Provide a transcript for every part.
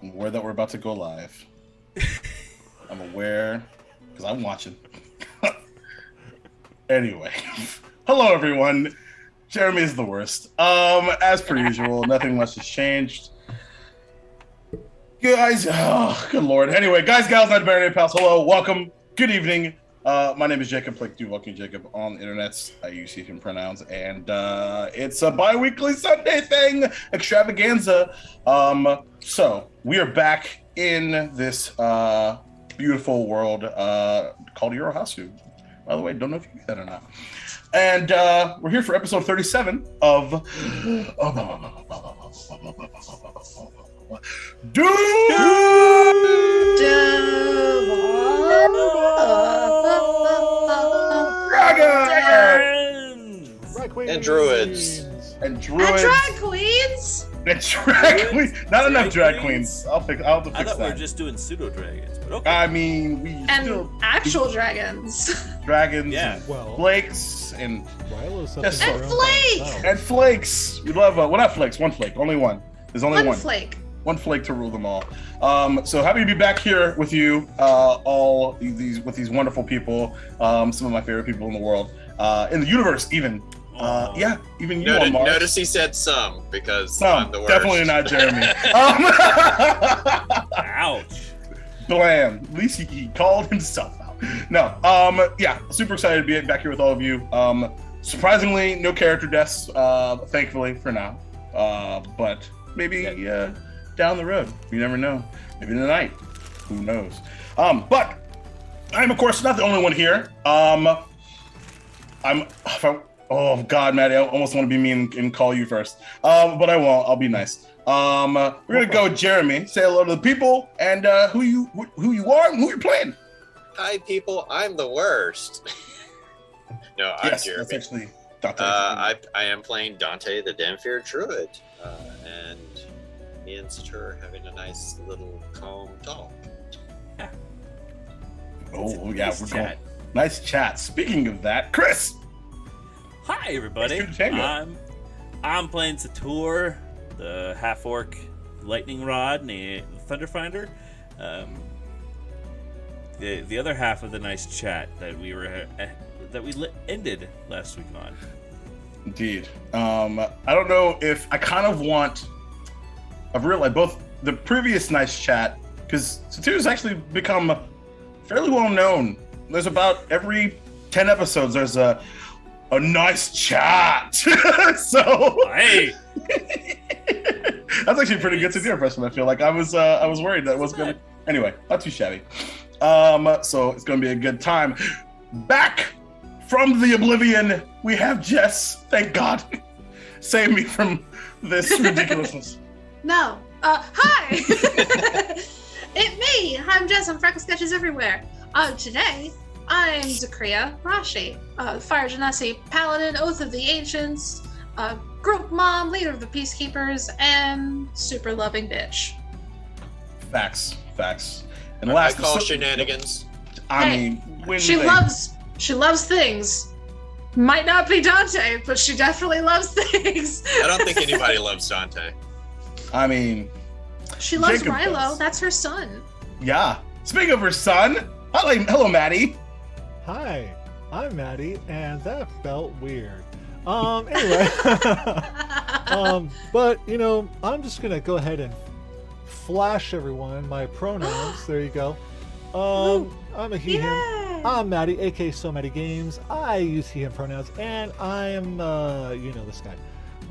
I'm aware that we're about to go live. I'm aware because I'm watching. Anyway, hello everyone. Jeremy is the worst. As per usual, nothing much has changed. Guys, oh, good lord. Anyway, guys, gals, not binary pals. Hello, welcome. Good evening. My name is Jacob, like Duval Jacob on the internets. I use he pronouns, and it's a bi-weekly Sunday thing, extravaganza. So we are back in this beautiful world called Eurohasu. By the way, don't know if you knew that or not. And we're here for episode 37 of Dragons! And druids. And drag queens! Not enough drag queens. I'll fix I that. thought we were just doing pseudo dragons, but okay. I mean, we and still actual dragons. Dragons, Yeah. and Well, flakes, and Rilo's Yes, something and around by flake! itself. and flakes. We love well, not flakes. One flake, only one. There's only one. Flake. One flake to rule them all. So happy to be back here with you, all these wonderful people. Some of my favorite people in the world, in the universe, even. Yeah, even you on Mars. Notice he said some, because No, I'm the worst. definitely not Jeremy. Ouch. Blam. At least he called himself out. No. Yeah, super excited to be back here with all of you. Surprisingly, no character deaths, thankfully for now. But maybe down the road. You never know. Maybe tonight. Who knows? But I'm of course not the only one here. Oh God, Maddie, I almost want to be mean and call you first. But I won't. I'll be nice. We're gonna go with Jeremy. Say hello to the people and who you are and who you're playing. Hi, people. I'm the worst. No, I'm Yes, Jeremy. that's actually Dante. I am playing Dante, the Damphir Druid, and me and Satur are having a nice little calm talk. Oh yeah, Nice we're chat. going. Nice chat. Speaking of that, Chris. Hi, everybody. Nice to meet you. I'm playing Satur, the half-orc lightning rod and the Thunderfinder. The other half of the nice chat that we were ended last week on. Indeed. I don't know if I kind of want. I've realized both the previous nice chat, because Satur's actually become fairly well known. There's about every 10 episodes there's a nice chat. So Hey, that's actually a pretty good Satur impression. I feel like I was worried that it was gonna. Anyway, not too shabby. So it's gonna be a good time. Back from the oblivion, we have Jess. Thank God. Save me from this ridiculousness. No. Hi! It's me! I'm Jess, I'm FreckleSketches everywhere. Today, I'm Zakria Rashi, Fire Genasi, Paladin, Oath of the Ancients, Group Mom, Leader of the Peacekeepers, and super loving bitch. Facts. And I last, call shenanigans. I Hey, mean, when She they- loves things. Might not be Dante, but she definitely loves things. I don't think anybody loves Dante. I mean, She loves Jacob Rilo, does. that's her son. yeah. Speaking of her son, hello, Maddie. Hi, I'm Maddie, and that felt weird. Anyway, but I'm just gonna go ahead and flash everyone my pronouns. There you go. I'm a he, him. Yay! I'm Maddie, aka SoMattyGameZ. I use he, him pronouns, and I am, this guy.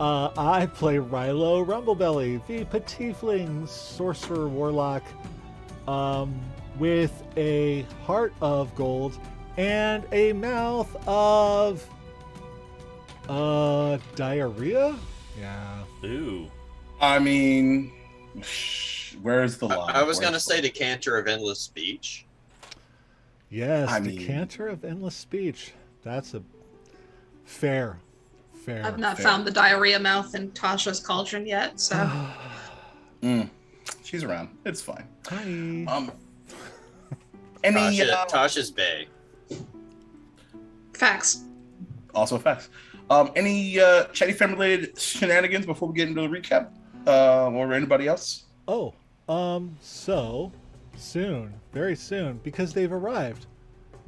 I play Rilo Rumblebelly, the Petitfling Sorcerer Warlock, with a heart of gold and a mouth of, diarrhea? Yeah. ooh. I mean, where's the line? I was going to say Decanter of Endless Speech. Yes, I mean- Decanter of Endless Speech. That's a fair. I've not found the diarrhea mouth in Tasha's cauldron yet, so. She's around. It's fine. Hi. Any Tasha's Bay. Facts. also facts. Any Chatty Fam related shenanigans before we get into the recap? Or anybody else? Oh, So soon, very soon, because they've arrived.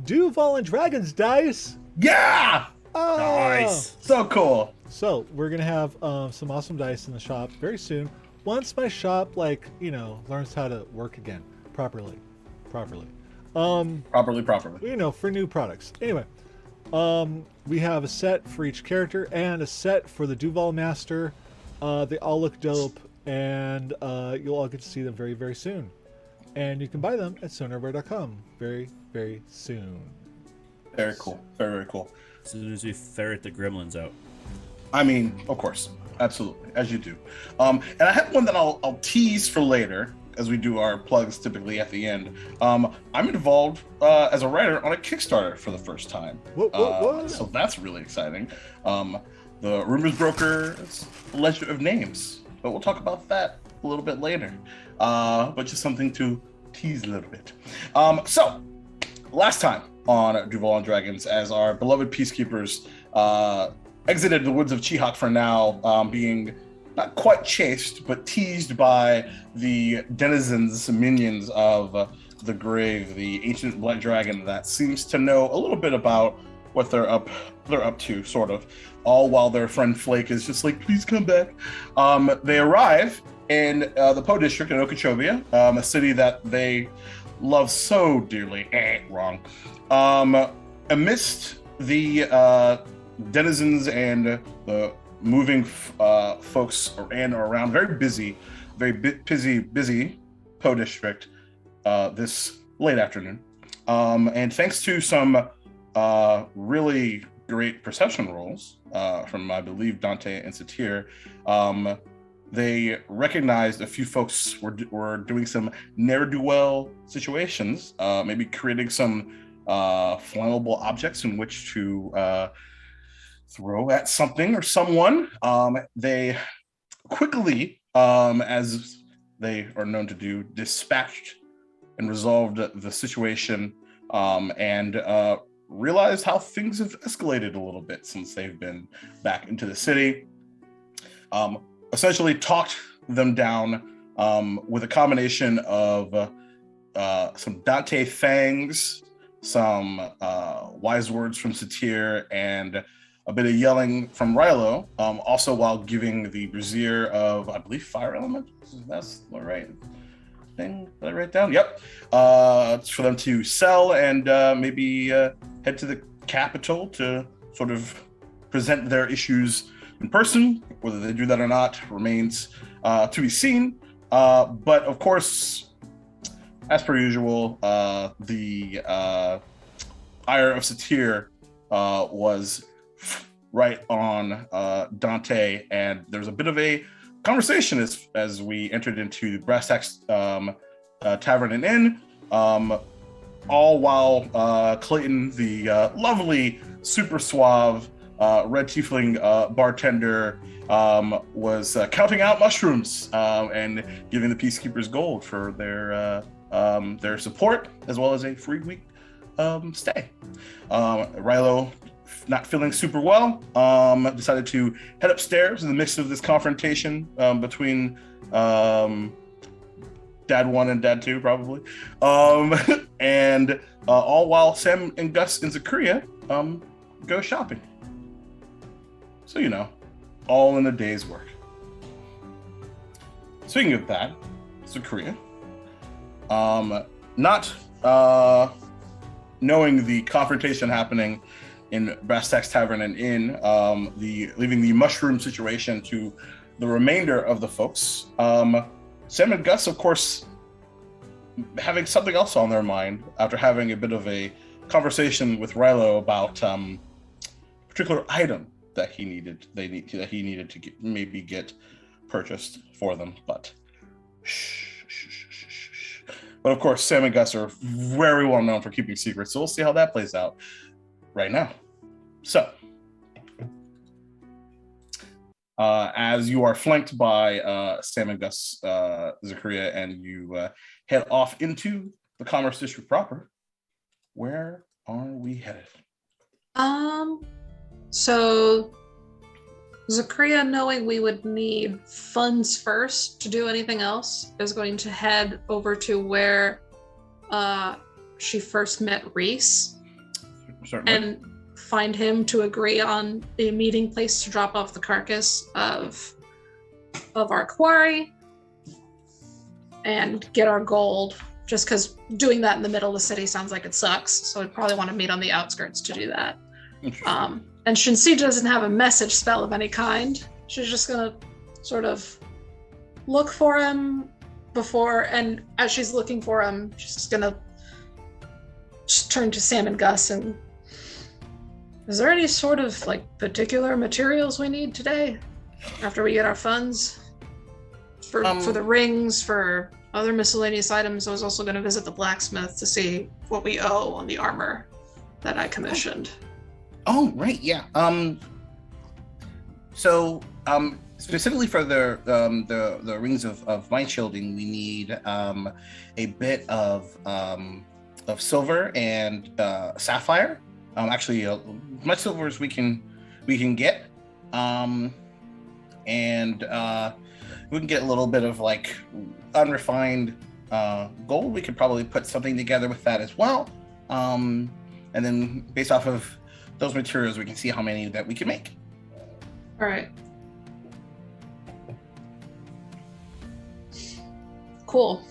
Duval Dragons dice. Yeah! Oh! Nice. So cool. So we're gonna have some awesome dice in the shop very soon. Once my shop, learns how to work again properly. Properly. For new products. Anyway, we have a set for each character and a set for the Duval Master. They all look dope, and you'll all get to see them very, very soon. And you can buy them at sonarware.com very, very soon. Very cool. Very, very cool. As soon as we ferret the gremlins out. I mean, of course, absolutely, as you do. And I have one that I'll tease for later, as we do our plugs typically at the end. I'm involved as a writer on a Kickstarter for the first time. What? So that's really exciting. The Rumors Broker's Ledger of Names, but we'll talk about that a little bit later. But just something to tease a little bit. So, last time on Duval Dragons, as our beloved peacekeepers exited the woods of Chihak for now, being not quite chased, but teased by the denizens, minions of the grave, the ancient black dragon that seems to know a little bit about what they're up to, sort of, all while their friend Flake is just like, please come back. They arrive in the Po district in Okeechobee, a city that they love so dearly. Wrong. Amidst the denizens and the moving folks around, very busy Po district this late afternoon. And thanks to some really great perception rolls from, I believe, Dante and Satir, they recognized a few folks were doing some ne'er-do-well situations, maybe creating some flammable objects in which to throw at something or someone. They quickly, as they are known to do, dispatched and resolved the situation, and realized how things have escalated a little bit since they've been back into the city. Essentially talked them down with a combination of some Dante thangs, some wise words from Satir, and a bit of yelling from Rilo, also while giving the brazier of, I believe, fire element. That's the right thing that I write down. Yep. It's for them to sell and maybe head to the capital to sort of present their issues in person. Whether they do that or not remains to be seen. But of course, as per usual, the ire of Satir was right on Dante, and there's a bit of a conversation as we entered into the Brass Tacks Tavern and Inn, all while Clayton, the lovely, super suave red tiefling bartender, was counting out mushrooms and giving the peacekeepers gold for their support, as well as a free week stay. Rilo, not feeling super well, decided to head upstairs in the midst of this confrontation between Dad 1 and Dad 2, probably. And all while Sam and Gus and Zakaria go shopping. So, all in a day's work. Speaking of that, Zakaria, not knowing the confrontation happening in Brass Tacks Tavern and Inn, leaving the mushroom situation to the remainder of the folks. Sam and Gus, of course, having something else on their mind after having a bit of a conversation with Rilo about a particular item that he needed to get purchased for them. But But of course, Sam and Gus are very well known for keeping secrets, so we'll see how that plays out right now. So, as you are flanked by Sam and Gus, Zakaria, and you head off into the Commerce District proper, where are we headed? So Zakria, knowing we would need funds first to do anything else, is going to head over to where she first met Reese. Certainly. And find him to agree on a meeting place to drop off the carcass of our quarry and get our gold, just because doing that in the middle of the city sounds like it sucks, so I'd probably want to meet on the outskirts to do that. And Shinsi doesn't have a message spell of any kind. She's just gonna sort of look for him before, and as she's looking for him, she's just gonna just turn to Sam and Gus and, is there any sort of like particular materials we need today after we get our funds for the rings, for other miscellaneous items? I was also going to visit the blacksmith to see what we owe on the armor that I commissioned. Oh, right, yeah. Specifically for the rings of mind shielding, we need a bit of silver and sapphire. Actually, much silver as we can get, and we can get a little bit of like unrefined gold. We could probably put something together with that as well, and then based off of those materials, we can see how many that we can make. All right. Cool.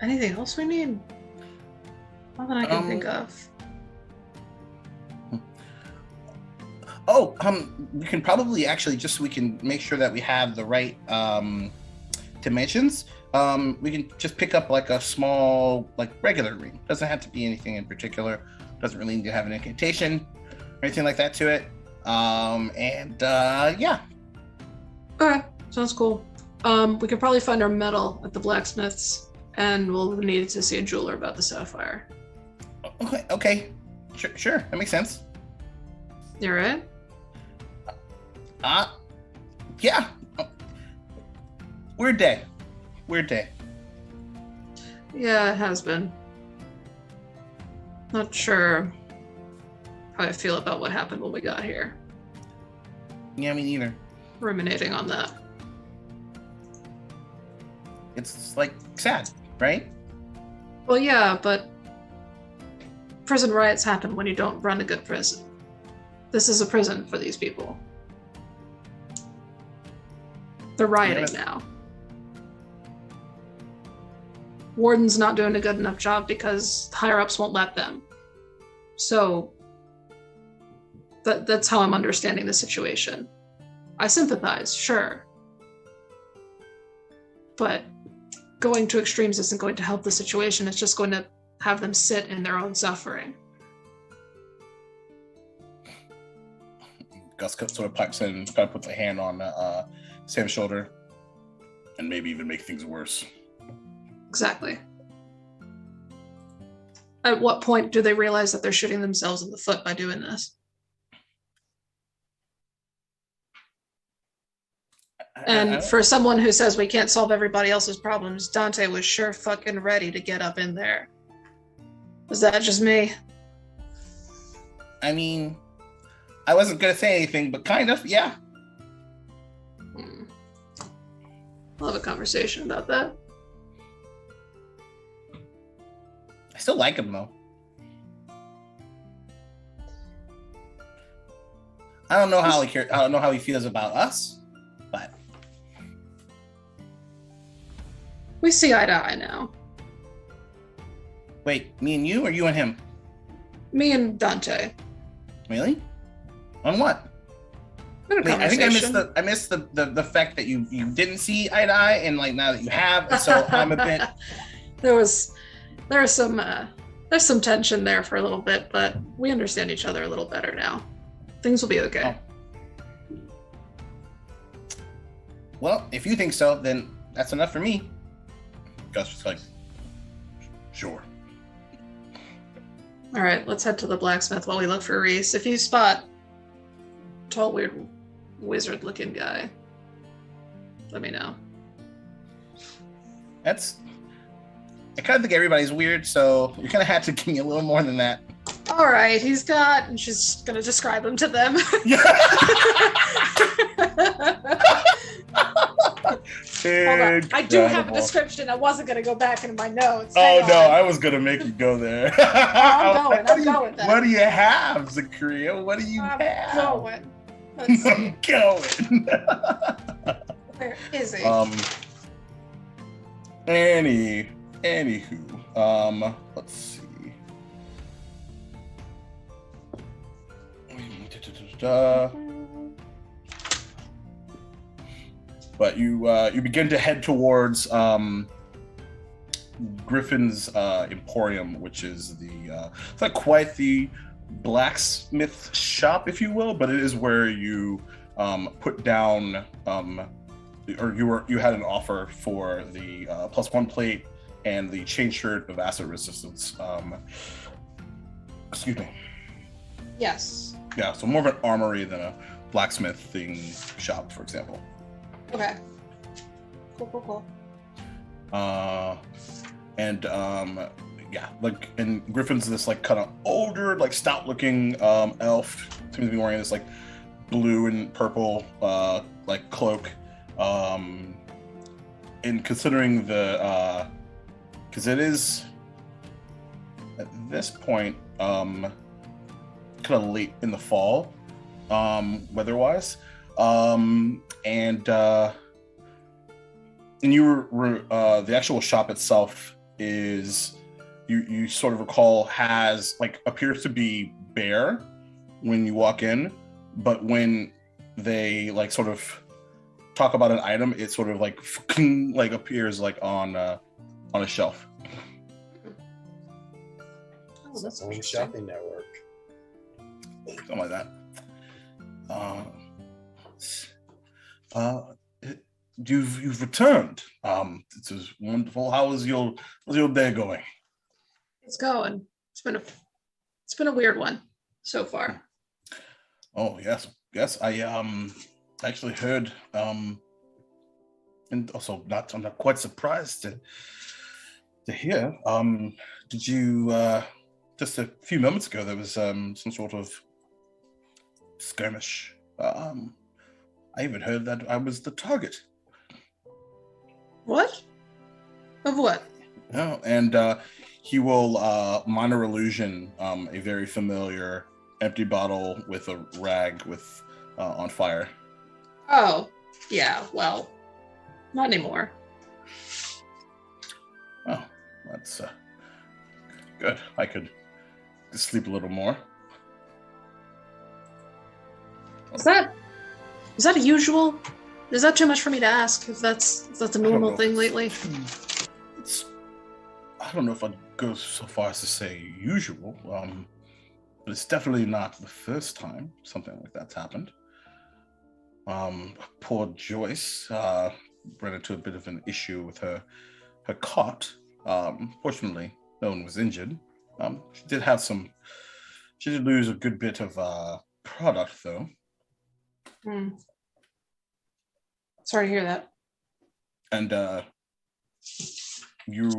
Anything else we need? Not that I can think of. We can probably actually, just so we can make sure that we have the right dimensions, we can just pick up like a small, like regular ring. Doesn't have to be anything in particular. Doesn't really need to have an incantation or anything like that to it. Yeah. Okay, sounds cool. We could probably find our metal at the blacksmith's, and we'll need to see a jeweler about the sapphire. Okay. Sure. That makes sense. You right? Yeah. Weird day. Yeah, it has been. Not sure how I feel about what happened when we got here. Yeah, me neither. Ruminating on that. It's like sad, right? Well, yeah, but prison riots happen when you don't run a good prison. This is a prison for these people. They're rioting now. Warden's not doing a good enough job because higher-ups won't let them. So that's how I'm understanding the situation. I sympathize, sure. But going to extremes isn't going to help the situation. It's just going to have them sit in their own suffering. Gus sort of pipes in, kind of puts a hand on Sam's shoulder, and maybe even make things worse. Exactly. At what point do they realize that they're shooting themselves in the foot by doing this? And for someone who says we can't solve everybody else's problems, Dante was sure fucking ready to get up in there. Was that just me? I mean, I wasn't going to say anything, but kind of, yeah. We'll have a conversation about that. I still like him, though. I don't know how he feels about us, but we see eye to eye now. Wait, me and you, or you and him? Me and Dante. Really? On what? Wait, I think I missed the fact that you didn't see eye to eye, and like now that you have, and so I'm a bit. There's some tension there for a little bit, but we understand each other a little better now. Things will be okay. Oh. Well, if you think so, then that's enough for me. Gus was like, sure. All right, let's head to the blacksmith while we look for Reese. If you spot tall, weird, wizard-looking guy, let me know. I kind of think everybody's weird, so you kind of had to give me a little more than that. All right, he's got, and she's gonna describe him to them. Yeah. Hold on. I do have a Incredible. description. I wasn't gonna go back into my notes. Oh Hang no, on. I was gonna make you go there. I'm going then. What do you have, Zakaria? What do you I'm have? going. Let's see. I'm going. Where is he? Anywho, let's see. But you begin to head towards Griffin's Emporium, which is it's not quite the blacksmith shop, if you will, but it is where you put down or you had an offer for the +1 plate and the chain shirt of acid resistance. Excuse me. Yes. Yeah, so more of an armory than a blacksmithing shop, for example. Okay. Cool. And Griffin's this like kind of older, like stout looking elf. Seems to be wearing this like blue and purple like cloak. And considering because it is at this point kind of late in the fall weather-wise, and you were the actual shop itself is you sort of recall has like appears to be bare when you walk in, but when they like sort of talk about an item, it sort of like appears like on a shelf. Oh, that's Home interesting. shopping network. Something like that. You've returned. This is wonderful. How's your day going? It's going. It's been a weird one so far. Oh yes. I actually heard. And also I'm not quite surprised to hear. Did you just a few moments ago there was some sort of skirmish. I even heard that I was the target. What? Of what? Oh, and he will minor illusion a very familiar empty bottle with a rag with on fire. Oh, yeah. Well, not anymore. Oh, that's good. I could sleep a little more. Is that usual? Is that too much for me to ask? If that's a normal thing lately? I don't know if I'd go so far as to say usual, but it's definitely not the first time something like that's happened. Poor Joyce ran into a bit of an issue with her cot. Fortunately, no one was injured. She did lose a good bit of product, though. Sorry to hear that. And you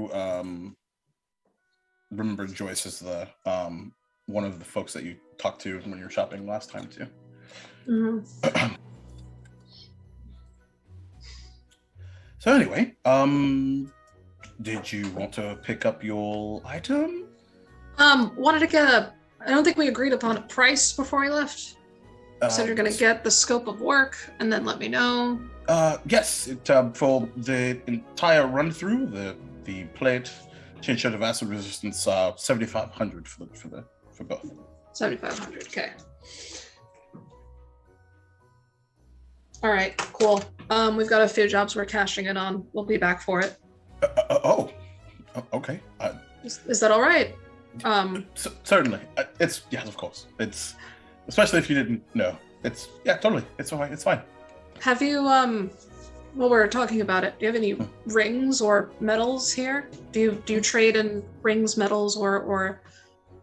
remember Joyce as the one of the folks that you talked to when you were shopping last time too. Mm-hmm. So anyway, did you want to pick up your item? Wanted to get I don't think we agreed upon a price before I left. So you're gonna get the scope of work and then let me know. Yes, for the entire run through, the plate, chain shirt of acid resistance, 7,500 for both. 7,500. Okay. All right. Cool. We've got a few jobs we're cashing in on. We'll be back for it. Okay. Is that all right? Certainly. It's yes, of course. It's especially if you didn't know. It's totally. It's all right. It's fine. Have you while we're talking about it, do you have any rings or medals here? Do you trade in rings, medals, or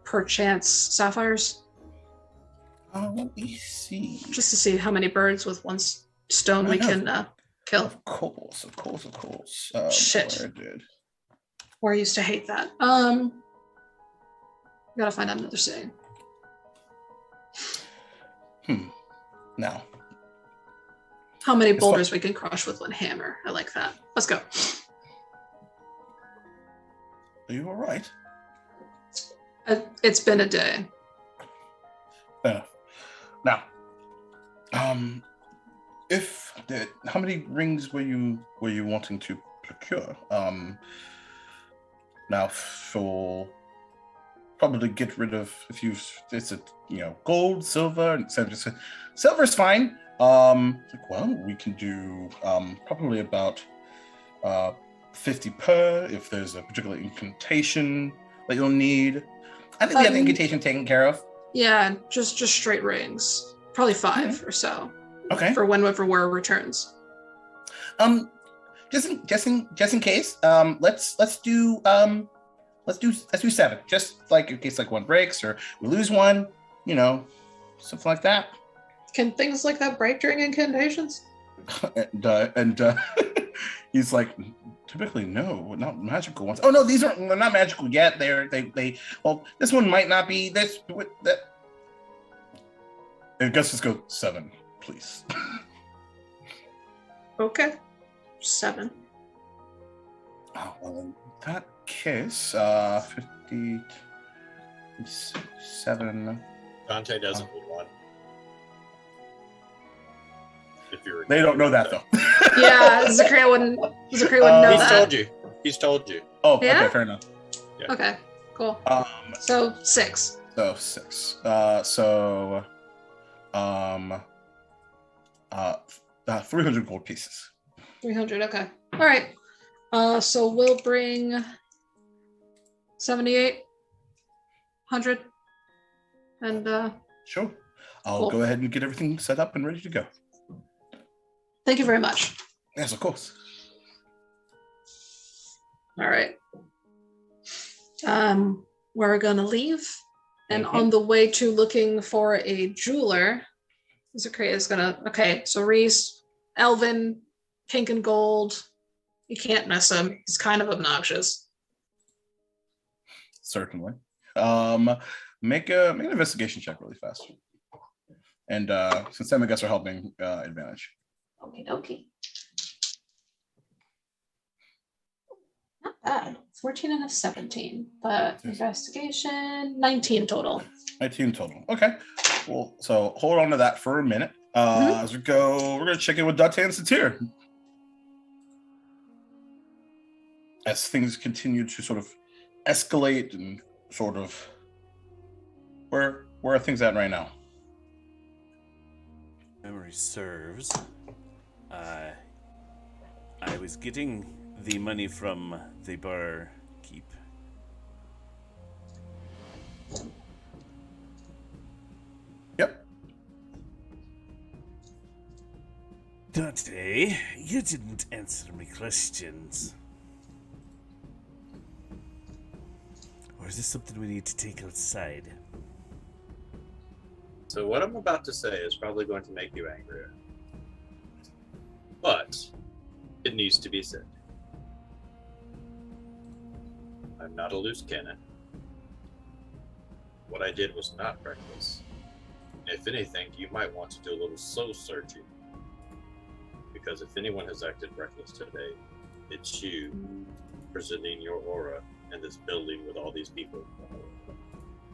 perchance sapphires? Let me see. Just to see how many birds with one stone we can kill. Of course. Shit. I did. Or I used to hate that. Gotta find out another saying. Now. How many It's boulders we can crush with one hammer. I like that. Let's go. Are you all right? It's been a day. Now, how many rings were you wanting to procure? Now for probably get rid of gold, silver, and etc. Silver's fine. We can do probably about 50 per if there's a particular incantation that you'll need. I think we have the incantation taken care of. Yeah, just straight rings. Probably 5 or so. Okay. For whenever war returns. Just in case, let's do 7. Just like in case like one breaks or we lose one, something like that. Can things like that break during incantations? and he's like, typically no, not magical ones. Oh no, they're not magical yet. Well, this one might not be this. That. And Gus just go 7, please. Okay, 7. Oh, well, in that case, 57. Dante doesn't need one. If you're They don't know that though. Yeah, Zakria wouldn't know that. He's told you. Oh, Yeah? okay, fair enough. Yeah. Okay, cool. So So 6. 6. 300 gold pieces. 300, okay. All right. So we'll bring 7,800. And Sure. I'll Cool. go ahead and get everything set up and ready to go. thank you very much. Yes, of course. All right. We're gonna leave, and Mhm. on the way to looking for a jeweler, Zakria is gonna. Okay, so Reese, Elvin, pink and gold. You can't miss him. He's kind of obnoxious. Certainly. Make an investigation check really fast. And since Sam and Gus are helping, advantage. Okie dokie. Not bad. 14 and a 17, but investigation 19 total. 19 total. Okay. Well, so hold on to that for a minute. As we're gonna check in with Dante and Satir. As things continue to sort of escalate and sort of where are things at right now? Memory serves. I was getting the money from the bar keep. Yep. Dante, you didn't answer my questions. Or is this something we need to take outside? So what I'm about to say is probably going to make you angrier. But it needs to be said. I'm not a loose cannon. What I did was not reckless. If anything, you might want to do a little soul searching. Because if anyone has acted reckless today, it's you presenting your aura in this building with all these people.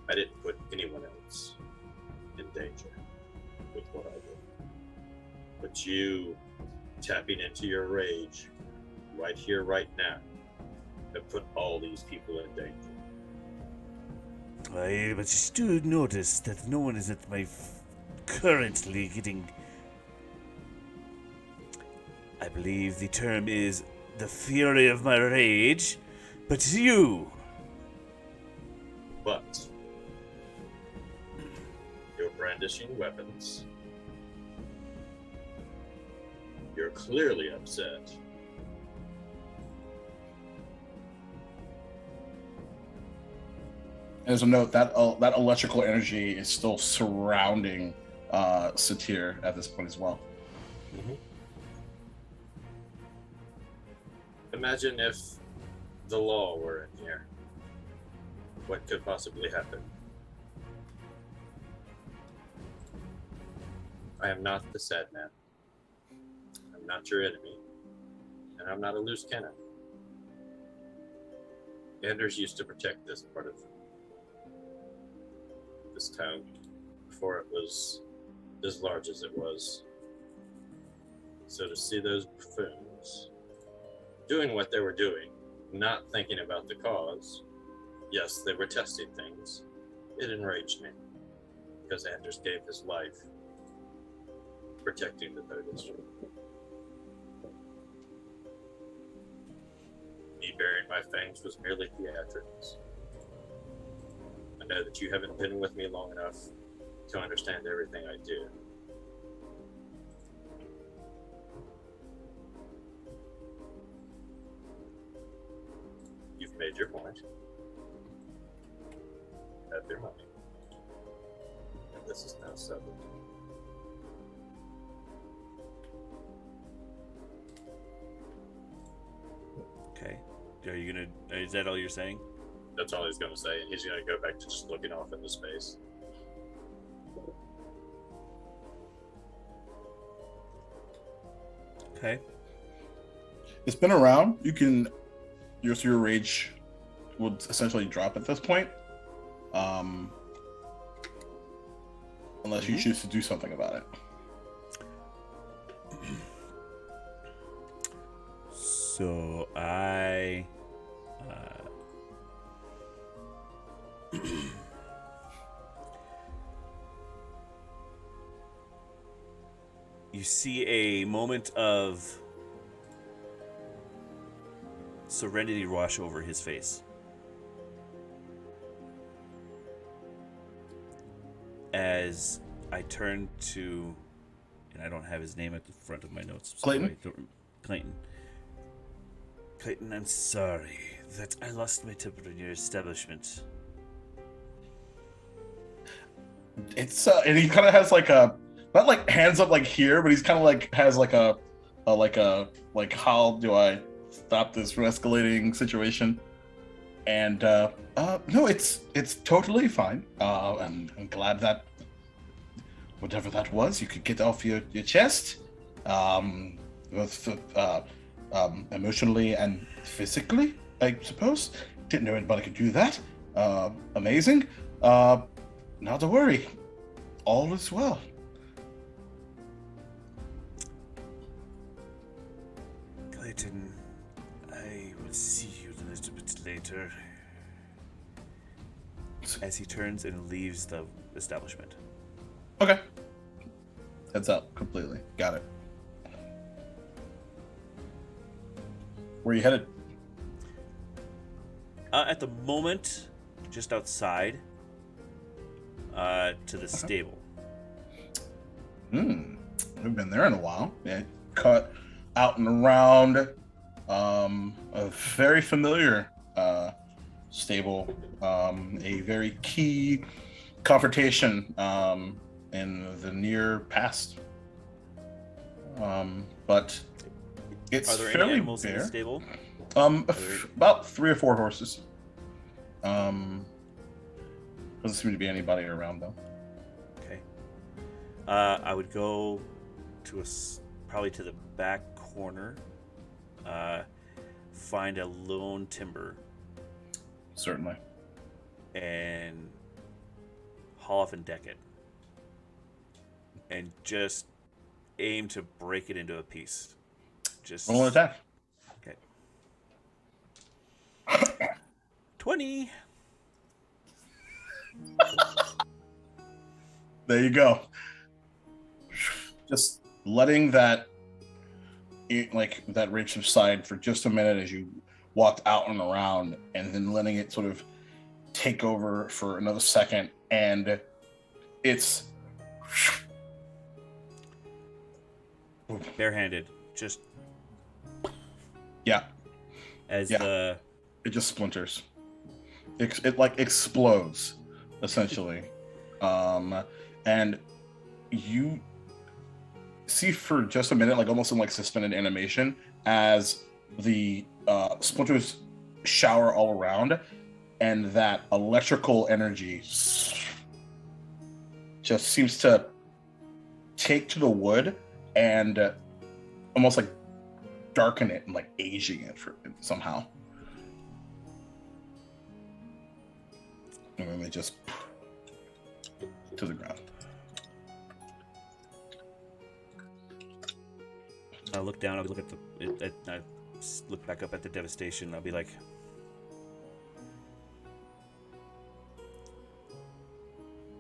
I didn't put anyone else in danger with what I did. But you tapping into your rage right here, right now, have put all these people in danger. But you still notice that no one is at my currently getting. I believe the term is the fury of my rage, but you. But you're brandishing weapons. You're clearly upset. As a note, that electrical energy is still surrounding Satir at this point as well. Mm-hmm. Imagine if the law were in here. what could possibly happen. I am not the sad man. I'm not your enemy. And I'm not a loose cannon. Anders used to protect this part of this town before it was as large as it was. So to see those buffoons doing what they were doing, not thinking about the cause, yes, they were testing things, it enraged me. Because Anders gave his life protecting the third district. Me burying my fangs was merely theatrics. I know that you haven't been with me long enough to understand everything I do. You've made your point. Have your money. And this is now settled. Okay. Are you gonna? Is that all you're saying? That's all he's gonna say, and he's gonna go back to just looking off into space. Okay. It's been around. You can your rage would essentially drop at this point, unless you choose to do something about it. So I. You see a moment of serenity wash over his face as I turn to, and I don't have his name at the front of my notes. So Clayton? Clayton, I'm sorry that I lost my temper in your establishment. It's and he kind of has like a not like hands up like here, but he's kind of like has like a how do I stop this from escalating situation? And no, it's totally fine. I'm glad that whatever that was, you could get off your chest, both emotionally and physically, I suppose. Didn't know anybody could do that. Amazing. Not to worry. All is well. Clayton, I will see you a little bit later. As he turns and leaves the establishment. Okay. Heads up completely. Got it. Where are you headed? At the moment, just outside, to the stable. We've been there in a while. Yeah, cut out and around. A very familiar stable. A very key confrontation in the near past. But it's Are there fairly any animals bare. in the stable? About 3 or 4 horses. Doesn't seem to be anybody around though. Okay. I would go to probably to the back corner. Find a lone timber Certainly. and haul off and deck it, and just aim to break it into a piece. Just Roll an attack. Okay. 20. There you go. Just letting that rage subside for just a minute as you walked out and around, and then letting it sort of take over for another second, and it's Barehanded. Just yeah. as Yeah. the It just splinters. It like explodes, essentially. And you see for just a minute, like almost in like suspended animation, as the splinters shower all around, and that electrical energy just seems to take to the wood and almost like darken it and like aging it somehow. And then they just to the ground. I'll look down. I'll look at I look back up at the devastation. I'll be like,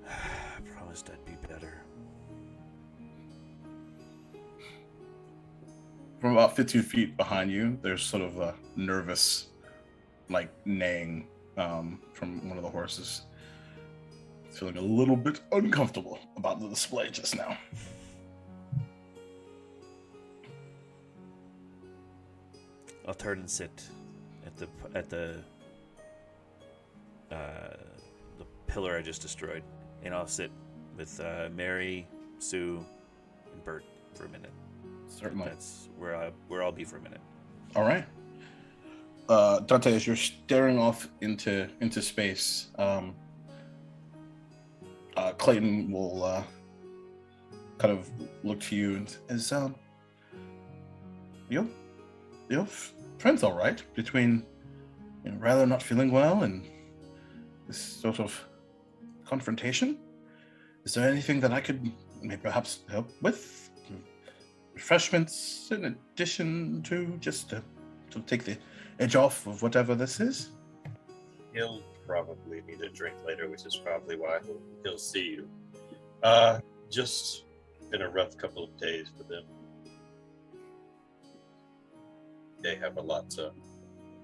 I promised I'd be better. From about 15 feet behind you, there's sort of a nervous, like, neighing from one of the horses. Feeling a little bit uncomfortable about the display just now. I'll turn and sit at the pillar I just destroyed, and I'll sit with Mary, Sue, and Bert for a minute. Certainly. That's where I'll be for a minute. All right. Dante, as you're staring off into space, Clayton will kind of look to you and is your friend's all right between rather not feeling well and this sort of confrontation? Is there anything that I could maybe perhaps help with? Refreshments in addition to just to take the edge off of whatever this is? He'll probably need a drink later, which is probably why he'll see you. Just been a rough couple of days for them. They have a lot to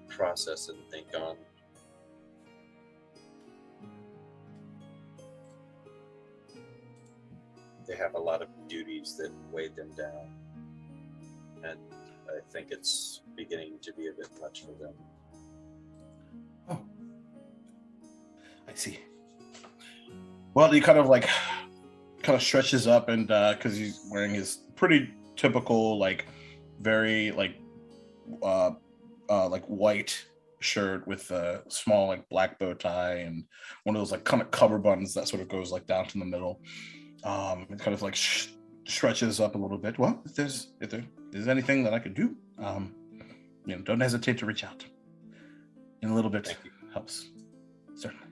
process and think on. They have a lot of duties that weigh them down. And I think it's beginning to be a bit much for them. Oh, I see. Well, he kind of stretches up and because he's wearing his pretty typical, like, very like white shirt with a small like black bow tie and one of those like kind of cover buttons that sort of goes like down to the middle. It kind of like stretches up a little bit. Well, if there's anything that I could do, don't hesitate to reach out. And a little bit helps, certainly.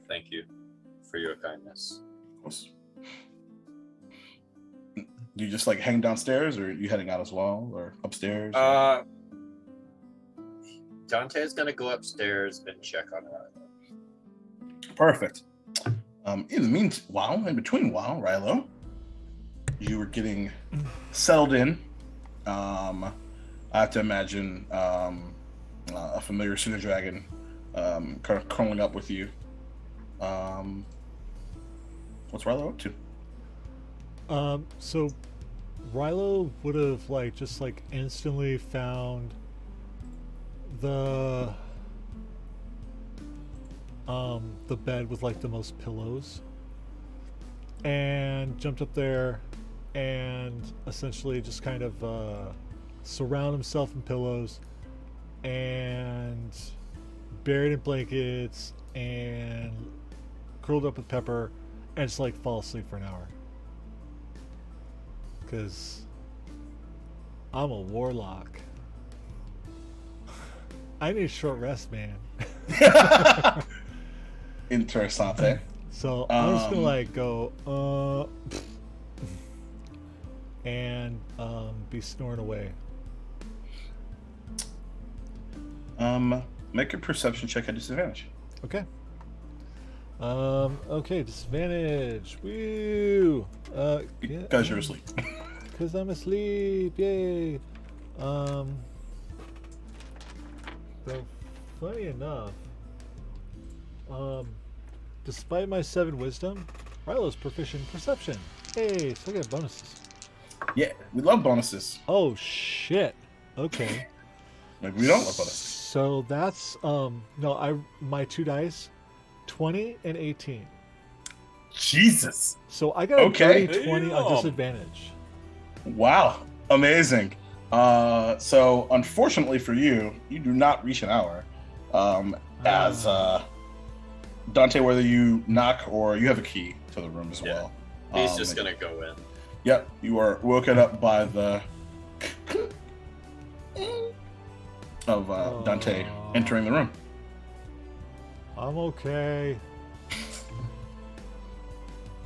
Thank you for your kindness. Of course. Do you just like hang downstairs, or are you heading out as well, or upstairs? Dante's gonna go upstairs and check on Rilo. Perfect. In the meanwhile, in between while, Rilo, you were getting settled in. I have to imagine a familiar cedar dragon kind of curling up with you. What's Rilo up to? So Rilo would have just instantly found the bed with the most pillows and jumped up there and essentially just kind of surround himself in pillows and buried in blankets and curled up with Pepper and just fall asleep for an hour. Because I'm a warlock. I need a short rest, man. Interessante. So I'm just gonna go and be snoring away. Make a perception check at disadvantage. Okay. Okay, disadvantage. Woo! Because you're asleep. Because I'm asleep. Yay! So funny enough, despite my 7 wisdom, Rilo's proficient in perception. Hey, so I get bonuses. Yeah, we love bonuses. Oh shit. Okay. We don't love bonuses. So that's my 2 dice, 20 and 18. Jesus. So I got a dirty 20 on disadvantage. Wow, amazing. So unfortunately for you, you do not reach an hour. as Dante, whether you knock or you have a key to the room as Yeah. well. He's just gonna go in. Yep, you are woken up by the of Dante entering the room. I'm okay.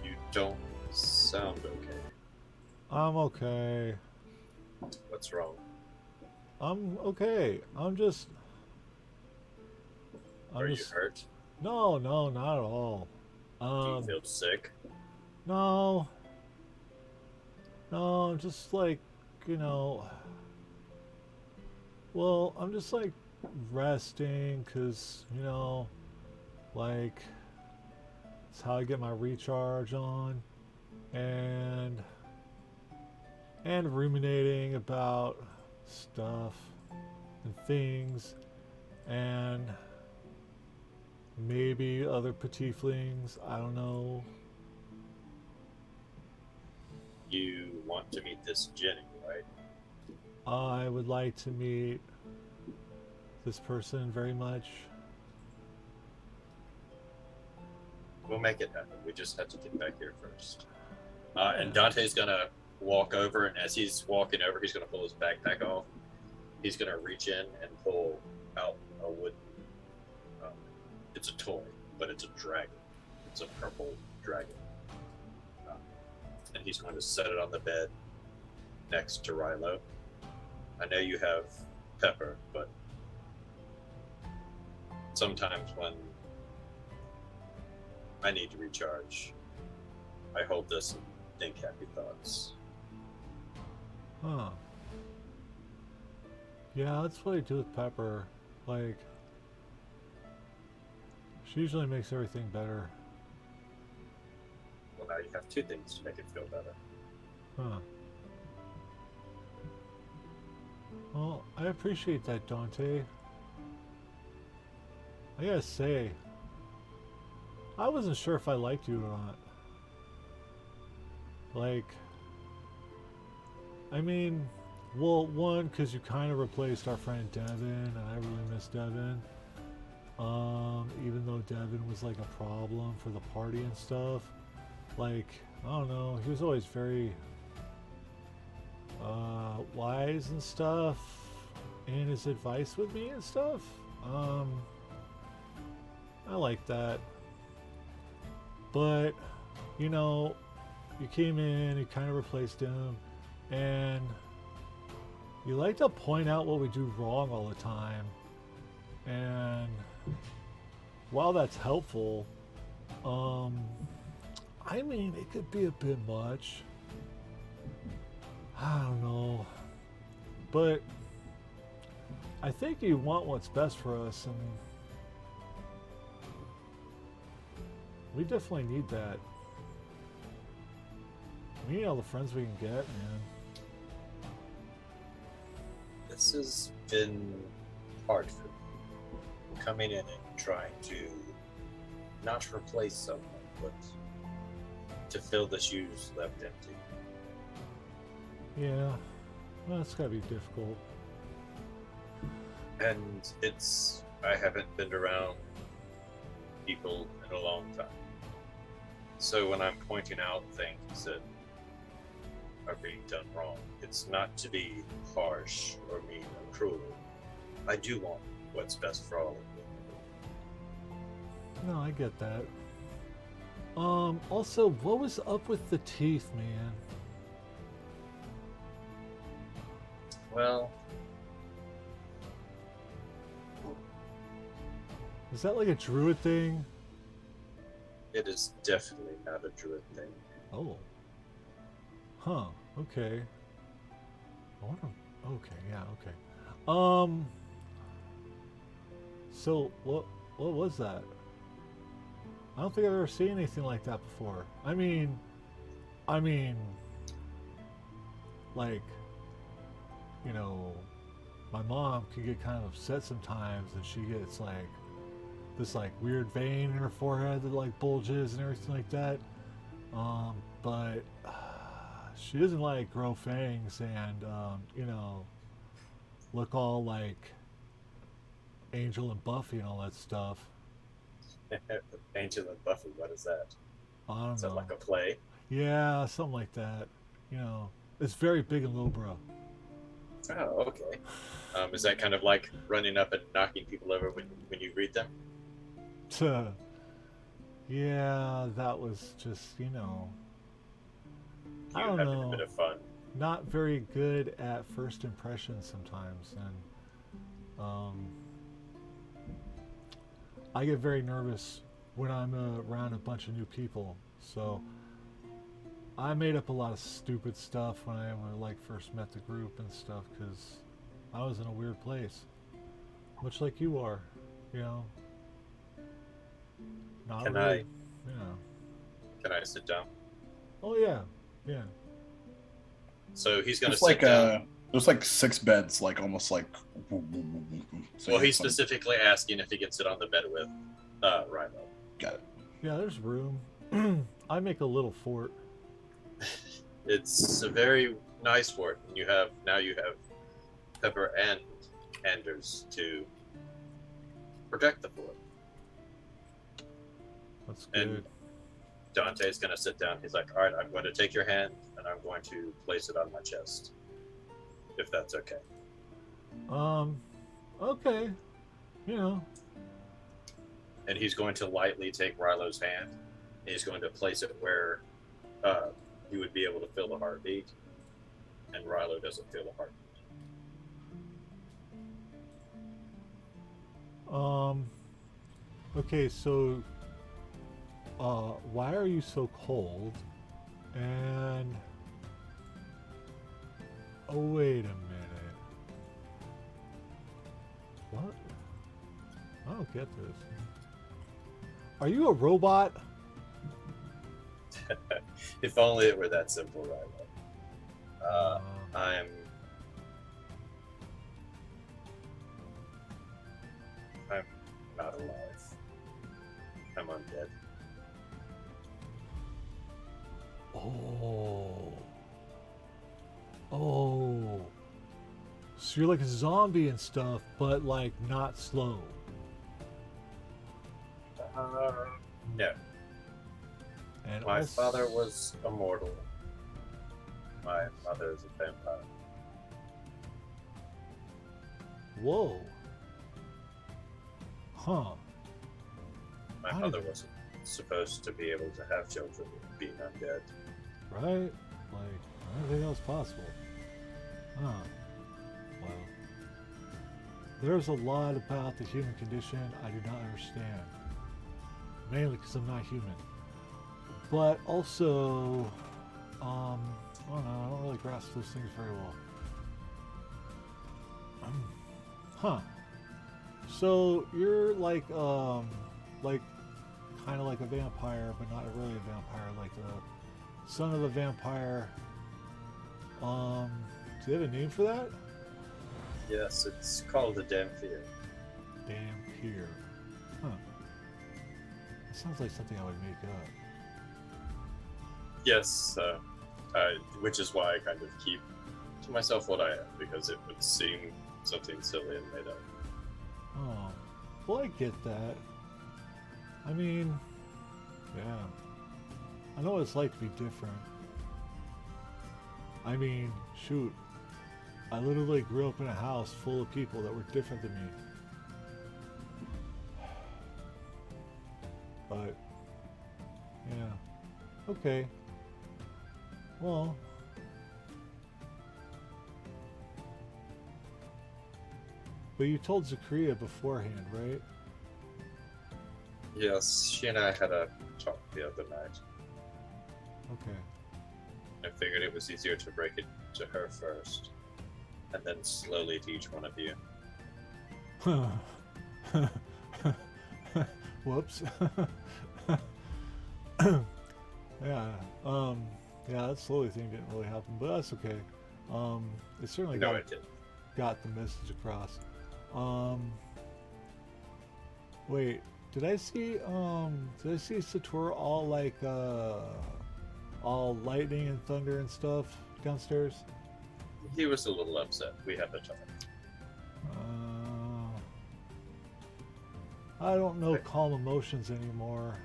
You don't sound okay. I'm okay. What's wrong? I'm okay. I'm just. Are you hurt? No, not at all. Do you feel sick? No. No, I'm just like, well, I'm just like resting because, like, it's how I get my recharge on, and ruminating about stuff and things, and maybe other pettiflings, I don't know. You want to meet this Jenny, right? I would like to meet this person very much. We'll make it happen. We just have to get back here first. And Dante's gonna walk over, and as he's walking over, he's gonna pull his backpack off. He's gonna reach in and pull out a wooden. It's a toy, but it's a dragon. It's a purple dragon. And he's going to set it on the bed next to Rilo. I know you have Pepper, but sometimes when I need to recharge, I hold this and think happy thoughts. Huh. Yeah, that's what I do with Pepper. Like, she usually makes everything better. Well, now you have two things to make it feel better. Huh. Well, I appreciate that, Dante. I gotta say, I wasn't sure if I liked you or not. Like, I mean, well, one, because you kind of replaced our friend Devin, and I really miss Devin. Even though Devin was like a problem for the party and stuff. Like, I don't know, he was always very wise and stuff in his advice with me and stuff. I like that. But, you came in, you kind of replaced him, and you like to point out what we do wrong all the time. And while that's helpful, I mean, it could be a bit much. I don't know. But I think you want what's best for us, and we definitely need that. We need all the friends we can get, man. This has been hard for me. Coming in and trying to not replace someone, but to fill the shoes left empty. Yeah, well, that's gotta be difficult. And I haven't been around people in a long time. So when I'm pointing out things that are being done wrong, it's not to be harsh or mean or cruel. I do want what's best for all of you. No, I get that. Also, what was up with the teeth, man? Well, Is that like a druid thing? it is definitely not a druid thing. Oh. Huh, okay. I wonder... Okay, yeah, okay. So, what was that? I don't think I've ever seen anything like that before. I mean, like, my mom can get kind of upset sometimes, and she gets like this like weird vein in her forehead that like bulges and everything like that. But she doesn't like grow fangs and look all like Angel and Buffy and all that stuff. Angel and Buffy, what is that? I don't Is know. that like a play? Yeah, something like that. You know, it's very big in Lowbro. Oh, okay. Is that kind of like running up and knocking people over when you read them? Yeah, that was just, you know, I You don't having know. a bit of fun. Not very good at first impressions sometimes, and I get very nervous when I'm around a bunch of new people. So I made up a lot of stupid stuff when I like first met the group and stuff because I was in a weird place, much like you are, you know. Not Can really, you know. Can I sit down? Oh yeah, yeah. So he's going to It's sit like down. there's like 6 beds, like almost like. So Well, yeah, he's some- specifically asking if he can sit on the bed with Rhino. Got it. Yeah, there's room. I make a little fort. It's a very nice fort. And you have Pepper and Anders to protect the fort. That's good. And Dante's going to sit down. He's like, all right, I'm going to take your hand and I'm going to place it on my chest. If that's okay. Okay. You know. And he's going to lightly take Rilo's hand. And he's going to place it where you would be able to feel the heartbeat. And Rilo doesn't feel the heartbeat. Okay, so why are you so cold? And oh, wait a minute. What? I don't get this. Are you a robot? If only it were that simple, Rilo. I'm not alive. I'm undead. Oh. Oh. So you're like a zombie and stuff, but like not slow. No. And My also- father was immortal. My mother is a vampire. Whoa. Huh. My How mother did- wasn't supposed to be able to have children being undead. Right? Like, I don't think that was possible. Huh. Well. There's a lot about the human condition I do not understand. Mainly because I'm not human. But also, I don't know, I don't really grasp those things very well. Huh. So you're like kind of like a vampire, but not really a vampire, like the son of a vampire. Do you have a name for that? Yes, it's called a Dampier. Dampier. Huh. That sounds like something I would make up. Yes, which is why I kind of keep to myself what I am, because it would seem something silly and made up. Oh, well, I get that. I mean, yeah. I know what it's like to be different. I mean, shoot. I literally grew up in a house full of people that were different than me. But, yeah. Okay. Well. But you told Zakaria beforehand, right? Yes, she and I had a talk the other night. Okay. I figured it was easier to break it to her first, and then slowly to each one of you. Whoops. Yeah. Yeah, that slowly thing didn't really happen, but that's okay. It certainly No, it didn't. got the message across. Wait, did I see Satora all like all lightning and thunder and stuff downstairs? He was a little upset. We had a talk. I don't know calm emotions anymore.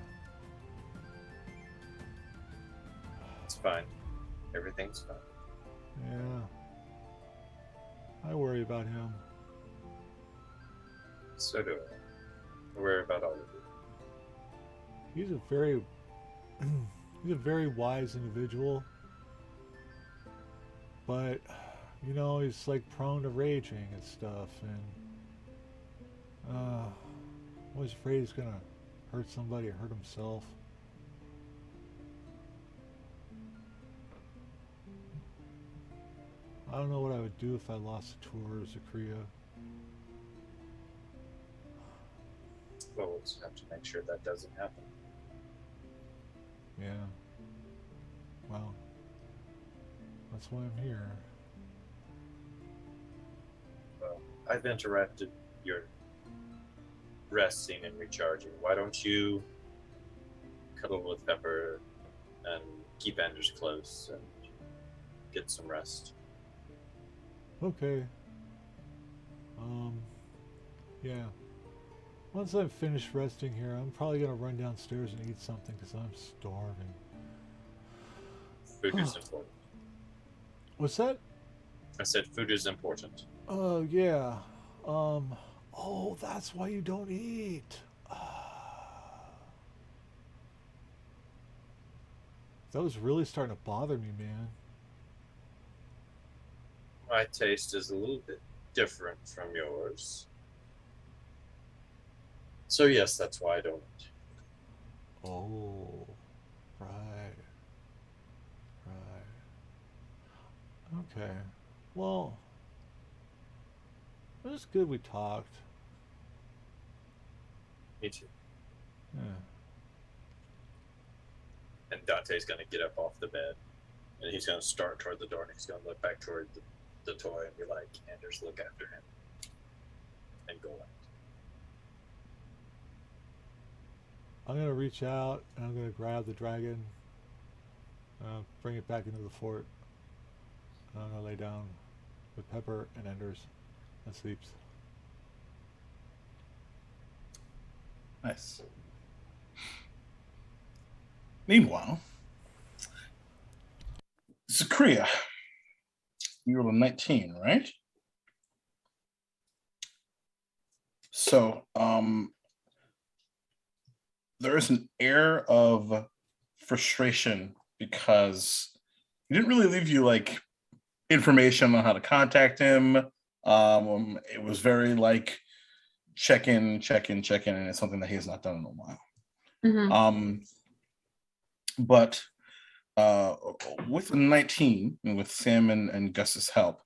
It's fine. Everything's fine. Yeah. I worry about him. So do I. I worry about all of you. He's a very he's a very wise individual. But you know, he's like prone to raging and stuff, and I'm always afraid he's gonna hurt somebody or hurt himself. I don't know what I would do if I lost the tour of Zakria. Well, we'll just have to make sure that doesn't happen. Yeah. Well, that's why I'm here. Well, I've interrupted your resting and recharging. Why don't you cuddle with Pepper and keep Anders close and get some rest? Okay. Yeah. Once I'm finished resting here, I'm probably gonna run downstairs and eat something because I'm starving. Food is important. What's that? I said food is important. Oh, yeah. Oh, that's why you don't eat. That was really starting to bother me, man. My taste is a little bit different from yours. So yes, that's why I don't eat. Oh, right. Right. Okay. Well, it was good we talked. Me too. Yeah. And Dante's going to get up off the bed, and he's going to start toward the door, and he's going to look back toward the toy and be like, Anders, look after him. And go out. I'm going to reach out, and I'm going to grab the dragon, bring it back into the fort, and I'm going to lay down with Pepper and Anders and sleeps. Nice. Meanwhile, Zakria, you were 19, right? So, there is an air of frustration because he didn't really leave you like information on how to contact him. It was very like check in, and it's something that he has not done in a while. Mm-hmm. But with 19 and with Sam and Gus's help,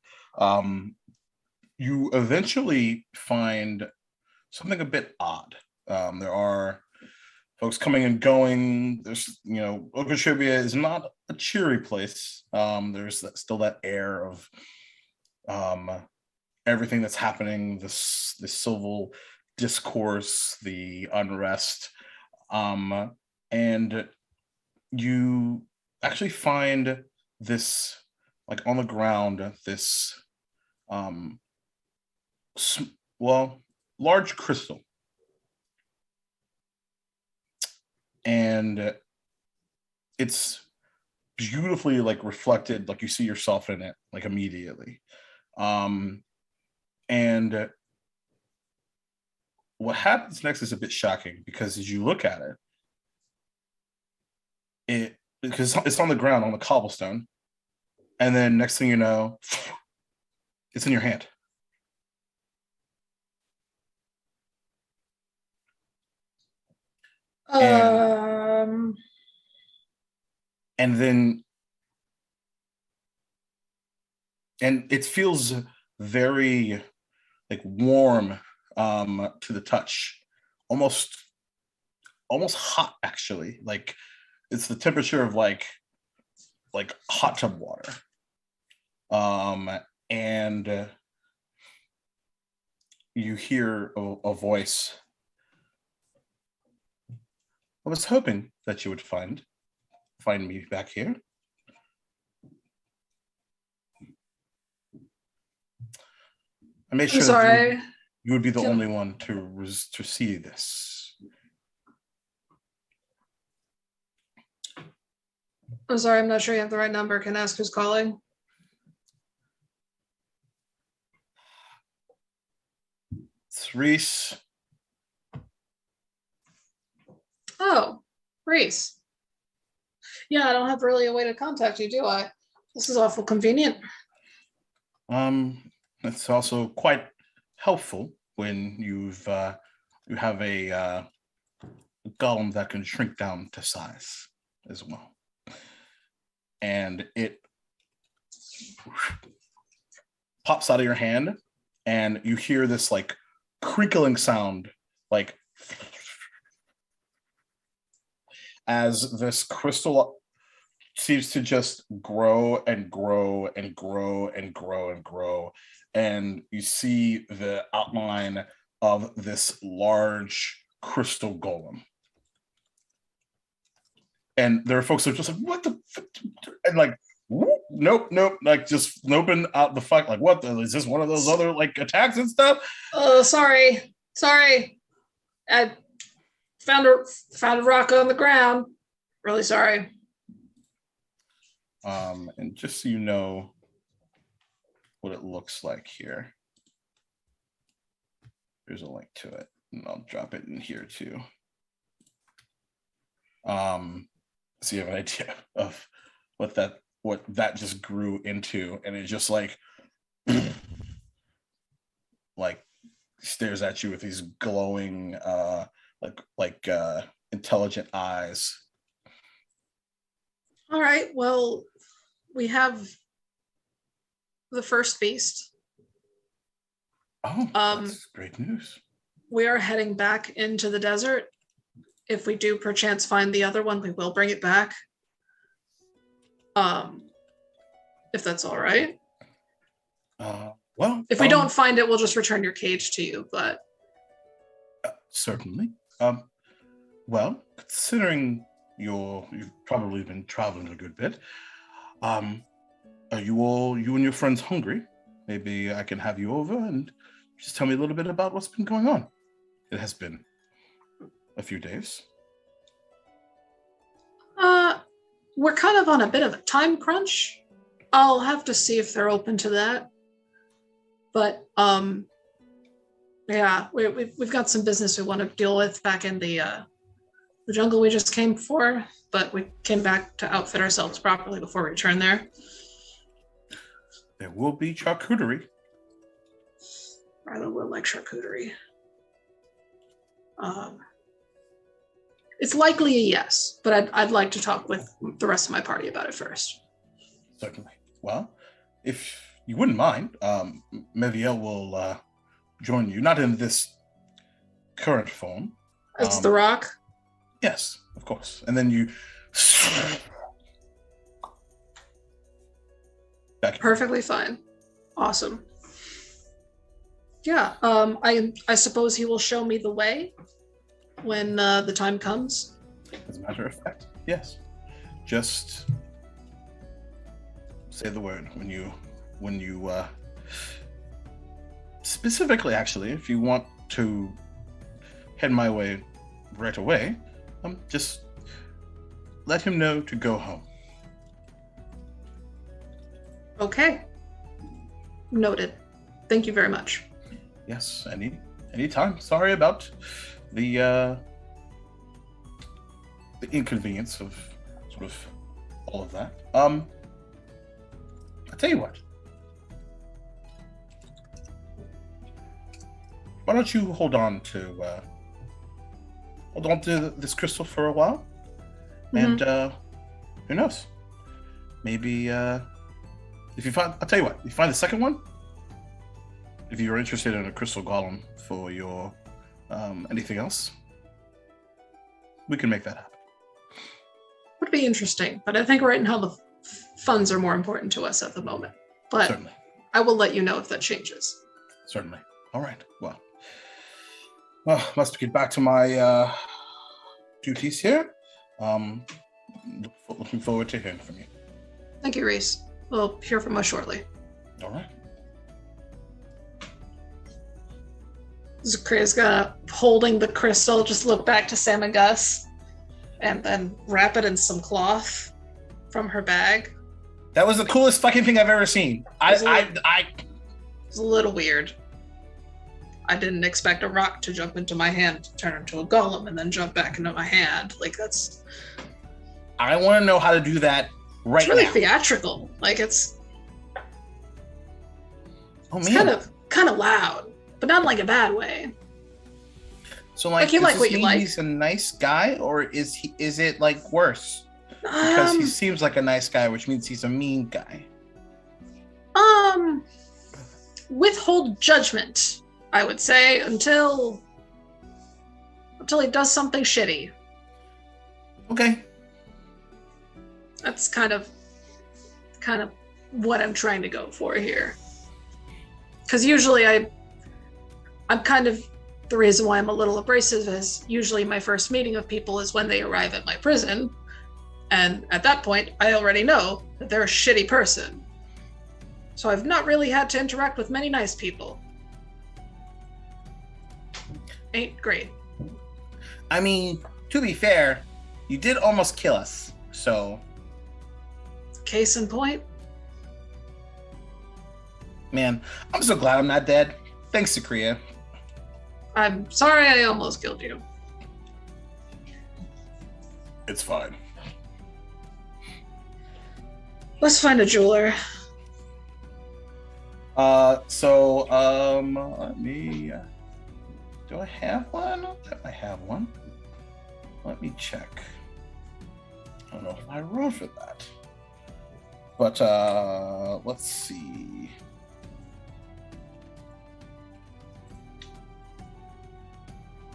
you eventually find something a bit odd. There are folks coming and going. There's, Okotribia is not a cheery place. There's still that air of everything that's happening, this civil discourse, the unrest, and you actually find this, like on the ground, this large crystal. And it's beautifully like reflected, like you see yourself in it like immediately. And what happens next is a bit shocking because as you look at it, because it's on the ground on the cobblestone, and then next thing you know, it's in your hand. And then it feels very like warm to the touch, almost hot actually. Like it's the temperature of like hot tub water. And you hear a voice. I was hoping that you would find me back here. I made sure. I'm sorry. You would be the only one to see this. I'm sorry, I'm not sure you have the right number. Can I ask who's calling? It's Reese. Oh, Reese. Yeah, I don't have really a way to contact you, do I? This is awful convenient. It's also quite helpful when you have a golem that can shrink down to size as well, and it pops out of your hand, and you hear this like crinkling sound, like as this crystal seems to just grow and grow and grow and grow and grow. And you see the outline of this large crystal golem. And there are folks that are just like, what the fuck? And like, whoop, nope, like just noping out the fuck, like, what is this one of those other like attacks and stuff? Oh, sorry. I found a rock on the ground. Really sorry. And just so you know what it looks like here, there's a link to it, and I'll drop it in here too. So you have an idea of what that just grew into, and it just like stares at you with these glowing intelligent eyes. All right, well, we have the first beast. Oh, that's great news. We are heading back into the desert. If we do perchance find the other one, we will bring it back. If that's all right. Well, if we don't find it, we'll just return your cage to you, but certainly. Well, considering you've probably been traveling a good bit. Are you and your friends hungry? Maybe I can have you over and just tell me a little bit about what's been going on. It has been a few days. We're kind of on a bit of a time crunch. I'll have to see if they're open to that. But yeah, we've got some business we want to deal with back in the jungle we just came for, but we came back to outfit ourselves properly before we return there. There will be charcuterie. Rather will like charcuterie. It's likely a yes, but I'd like to talk with the rest of my party about it first. Certainly. Well, if you wouldn't mind, Meviel will join you, not in this current form. It's the rock? Yes, of course. And then you... back. Perfectly fine. Awesome. Yeah, I suppose he will show me the way when the time comes. As a matter of fact, yes. Just say the word when you specifically, actually, if you want to head my way right away, just let him know to go home. Okay. Noted. Thank you very much. Yes, anytime. Sorry about the inconvenience of sort of all of that. I'll tell you what. Why don't you hold on to this crystal for a while, and who knows? Maybe if you find, I'll tell you what. If you find the second one, if you're interested in a crystal golem for your anything else, we can make that happen. Would be interesting, but I think right now the funds are more important to us at the moment. But Certainly. I will let you know if that changes. Certainly. All right. Well, must get back to my duties here. Looking forward to hearing from you. Thank you, Reese. We'll hear from us shortly. All right. Zakria's gonna, holding the crystal, just look back to Sam and Gus, and then wrap it in some cloth from her bag. That was the coolest fucking thing I've ever seen. It's a little weird. I didn't expect a rock to jump into my hand, to turn into a golem, and then jump back into my hand. Like, that's... I want to know how to do that right now. It's really theatrical. Like, it's... Oh, It's man. kind of loud, but not in like a bad way. So, like, Like, you does like this what you mean like. he's a nice guy, or is it like worse? Because he seems like a nice guy, which means he's a mean guy. Withhold judgment, I would say, until he does something shitty. Okay. That's kind of what I'm trying to go for here. Because usually I'm kind of, the reason why I'm a little abrasive is usually my first meeting of people is when they arrive at my prison. And at that point, I already know that they're a shitty person. So I've not really had to interact with many nice people. Ain't great. I mean, to be fair, you did almost kill us, so... Case in point. Man, I'm so glad I'm not dead. Thanks, Zakria. I'm sorry I almost killed you. It's fine. Let's find a jeweler. Let me... do I have one? I have one. Let me check. I don't know if I wrote for that. But, let's see.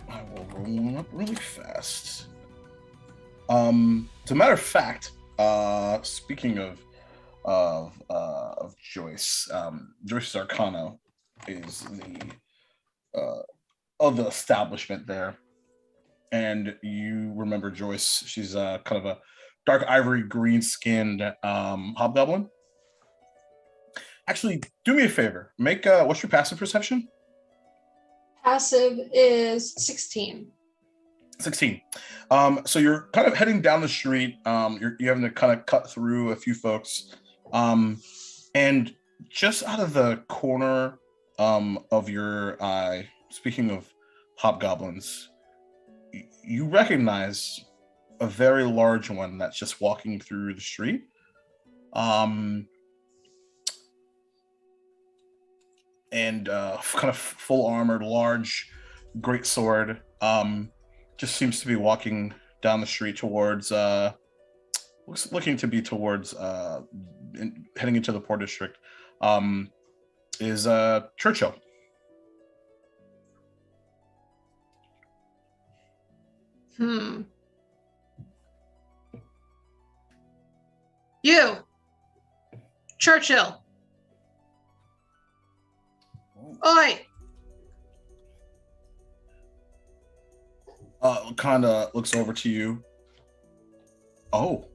I will roll one up really fast. As a matter of fact, speaking of Joyce, Joyce's Arcana is the of the establishment there, and you remember Joyce. She's kind of a dark ivory green skinned hobgoblin. Actually, do me a favor. Make what's your passive perception? Passive is 16. 16. So you're kind of heading down the street. You're having to kind of cut through a few folks. And just out of the corner of your eye, speaking of hobgoblins, you recognize a very large one that's just walking through the street. And kind of full armored, large, great sword. Just seems to be walking down the street towards, looking to be towards, heading into the Port District, is Churchill. You! Churchill! Oi! Kind of looks over to you. Oh,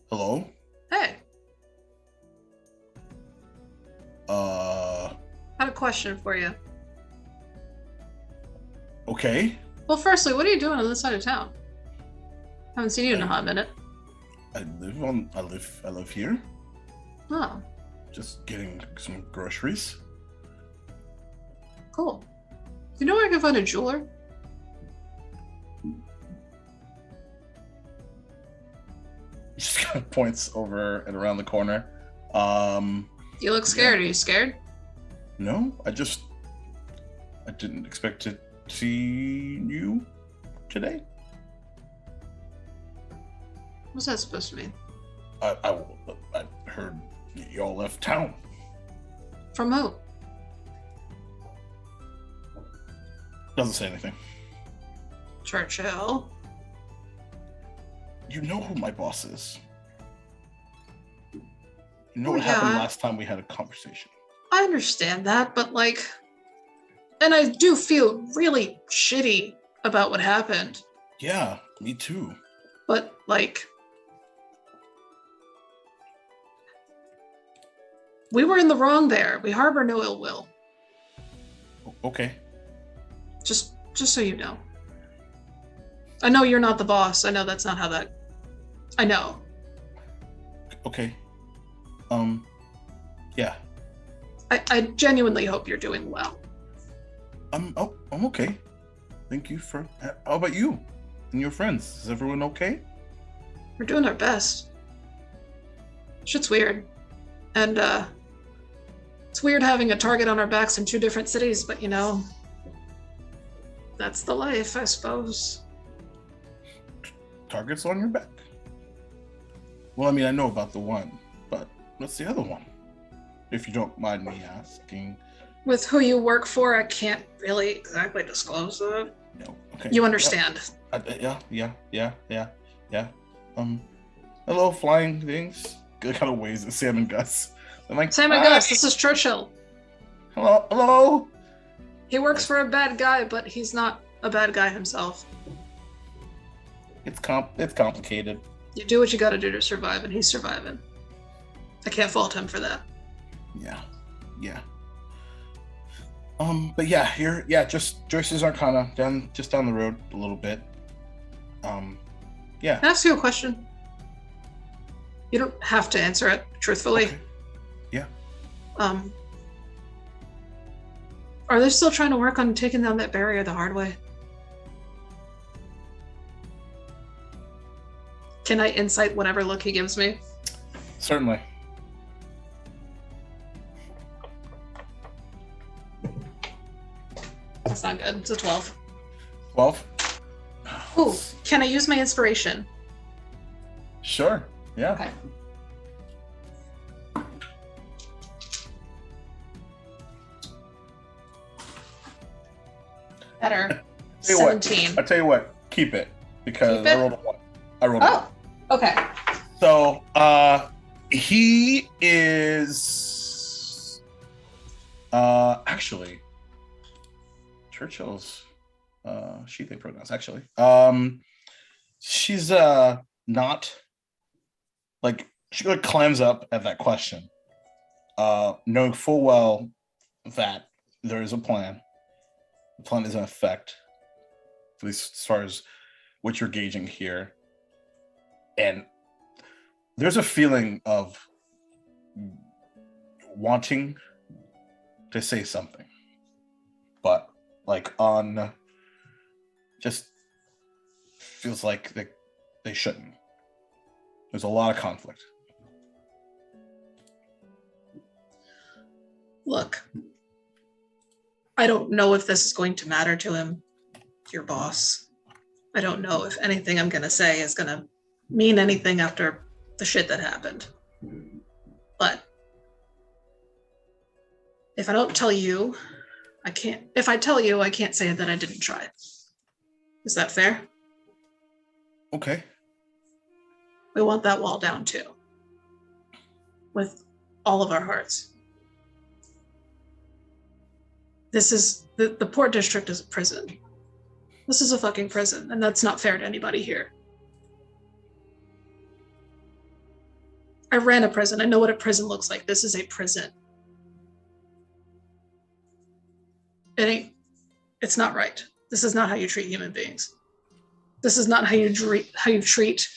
hello? Hey, Uh, I have a question for you. okay. Well, firstly, what are you doing on this side of town? Haven't seen you in a hot minute. I live here. Oh, Just getting some groceries. cool. You know where I can find a jeweler? Just kind of points over and around the corner. You look scared. Are you scared? No, I didn't expect to see you today. What's that supposed to mean? I heard y'all left town. From who? Doesn't say anything. Churchill. You know who my boss is. You know Oh, what happened yeah. last time we had a conversation. I understand that, but like, and I do feel really shitty about what happened, Yeah, me too. but like, We were in the wrong there. We harbor no ill will. Okay. Just so you know. I know you're not the boss. I know that's not how that... I know. Okay. Yeah. I genuinely hope you're doing well. I'm okay. Thank you for... How about you and your friends? Is everyone okay? We're doing our best. Shit's weird. And, it's weird having a target on our backs in 2 different cities, but, you know, that's the life, I suppose. Targets on your back? Well, I mean, I know about the one, but what's the other one? If you don't mind me asking. With who you work for, I can't really exactly disclose that. No. Okay. You understand. Yeah. Hello, flying things. It kind of waves at Sam and Gus. I'm like, Sam and "Hi." Gus, this is Churchill. Hello. He works for a bad guy, but he's not a bad guy himself. It's complicated. You do what you gotta do to survive, and he's surviving. I can't fault him for that. Yeah. But yeah, here, just Joyce's Arcana down the road a little bit. Yeah. Can I ask you a question? You don't have to answer it truthfully. Okay. Yeah. Are they still trying to work on taking down that barrier the hard way? Can I insight whatever look he gives me? Certainly. That's not good. It's a 12. 12? Ooh, can I use my inspiration? Sure. Yeah. Okay. Better. 17. I tell you what, keep it because Keep it? I rolled a 1. I rolled a 1. Oh, okay. So, he is actually Churchill's she they pronouns actually. She's not like she like climbs up at that question. Knowing full well that there is a plan. The plan is in effect, at least as far as what you're gauging here. And there's a feeling of wanting to say something, but like on just feels like they shouldn't. There's a lot of conflict. Look, I don't know if this is going to matter to him, your boss. I don't know if anything I'm going to say is going to mean anything after the shit that happened. But if I don't tell you, I can't. If I tell you, I can't say that I didn't try. Is that fair? Okay. We want that wall down too. With all of our hearts. This is, the Port District is a prison. This is a fucking prison, and that's not fair to anybody here. I ran a prison. I know what a prison looks like. This is a prison. It's not right. This is not how you treat human beings. This is not how you treat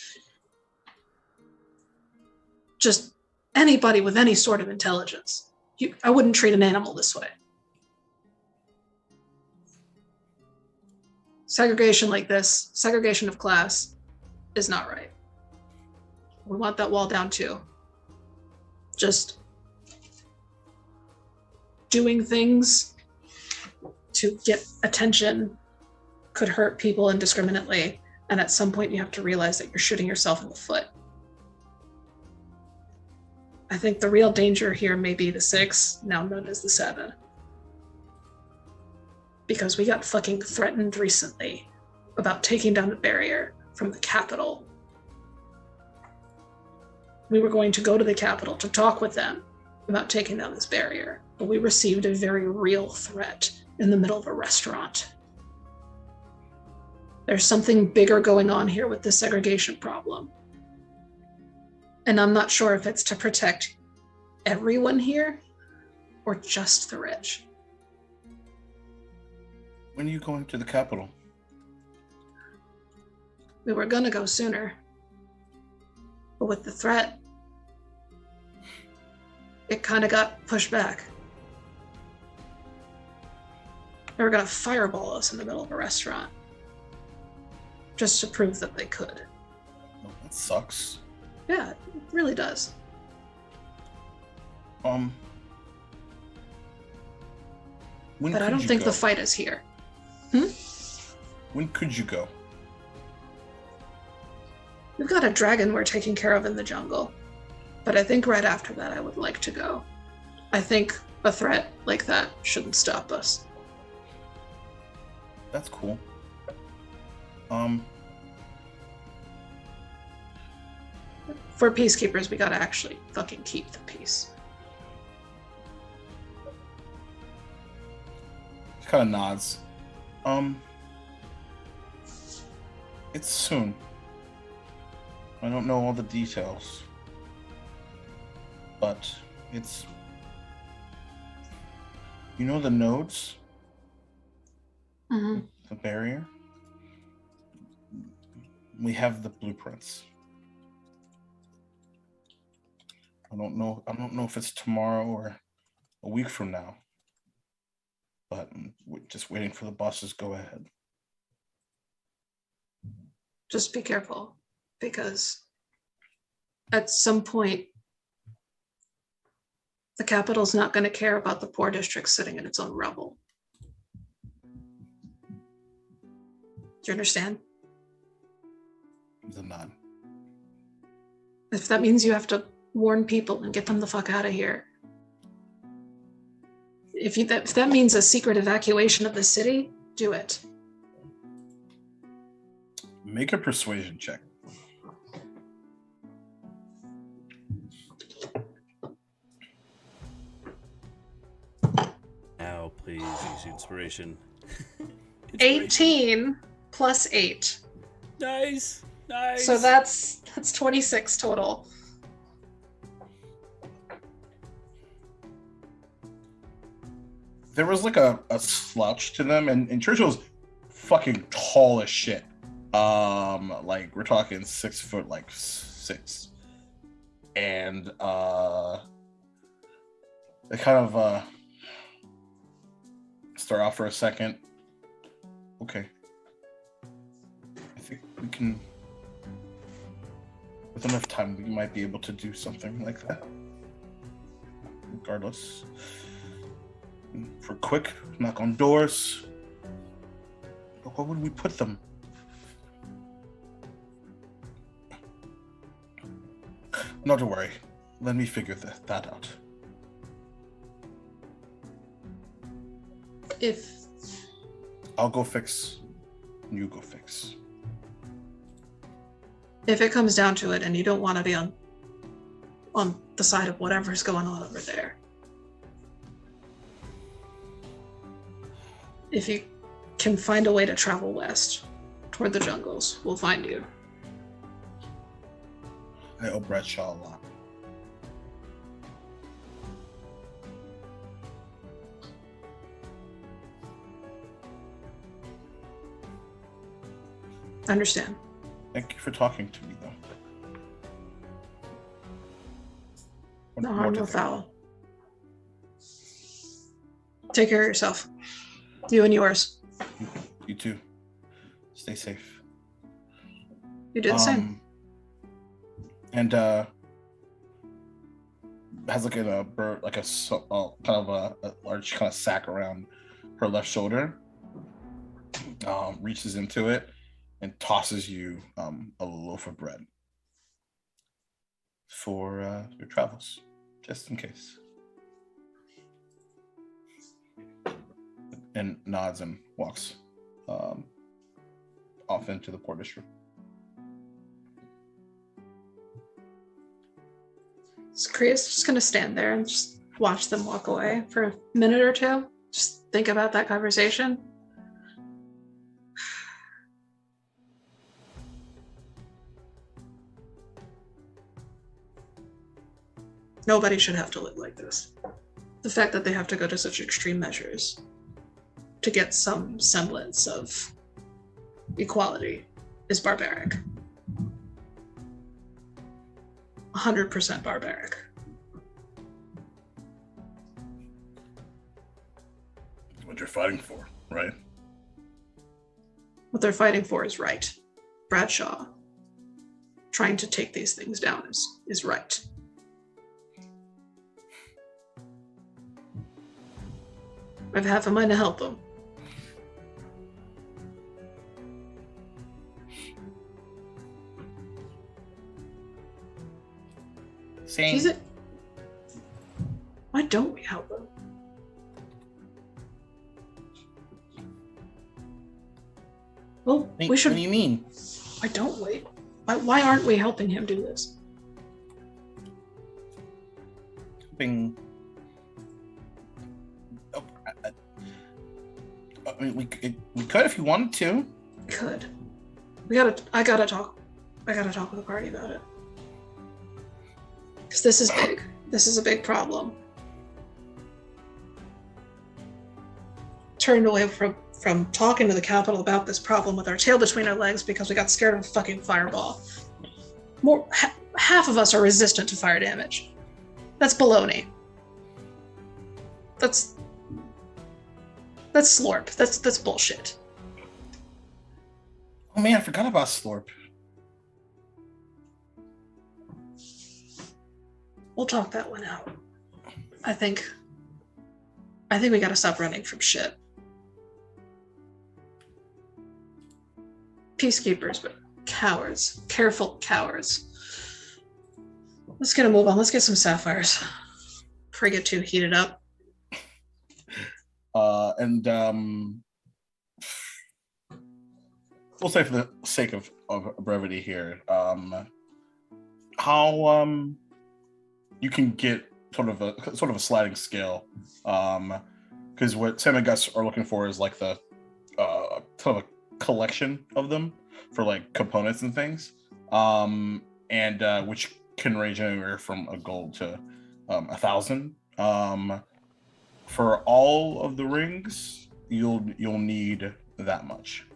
just anybody with any sort of intelligence. I wouldn't treat an animal this way. Segregation like this, segregation of class, is not right. We want that wall down too. Just doing things to get attention could hurt people indiscriminately, and at some point you have to realize that you're shooting yourself in the foot. I think the real danger here may be the 6, now known as the 7. Because we got fucking threatened recently about taking down the barrier from the Capitol. We were going to go to the Capitol to talk with them about taking down this barrier, but we received a very real threat in the middle of a restaurant. There's something bigger going on here with the segregation problem. And I'm not sure if it's to protect everyone here or just the rich? When are you going to the capital? We were gonna go sooner. But with the threat, it kind of got pushed back. They were gonna fireball us in the middle of a restaurant. Just to prove that they could. Well, that sucks. Yeah, it really does. When But I could don't you think go? the fight is here. When could you go? We've got a dragon we're taking care of in the jungle. But I think right after that I would like to go. I think a threat like that shouldn't stop us. That's cool. For peacekeepers, we gotta actually fucking keep the peace. He kind of nods. It's soon. I don't know all the details, but it's. You know the nodes, Mm-hmm. the barrier. We have the blueprints. I don't know if it's tomorrow or a week from now, but we're just waiting for the boss's go ahead. Just be careful, because at some point, the capital's not going to care about the poor district sitting in its own rubble. Do you understand? The nod. If that means you have to warn people and get them the fuck out of here. If that means a secret evacuation of the city, do it. Make a persuasion check. Now, please use inspiration. 18 plus 8. Nice. So that's 26 total. There was like a slouch to them, and Churchill's fucking tall as shit. Like we're talking 6 foot, like 6, and they kind of start off for a second. Okay, I think we can, with enough time, we might be able to do something like that. Regardless. For quick, knock on doors. Where would we put them? Not to worry. Let me figure that out. If I'll go fix. You go fix. if it comes down to it and you don't want to be on the side of whatever's going on over there, if you can find a way to travel west toward the jungles, we'll find you. I owe Bradshaw a lot. Understand. Thank you for talking to me, though. No More harm, to no think. foul. Take care of yourself. You and yours. You too. Stay safe. You do the same. And has like a bird, like kind of a large kind of sack around her left shoulder. Reaches into it and tosses you a loaf of bread for your travels, just in case. And nods and walks off into the port district. So Kriya's just gonna stand there and just watch them walk away for a minute or two. Just think about that conversation. Nobody should have to live like this. The fact that they have to go to such extreme measures to get some semblance of equality is barbaric. 100% barbaric. What you're fighting for, right? What they're fighting for is right. Bradshaw trying to take these things down is right. I have half a mind to help them. Same. Is it? Why don't we help them? Well, we should. What do you mean? Why don't we? Why aren't we helping him do this? Bing. Oh, I mean, we could if you wanted to. Could. I gotta talk with the party about it. Because this is big. This is a big problem. Turned away from talking to the Capitol about this problem with our tail between our legs because we got scared of a fucking fireball. Half of us are resistant to fire damage. That's baloney. That's slorp. That's bullshit. Oh man, I forgot about Slorp. We'll talk that one out. I think we gotta stop running from shit. Peacekeepers, but cowards. Careful cowards. Let's get a move on. Let's get some sapphires. Before I get too heated up. We'll say for the sake of brevity here, how you can get sort of a sliding scale, because what Sam and Gus are looking for is like the sort of a collection of them for like components and things, and which can range anywhere from a gold to 1,000. For all of the rings, you'll need that much.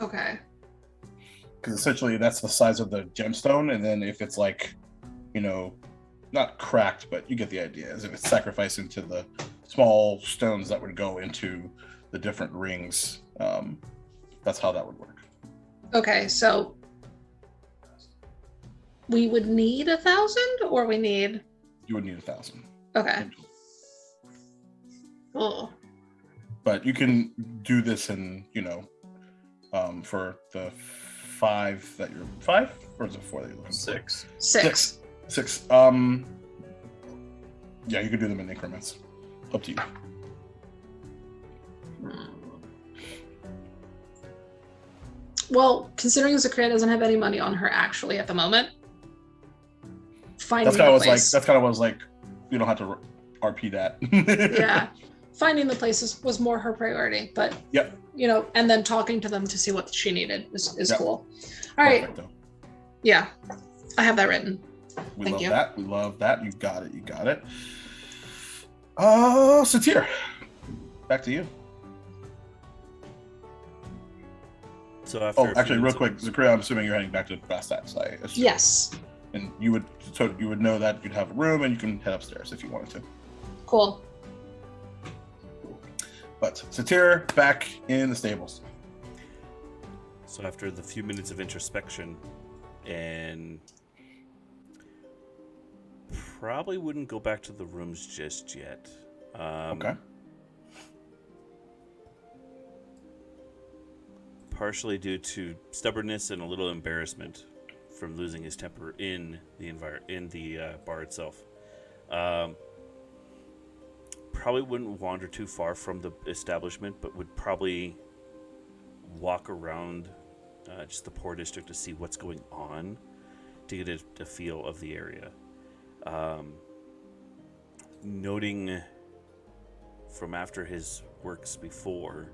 Okay. Because essentially that's the size of the gemstone, and then if it's like, not cracked, but you get the idea. As if it's sacrificed into the small stones that would go into the different rings. That's how that would work. Okay, so we would need 1,000, or we need? You would need 1,000. Okay. Oh. But you can do this in, for the 5 that you're 5, or is it 4 that you're looking for? 6. 6. Yeah, you could do them in increments. Up to you. Well, considering Zakria doesn't have any money on her actually at the moment, That's kind of what I was like. You don't have to RP that. Yeah, finding the places was more her priority. But yep. And then talking to them to see what she needed is Yep. cool. All right. Perfect, yeah, I have that written. We Thank you. We love that. You got it. Satir, back to you. So after actually, real quick, Zakria, I'm assuming you're heading back to Bastats. Yes. And you would know that you'd have a room, and you can head upstairs if you wanted to. Cool. But Satir back in the stables. So after the few minutes of introspection, and probably wouldn't go back to the rooms just yet. Okay. Partially due to stubbornness and a little embarrassment from losing his temper in the bar itself. Probably wouldn't wander too far from the establishment, but would probably walk around just the poor district to see what's going on, to get a feel of the area. Noting from after his works before,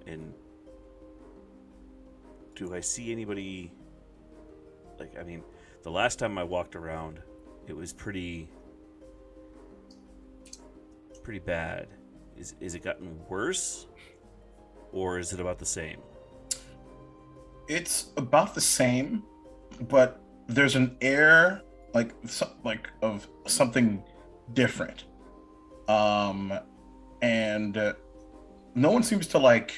and do I see anybody, The last time I walked around, it was pretty bad. Is it gotten worse, or is it about the same? It's about the same, but there's an air of something different. And no one seems to like.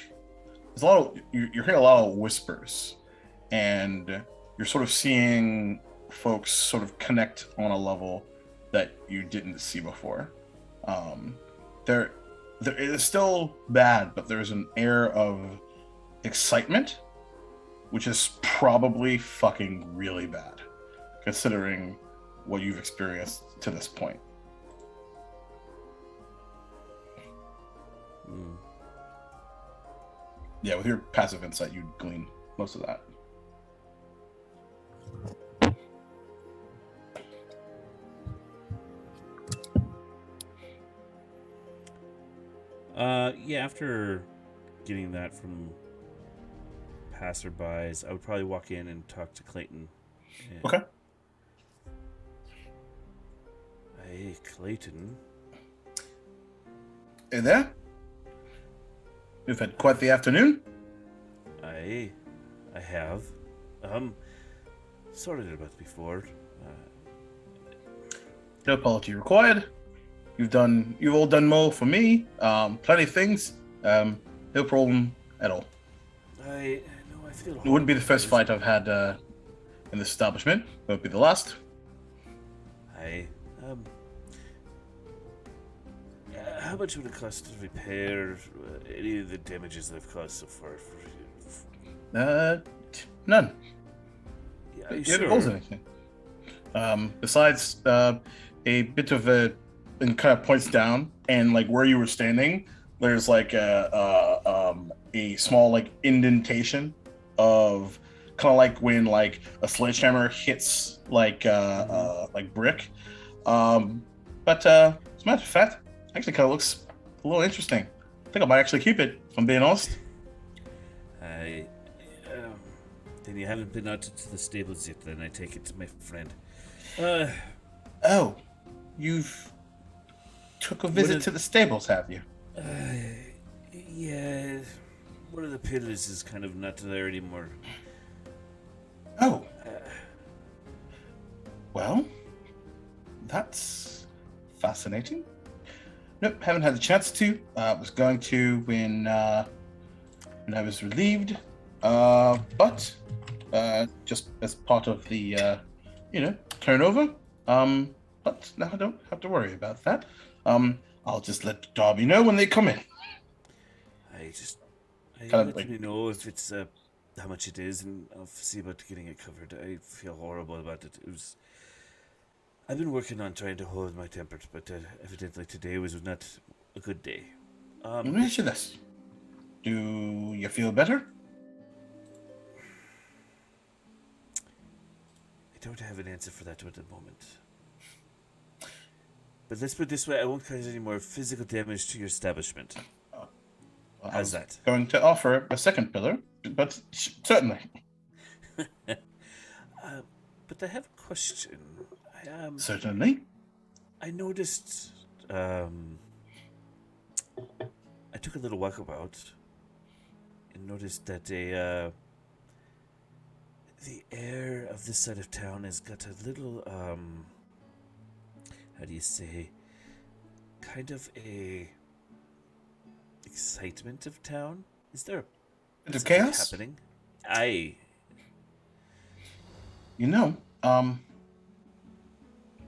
There's a lot of you're hearing a lot of whispers, and you're sort of seeing folks sort of connect on a level that you didn't see before. There it is still bad, but there's an air of excitement, which is probably fucking really bad, considering what you've experienced to this point. Yeah, with your passive insight, you'd glean most of that. Yeah, after getting that from passerbys, I would probably walk in and talk to Clayton. And, Okay. Hey, Clayton. Hey there. You've had quite the afternoon. I have. Sorted about it before. No apology required. You've all done more for me. Plenty of things. No problem at all. I feel. It wouldn't be the first fight I've had in this establishment. Won't be the last. How much would it cost to repair any of the damages that I've caused so far? None. Yeah, are you You haven't sure? caused anything. Besides a bit of a, and kind of points down, and like where you were standing, there's like a small like indentation of kind of like when like a sledgehammer hits like brick. But as a matter of fact, actually kind of looks a little interesting. I think I might actually keep it, if I'm being honest. Then you haven't been out to the stables yet, then I take it to my friend. Oh, you've took a visit to the stables, have you? Yeah. One of the pillars is kind of not there anymore. Oh. Well, that's fascinating. Nope, haven't had the chance to. Was going to when I was relieved. But just as part of the turnover. But now I don't have to worry about that. I'll just let Darby know when they come in. Let me know if it's how much it is, and I'll see about getting it covered. I feel horrible about it. I've been working on trying to hold my temper, but evidently today was not a good day. Let me ask you this: do you feel better? I don't have an answer for that at the moment. But let's put it this way: I won't cause any more physical damage to your establishment. Well, How's that? Going to offer a second pillar, but certainly. But I have a question. Certainly. I noticed. I took a little walkabout and noticed that the air of this side of town has got a little how do you say, kind of a excitement of town. Is there Bit of something chaos happening?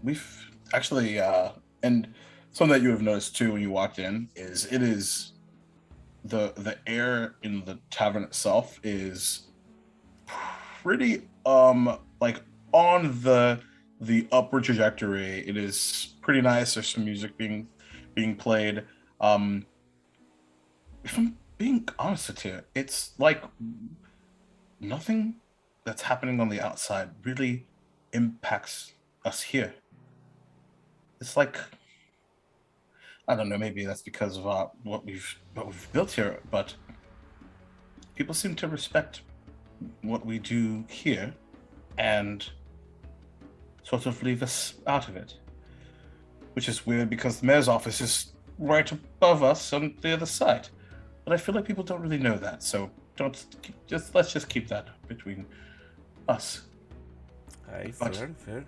We've actually, and something that you have noticed too when you walked in is the air in the tavern itself is pretty like on the upward trajectory. It is pretty nice. There's some music being played. If I'm being honest with you, it's like nothing that's happening on the outside really impacts us here. It's like, I don't know, maybe that's because of what we've built here, but people seem to respect what we do here, and sort of leave us out of it. Which is weird because the mayor's office is right above us on the other side. But I feel like people don't really know that, so let's just keep that between us. Aye, But- fair.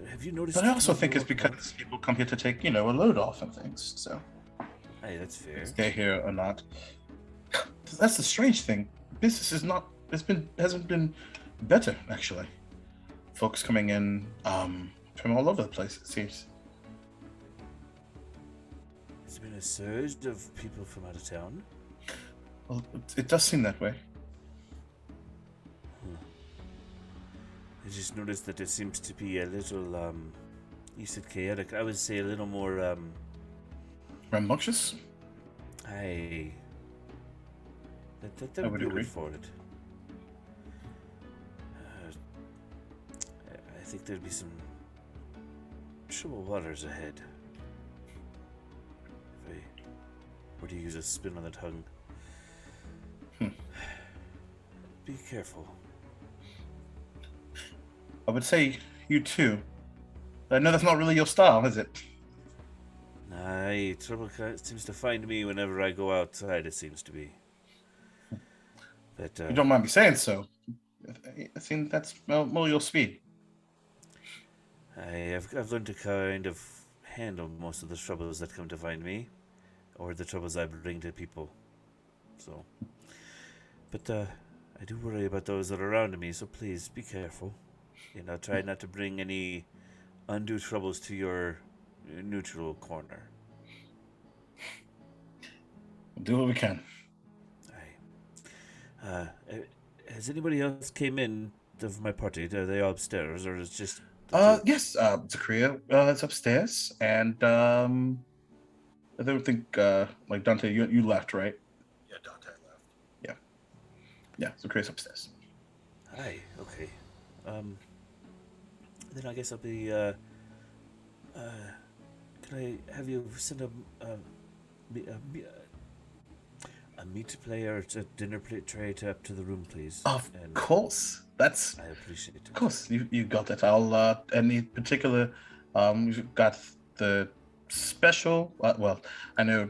Have you noticed? But I also think it's people walk because people come here to take, a load off and things, so around? Aye, that's fair. stay here or not. That's the strange thing. Business hasn't been better, actually. Folks coming in from all over the place, it seems. There's been a surge of people from out of town. Well, it does seem that way. I just noticed that it seems to be a little, you said chaotic. I would say a little more, Rambunctious? aye. That I would would be a agree. word for it. I think there'd be some troubled waters ahead. If I were to use a spin on the tongue. Be careful. I would say you too. I know that's not really your style, is it? Aye, trouble seems to find me whenever I go outside, it seems to be. But, You don't mind me saying so. I think that's more your speed. I've learned to kind of handle most of the troubles that come to find me, or the troubles I bring to people. So, but I do worry about those that are around me. So please be careful. Try not to bring any undue troubles to your neutral corner. We'll do what we can. Aye. Has anybody else came in of my party? Are they all upstairs, or is it just? Yes, Zakaria, it's upstairs, and I don't think like Dante, you left, right? Yeah, Dante left. Yeah, Zakaria's upstairs. Aye. Okay. Then I guess I'll be. Can I have you send a meat player to dinner plate tray up to the room, please? Of And course, that's I appreciate it. of course you got that. I'll any particular you've got the special. Well, I know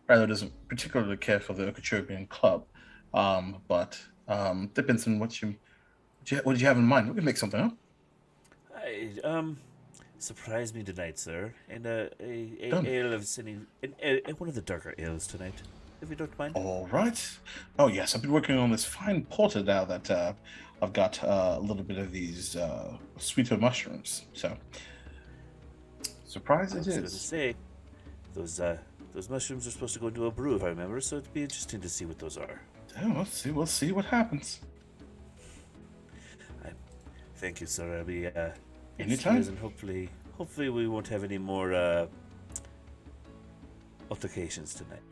Rylo doesn't particularly care for the Okeechobee Club, but depends on what did you have in mind. We can make something up. Surprise me tonight, sir, and a Done. ale of one of the darker ales tonight, if you don't mind. All right. Oh yes, I've been working on this fine porter now that I've got a little bit of these sweeter mushrooms. So, surprise I it was going to is. say, those mushrooms are supposed to go into a brew, if I remember. So it'd be interesting to see what those are. Oh, we'll see what happens. Thank you, sir. I'll be Anytime. upstairs, and hopefully we won't have any more altercations tonight.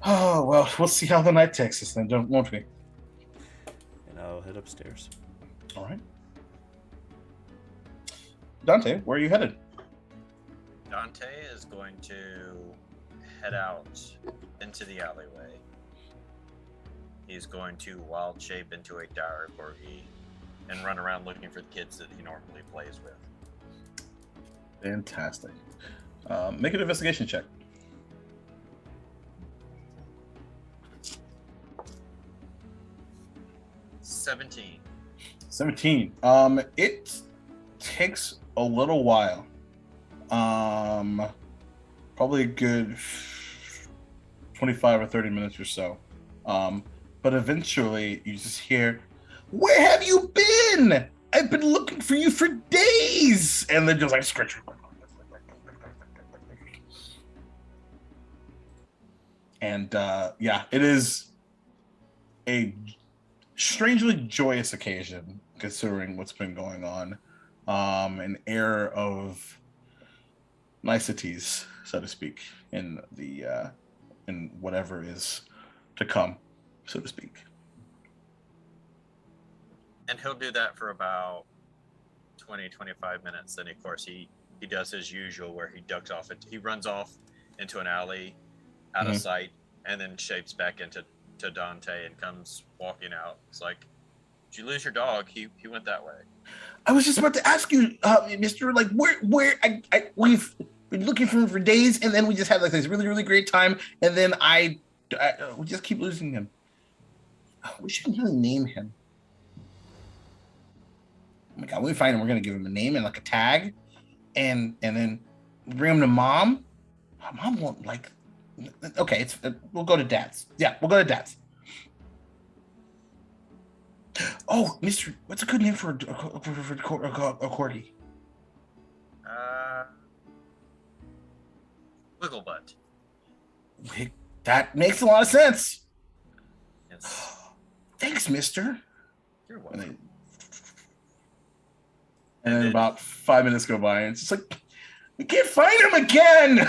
Oh well, we'll see how the night takes us then, won't we? And I'll head upstairs. All right. Dante, where are you headed? Dante is going to head out into the alleyway. He's going to wild shape into a dire corgi and run around looking for the kids that he normally plays with. Fantastic. Make an investigation check. $17. 17. It takes a little while. Probably a good 25 or 30 minutes or so. But eventually you just hear, "Where have you been? I've been looking for you for days!" And they're just like scratch. And yeah, it is a strangely joyous occasion considering what's been going on. An air of niceties, so to speak, in the in whatever is to come, so to speak. And he'll do that for about 20-25 minutes. Then of course he does his usual where he ducks off he runs off into an alley out of sight and then shapes back into Dante and comes walking out. It's like, Did you lose your dog? He went that way. I was just about to ask you, Mister, like we've been looking for him for days, and then we just had like this really, really great time, and then we just keep losing him. We should really name him. Oh my God, when we find him, we're gonna give him a name and like a tag, and then bring him to Mom. Mom won't like. Okay, we'll go to Dad's. Yeah, we'll go to Dad's. Oh, Mister, what's a good name for a corgi? Wigglebutt. That makes a lot of sense. Yes. Thanks, Mister. You're welcome. And then about 5 minutes go by, and it's just like, we can't find him again.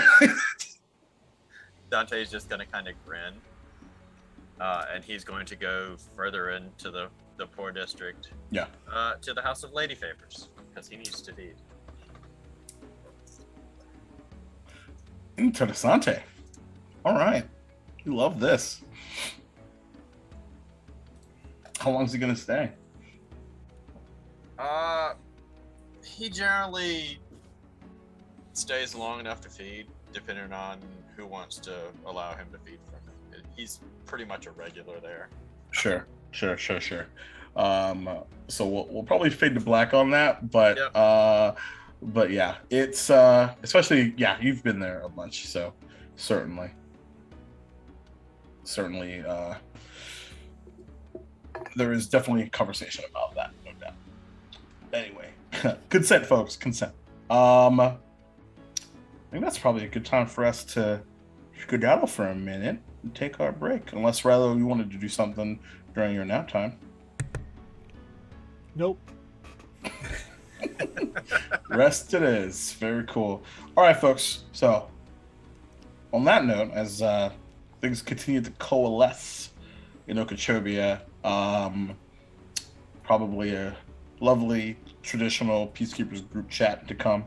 Dante's just going to kind of grin. And he's going to go further into the poor district. Yeah. To the House of Lady Favors, because he needs to feed. Interessante. All right. You love this. How long is he going to stay? He generally stays long enough to feed, depending on who wants to allow him to feed from him. He's pretty much a regular there. Sure. So we'll probably fade to black on that, but Yep. But yeah, it's especially you've been there a bunch, so certainly there is definitely a conversation about that, no doubt. Anyway, consent, folks, consent. I think that's probably a good time for us to skedaddle for a minute and take our break, unless rather you wanted to do something during your nap time. Nope. Rest it is. Very cool. All right, folks. So, on that note, as things continue to coalesce in Okeechobee, probably a lovely traditional Peacekeepers group chat to come.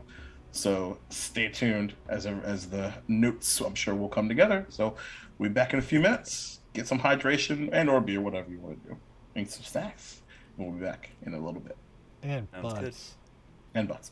So stay tuned as the notes, I'm sure, will come together. So we'll be back in a few minutes. Get some hydration and or beer, whatever you want to do. Make some snacks. And we'll be back in a little bit. And Sounds good. butts. And butts.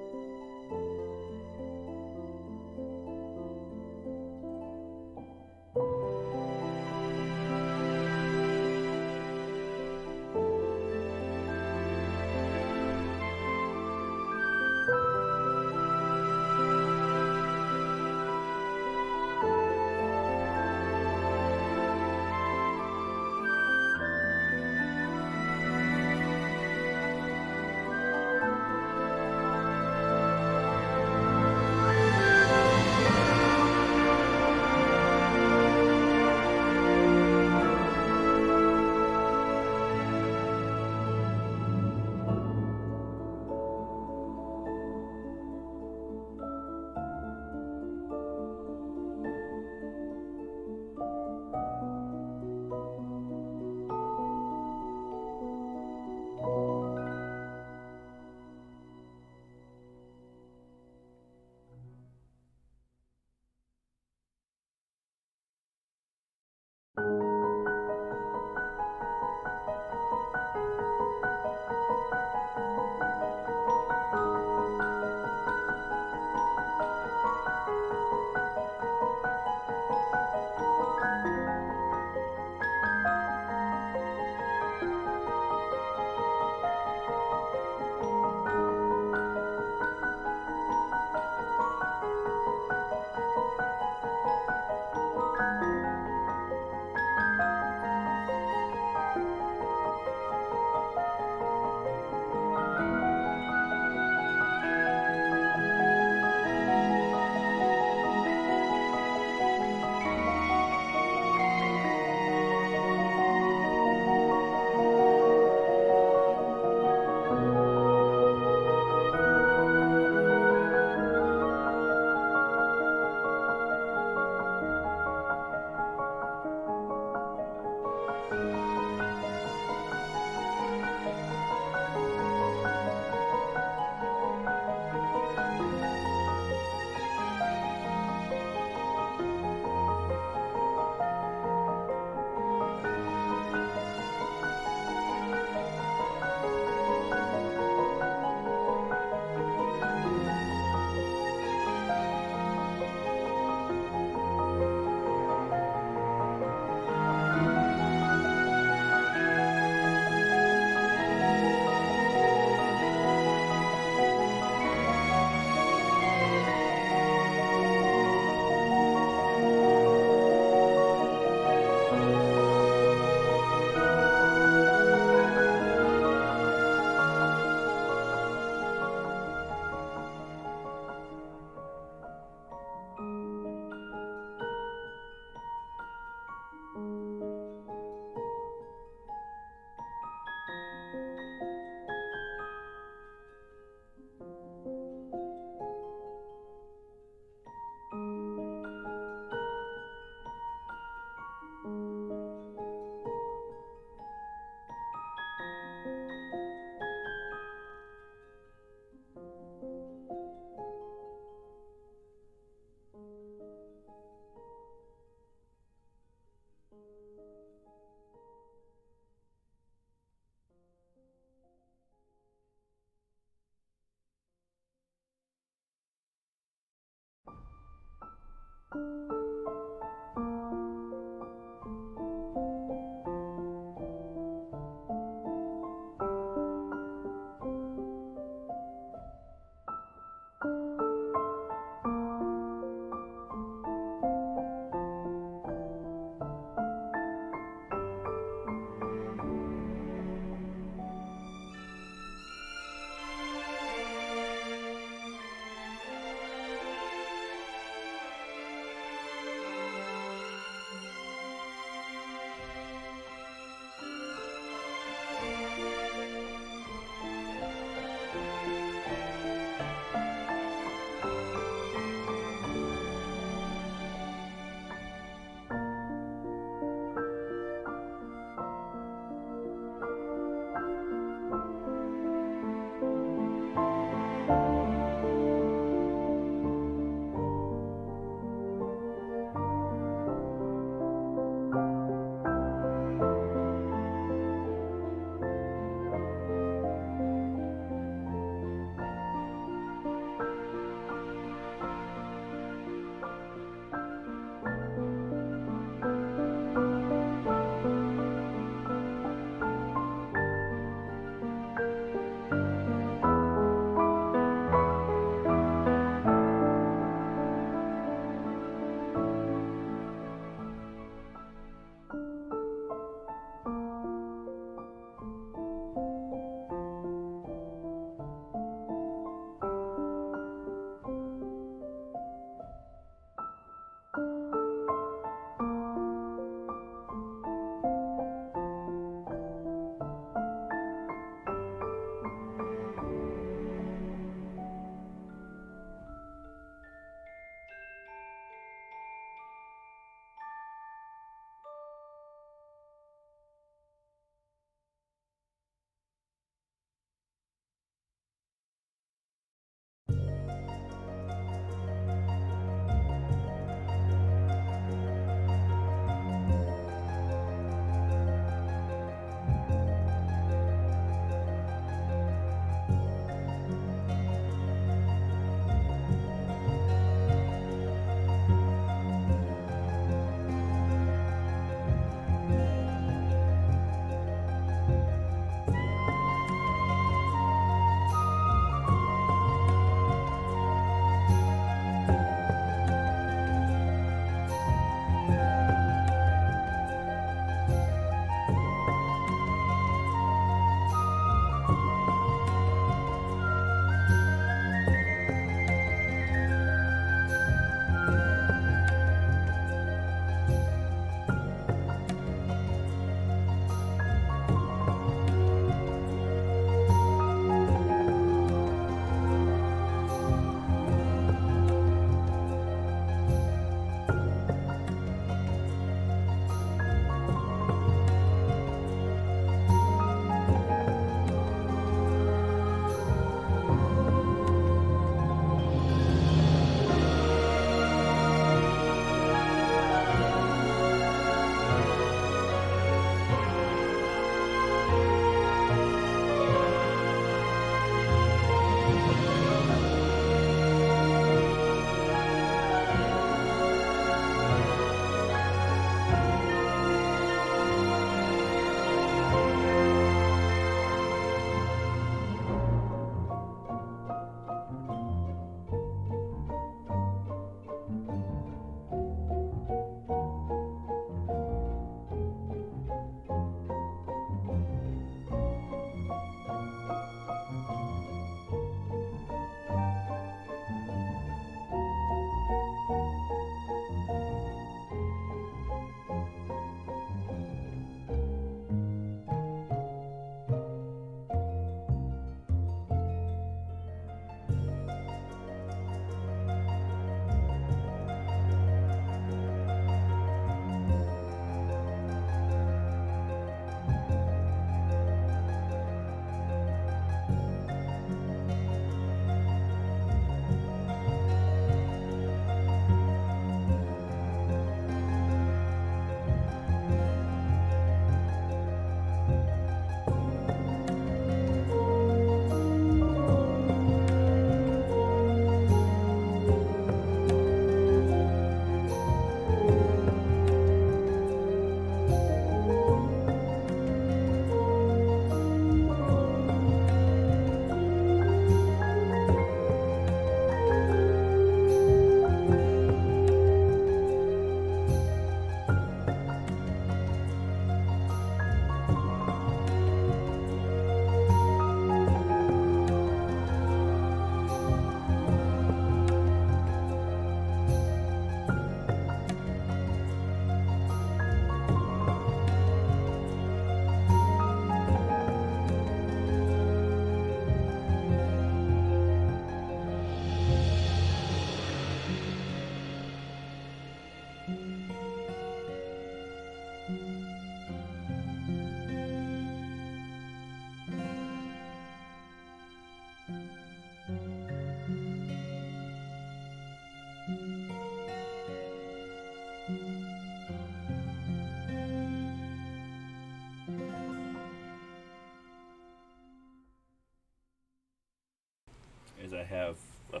as I have a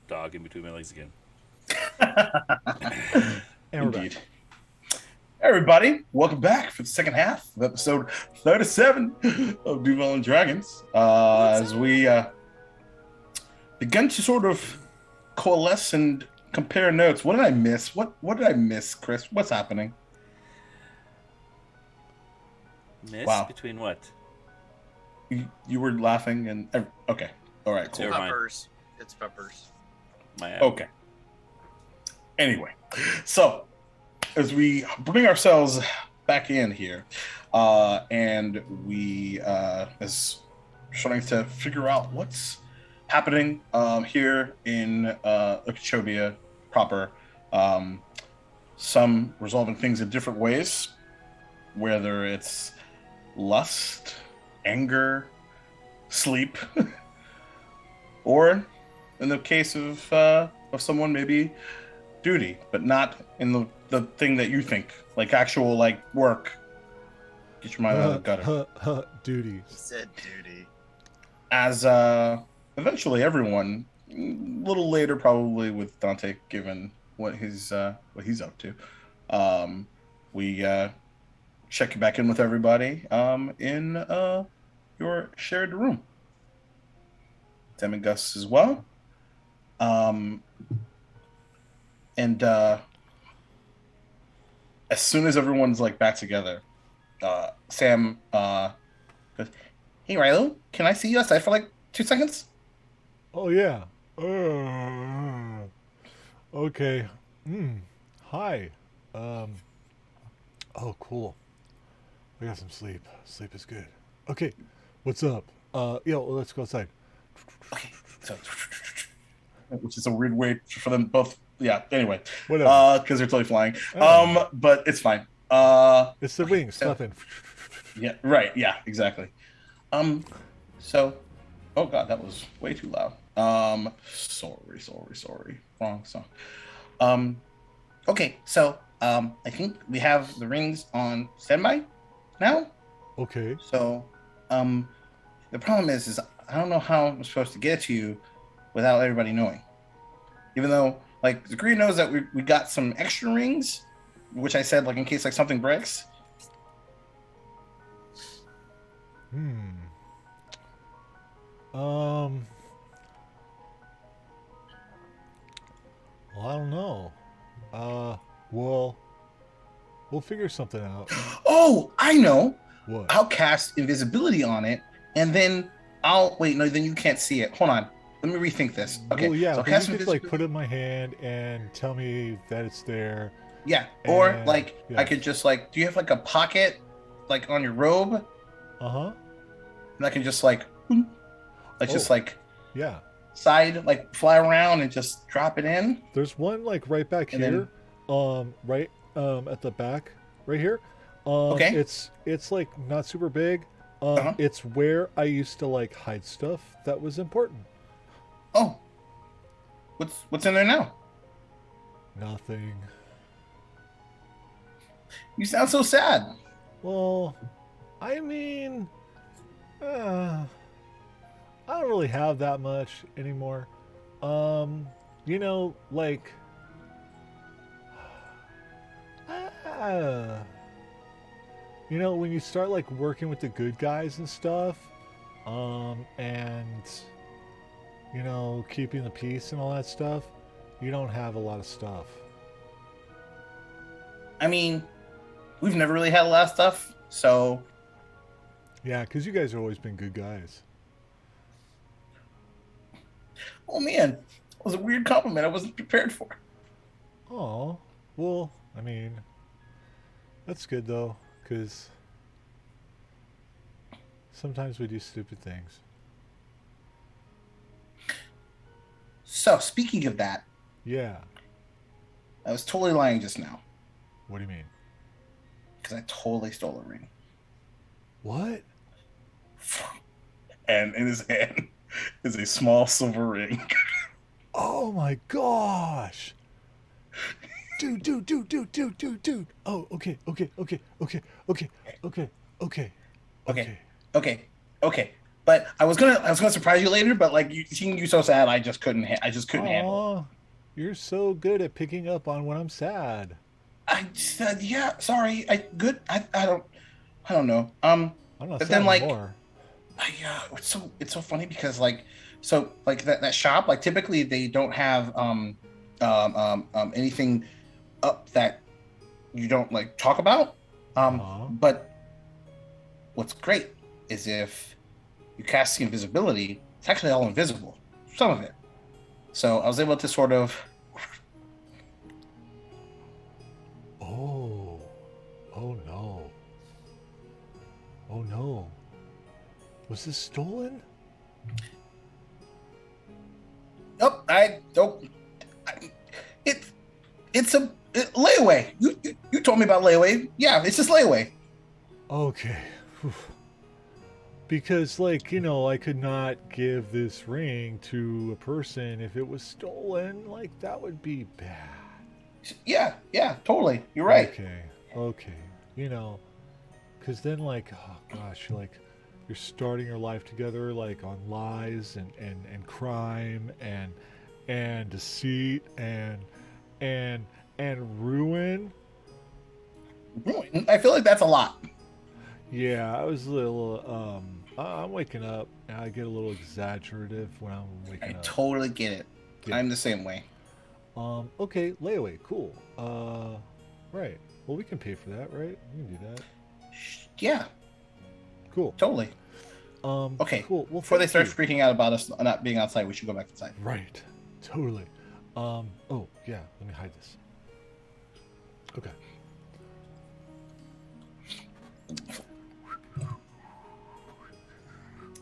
dog in between my legs again. And we're Indeed. back. Everybody, welcome back for the second half of episode 37 of Duval Dragons. As we begin to sort of coalesce and compare notes. What did I miss? What did I miss, Chris? What's happening? Miss Wow. between what? You were laughing and okay. All right, cool. Never mind. Peppers. It's peppers. My Okay. Anyway, so as we bring ourselves back in here, and we is starting to figure out what's happening here in Okeechobee proper. Some resolving things in different ways, whether it's lust, anger, sleep, or in the case of someone, maybe duty, but not in the thing that you think, like actual like work. Get your mind out of the gutter. Duties. He said duty. As eventually everyone, a little later probably with Dante, given what he's up to, we check back in with everybody in your shared room. Dem and Gus as well. And as soon as everyone's like back together, Sam goes, "Hey Rilo, can I see you outside for like 2 seconds?" Oh yeah. Okay. Hi. Oh cool. I got some sleep. Sleep is good. Okay. What's up? Yeah, well, let's go outside. Okay, so which is a weird way for them both. Yeah. Anyway, Whatever. because they're totally flying. Oh. But it's fine. It's the wings flapping. Yeah. Right. Yeah. Exactly. So, oh god, that was way too loud. Sorry. Wrong song. Okay. So, I think we have the rings on standby now. Okay. So, the problem is I don't know how I'm supposed to get it to you without everybody knowing. Even though, like, Zachary knows that we got some extra rings, which I said, like, in case, like, something breaks. Well, I don't know. Well, we'll figure something out. Oh, I know. What? I'll cast invisibility on it, and then wait, no, then you can't see it. Hold on. Let me rethink this. Okay. Well, yeah, so I'll but cast you could like invisibility. put it in my hand and tell me that it's there. Yeah. Or and- like yeah. I could just like, do you have like a pocket like on your robe? Uh-huh. And I can just like just like Yeah. side like fly around and just drop it in. There's one like right back And here. Right at the back right here. Okay. It's like not super big. Uh-huh. It's where I used to like hide stuff that was important. Oh. What's in there now? Nothing. You sound so sad. Well, I mean, I don't really have that much anymore. You know, like, you know, when you start like working with the good guys and stuff, and you know, keeping the peace and all that stuff, you don't have a lot of stuff. I mean, we've never really had a lot of stuff, so Yeah, because you guys have always been good guys. oh man, that was a weird compliment I wasn't prepared for. Oh, well, I mean, that's good though, because sometimes we do stupid things. So speaking of that, Yeah. I was totally lying just now What do you mean? because I totally stole a ring. What? And in his hand is a small silver ring. Oh my gosh! Dude. Oh, okay. Okay. But I was gonna surprise you later, but like seeing you so sad, I just couldn't handle it. Aw, you're so good at picking up on when I'm sad. I said, yeah, sorry. I don't know. I'm not But sad then like anymore. it's so funny because like that shop, like typically they don't have anything up that you don't like talk about. Aw. But what's great is if you cast the invisibility, it's actually all invisible, some of it. So I was able to sort of. Oh. Oh no. Oh no. Was this stolen? Oh, I don't. It, it's a layaway. You told me about layaway. Yeah, it's just layaway. Okay. Whew. Because, like, I could not give this ring to a person if it was stolen. Like, that would be bad. Yeah, totally. You're right. Okay. Because then, like, oh gosh, like, you're starting your life together, like, on lies and crime and deceit and ruin. I feel like that's a lot. Yeah, I was a little, I'm waking up, and I get a little exaggerative when I'm waking I up. totally get it. Yeah. I'm the same way. Okay, layaway, cool. Right. Well, we can pay for that, right? We can do that. Yeah, Cool. totally. Okay. Cool. Well, Before they thank start you. freaking out about us not being outside, we should go back inside. Right. Totally. Oh, yeah, let me hide this. Okay.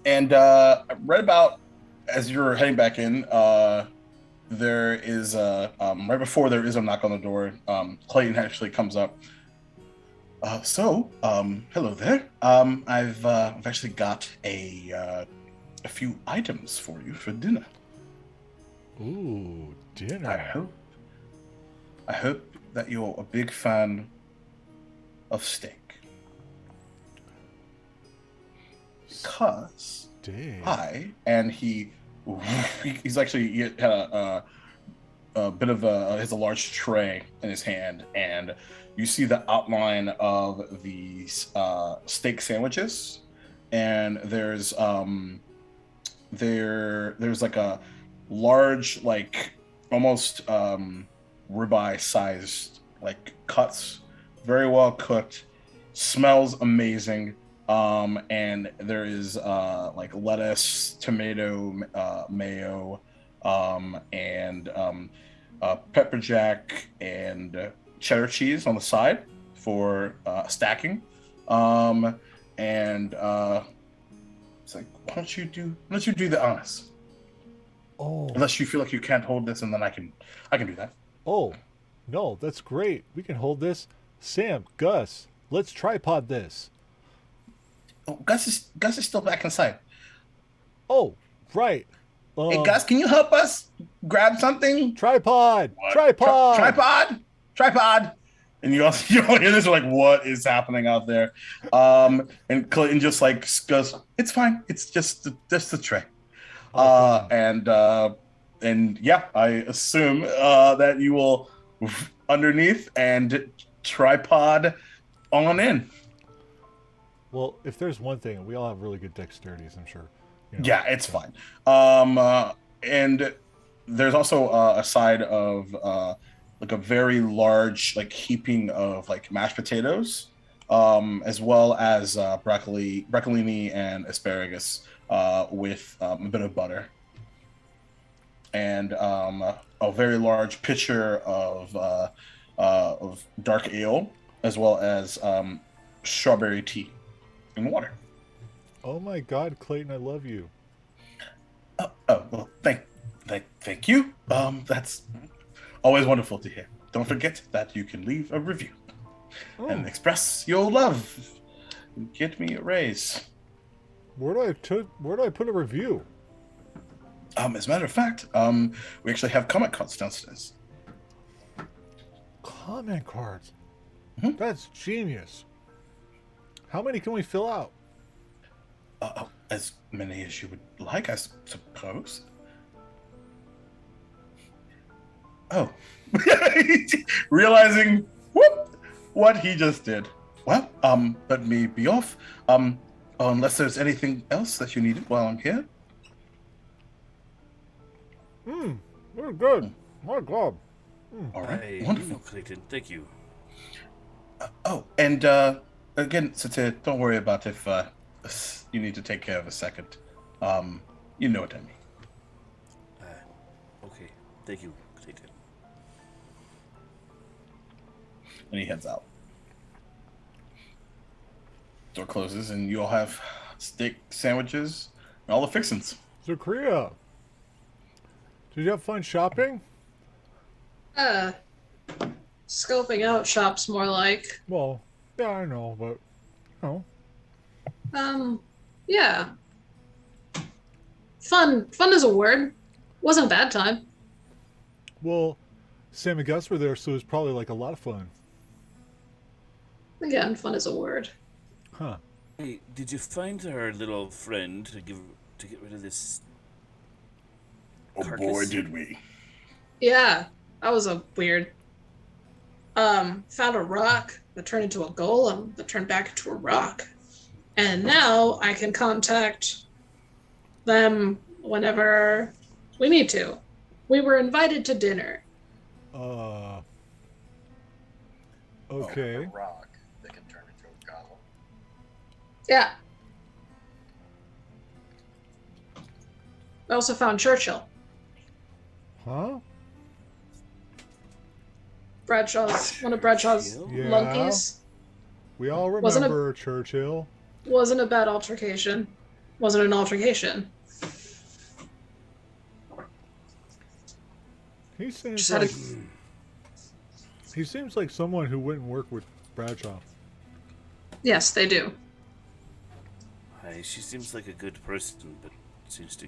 And right about as you're heading back in, there is right before there is a knock on the door. Clayton actually comes up. Hello there. I've actually got a few items for you for dinner. Ooh, dinner. I hope that you're a big fan of steak. Because Steak. he's actually he had a bit of a large tray in his hand, and you see the outline of these steak sandwiches, and there's like a large, like almost ribeye sized like cuts, very well cooked, smells amazing. And there is like lettuce, tomato, mayo, and pepper jack and cheddar cheese on the side for stacking. And it's like, why don't you do the honors? Oh. Unless you feel like you can't hold this, and then I can do that. Oh. No, that's great. We can hold this. Sam, Gus, let's tripod this. Oh, Gus is still back inside. Oh, right. Hey, Gus, can you help us grab something? Tripod! What? Tripod! Tripod! And you all hear this, like, what is happening out there? And Clayton just like goes, it's fine. It's just the tray. Oh, And yeah, I assume that you will underneath and tripod on in. well, if there's one thing, we all have really good dexterities, I'm sure. Yeah, it's fine. And there's also a side of like a very large like heaping of like mashed potatoes, as well as broccolini and asparagus with a bit of butter, and a very large pitcher of dark ale, as well as strawberry tea and water. Oh my God, Clayton, I love you. Well, thank you. That's always wonderful to hear. Don't forget that you can leave a review and express your love. Get me a raise. Where do I put a review? As a matter of fact, we actually have comment cards downstairs. Comment cards. Mhm. That's genius. How many can we fill out? As many as you would like, I suppose. Oh. Realizing what he just did. Well, let me be off. Unless there's anything else that you needed while I'm here. We're good. My God. All right, Hey, wonderful. Clayton, thank you. And again, Satir, don't worry about if you need to take care of a second. You know what I mean. Okay, thank you, Clayton. And he heads out. Door closes, and you all have steak sandwiches and all the fixins. Zakria, did you have fun shopping? Scoping out shops more like. Well, yeah, I know, but Yeah. Fun is a word. Wasn't a bad time. well, Sam and Gus were there, so it was probably like a lot of fun. Again, fun is a word. Huh. Hey, did you find our little friend to get rid of this? Oh Carcass? boy, did we. Yeah, that was a weird. Found a rock that turned into a golem that turned back into a rock. And now I can contact them whenever we need to. We were invited to dinner. Okay. A rock that can turn into a golem. Yeah. I also found Churchill. Huh? One of Bradshaw's Yeah. monkeys. We all Wasn't a- remember Churchill. Wasn't a bad altercation. Wasn't an altercation. He seems Just had like he seems like someone who wouldn't work with Bradshaw. Yes, they do. Hi, she seems like a good person, but seems to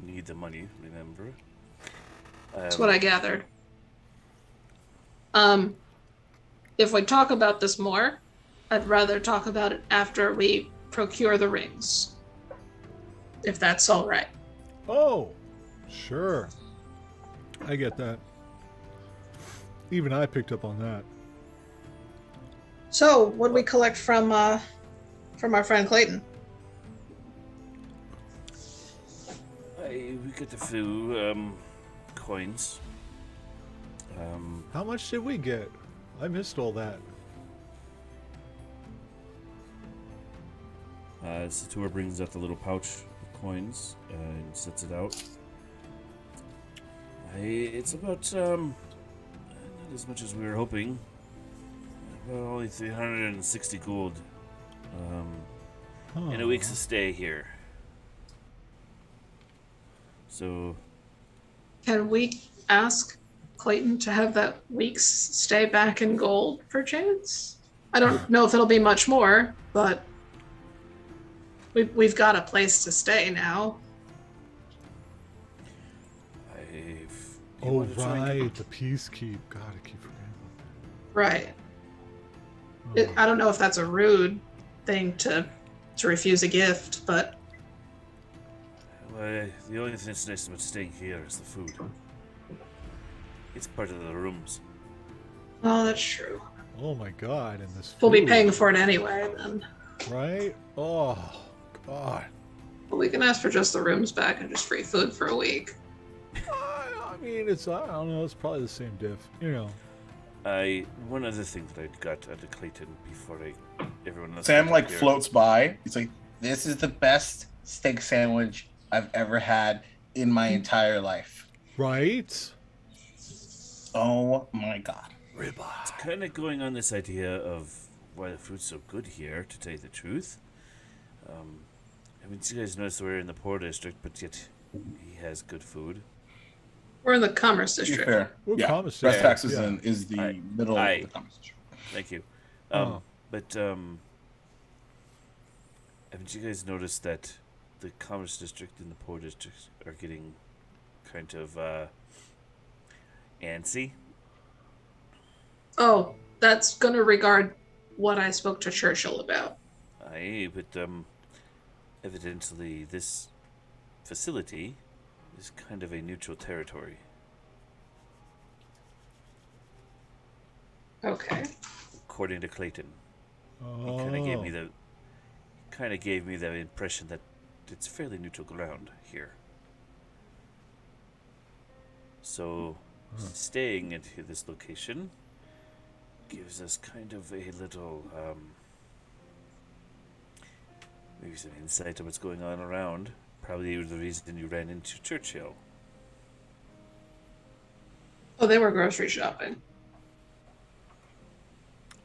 need the money. Remember? That's what I gathered. If we talk about this more, I'd rather talk about it after we procure the rings. If that's all right. Oh, sure. I get that. Even I picked up on that. So, what do we collect from our friend Clayton? We got a few coins. How much did we get? I missed all that. Sator brings out the little pouch of coins and sets it out. It's about not as much as we were hoping. About only 360 gold in a week's stay here. So, Can we ask Clayton to have that week's stay back in gold, perchance? I don't know if it'll be much more, but we've got a place to stay now. Oh, right. The peacekeep. God, I keep forgetting. Right. Oh. I don't know if that's a rude thing to refuse a gift, but the only thing that's nice about staying here is the food. It's part of the rooms. oh, that's true. Oh my God! And this. We'll be food, paying for it anyway, then. Right? Oh, God. But we can ask for just the rooms back and just free food for a week. I mean, it's, I don't know, it's probably the same diff, you know. One other thing that I got out of Clayton before everyone else. Sam got like here. floats by. He's like, "This is the best steak sandwich I've ever had in my entire life." Right? Oh my God. It's kind of going on this idea of why the food's so good here, to tell you the truth. I mean, you guys notice we're in the poor district, but yet he has good food. We're in the Commerce To be District. fair, We're yeah, Commerce Breast District, taxes yeah. is the Aye. middle Aye. of the Commerce District. Thank you. Oh. But haven't you guys noticed that the Commerce District and the poor districts are getting kind of antsy? Oh, that's gonna regard what I spoke to Churchill about. Aye, but Evidently, this facility is kind of a neutral territory. Okay. According to Clayton, he Oh. kind of gave me the impression that it's fairly neutral ground here. So, staying at this location gives us kind of a little, maybe some insight on what's going on around. Probably the reason you ran into Churchill. Oh, they were grocery shopping.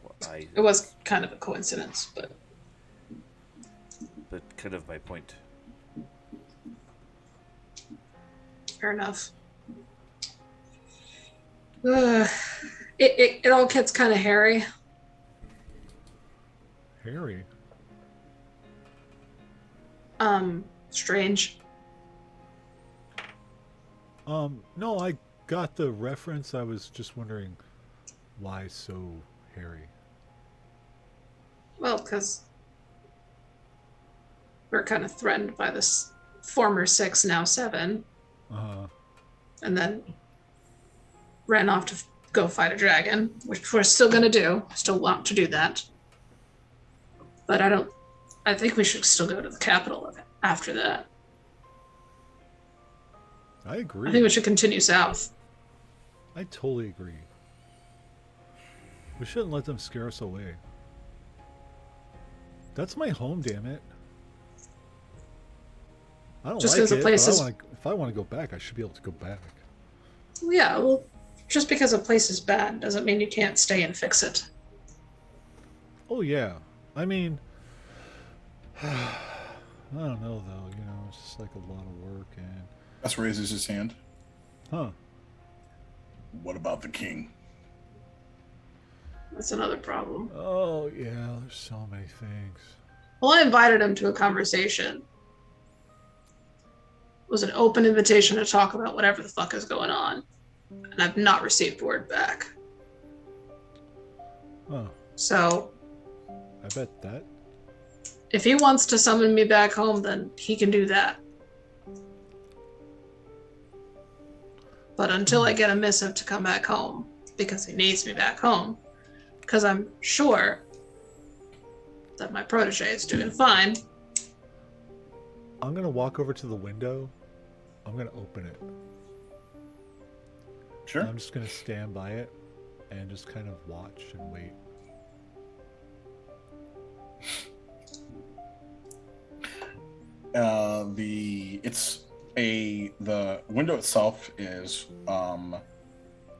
Well, It was kind of a coincidence, but kind of my point. fair enough. It all gets kind of hairy. Harry. Strange. No, I got the reference. I was just wondering why so hairy. Well, because we're kind of threatened by this former 6, now 7, and then ran off to go fight a dragon, which we're still going to do. Still want to do that. But I think we should still go to the capital of it after that. I agree. I think we should continue south. I totally agree. We shouldn't let them scare us away. That's my home, damn it. I don't Just like 'cause the it, place but is- if I want to go back, I should be able to go back. Yeah, well, just because a place is bad doesn't mean you can't stay and fix it. Oh yeah, I mean, I don't know though. You know, it's just like a lot of work and. Gus raises his hand. Huh. What about the king? That's another problem. Oh yeah, there's so many things. Well, I invited him to a conversation. It was an open invitation to talk about whatever the fuck is going on. And I've not received word back. Oh, So, I bet that. if he wants to summon me back home, then he can do that. But until I get a missive to come back home, because he needs me back home, because I'm sure that my protege is doing fine. I'm gonna walk over to the window. I'm gonna open it. Sure. I'm just gonna stand by it and just kind of watch and wait. The window itself is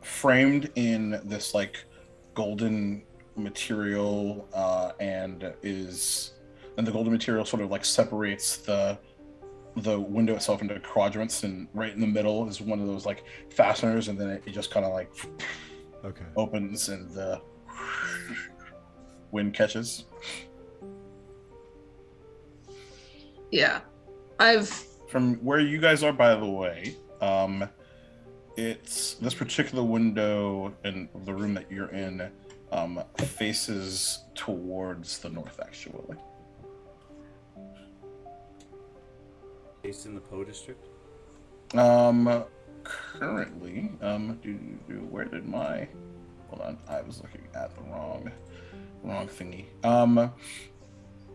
framed in this like golden material, and the golden material sort of like separates the window itself into quadrants, and right in the middle is one of those like fasteners, and then it just kind of like Okay. opens and the wind catches. Yeah. From where you guys are, by the way, it's this particular window in the room that you're in faces towards the north, actually. Based in the Poe district? Currently, where did my... Hold on, I was looking at the wrong thingy.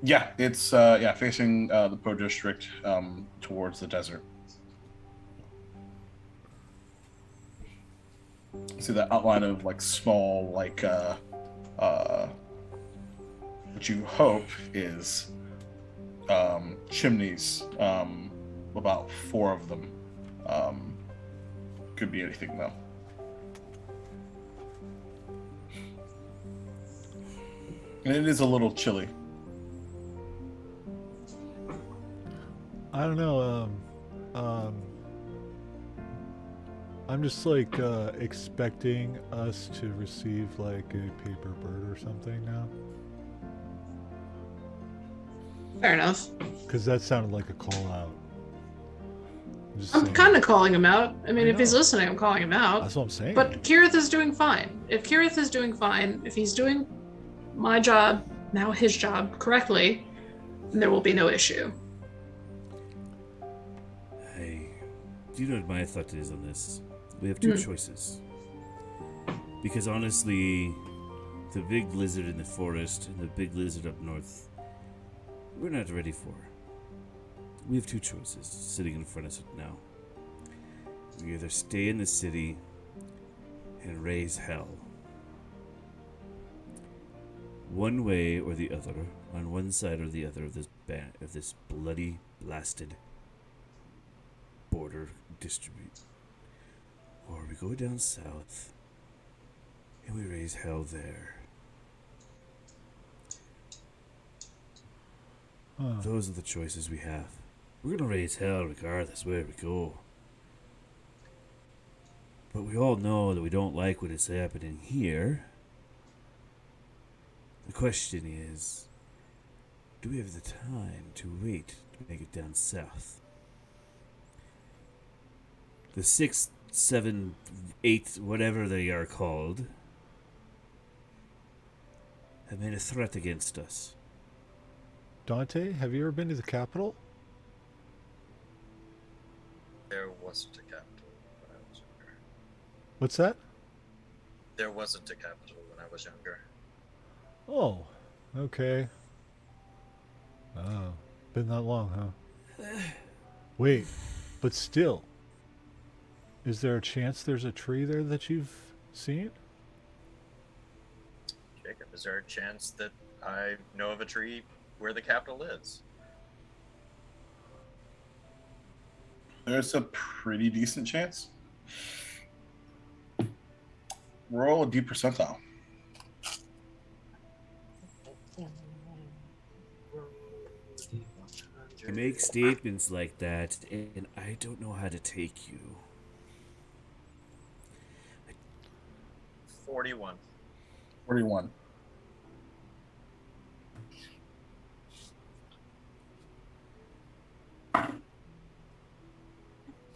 Yeah, it's facing the Poe district towards the desert. See that outline of like small what you hope is chimneys, about 4 of them. Could be anything though. And it is a little chilly. I don't know. I'm just like expecting us to receive like a paper bird or something now, Fair enough. because that sounded like a call out. I'm kind of calling him out. I mean, I if he's know. listening, I'm calling him out. That's what I'm saying. But Kirith is doing fine. If Kirith is doing fine, if he's doing my job, now his job, correctly, then there will be no issue. Do you know what my thought is on this? We have two choices. Because honestly, the big lizard in the forest and the big lizard up north, we're not ready for. We have two choices sitting in front of us now. We either stay in the city and raise hell. One way or the other, on one side or the other of this bloody, blasted border district. Or we go down south and we raise hell there. Those are the choices we have. We're gonna raise hell regardless where we go. But we all know that we don't like what is happening here. The question is, do we have the time to wait to make it down south? The 6th, 7th, 8th, whatever they are called, have made a threat against us. Dante, have you ever been to the capital? There wasn't a capital when I was younger. What's that? There wasn't a capital when I was younger. Oh, okay. Oh, been that long, huh? Wait, but still, is there a chance there's a tree there that you've seen? Jacob, is there a chance that I know of a tree where the capital is? There's a pretty decent chance. Roll a D percentile. You make statements like that, and I don't know how to take you. 41. 41. You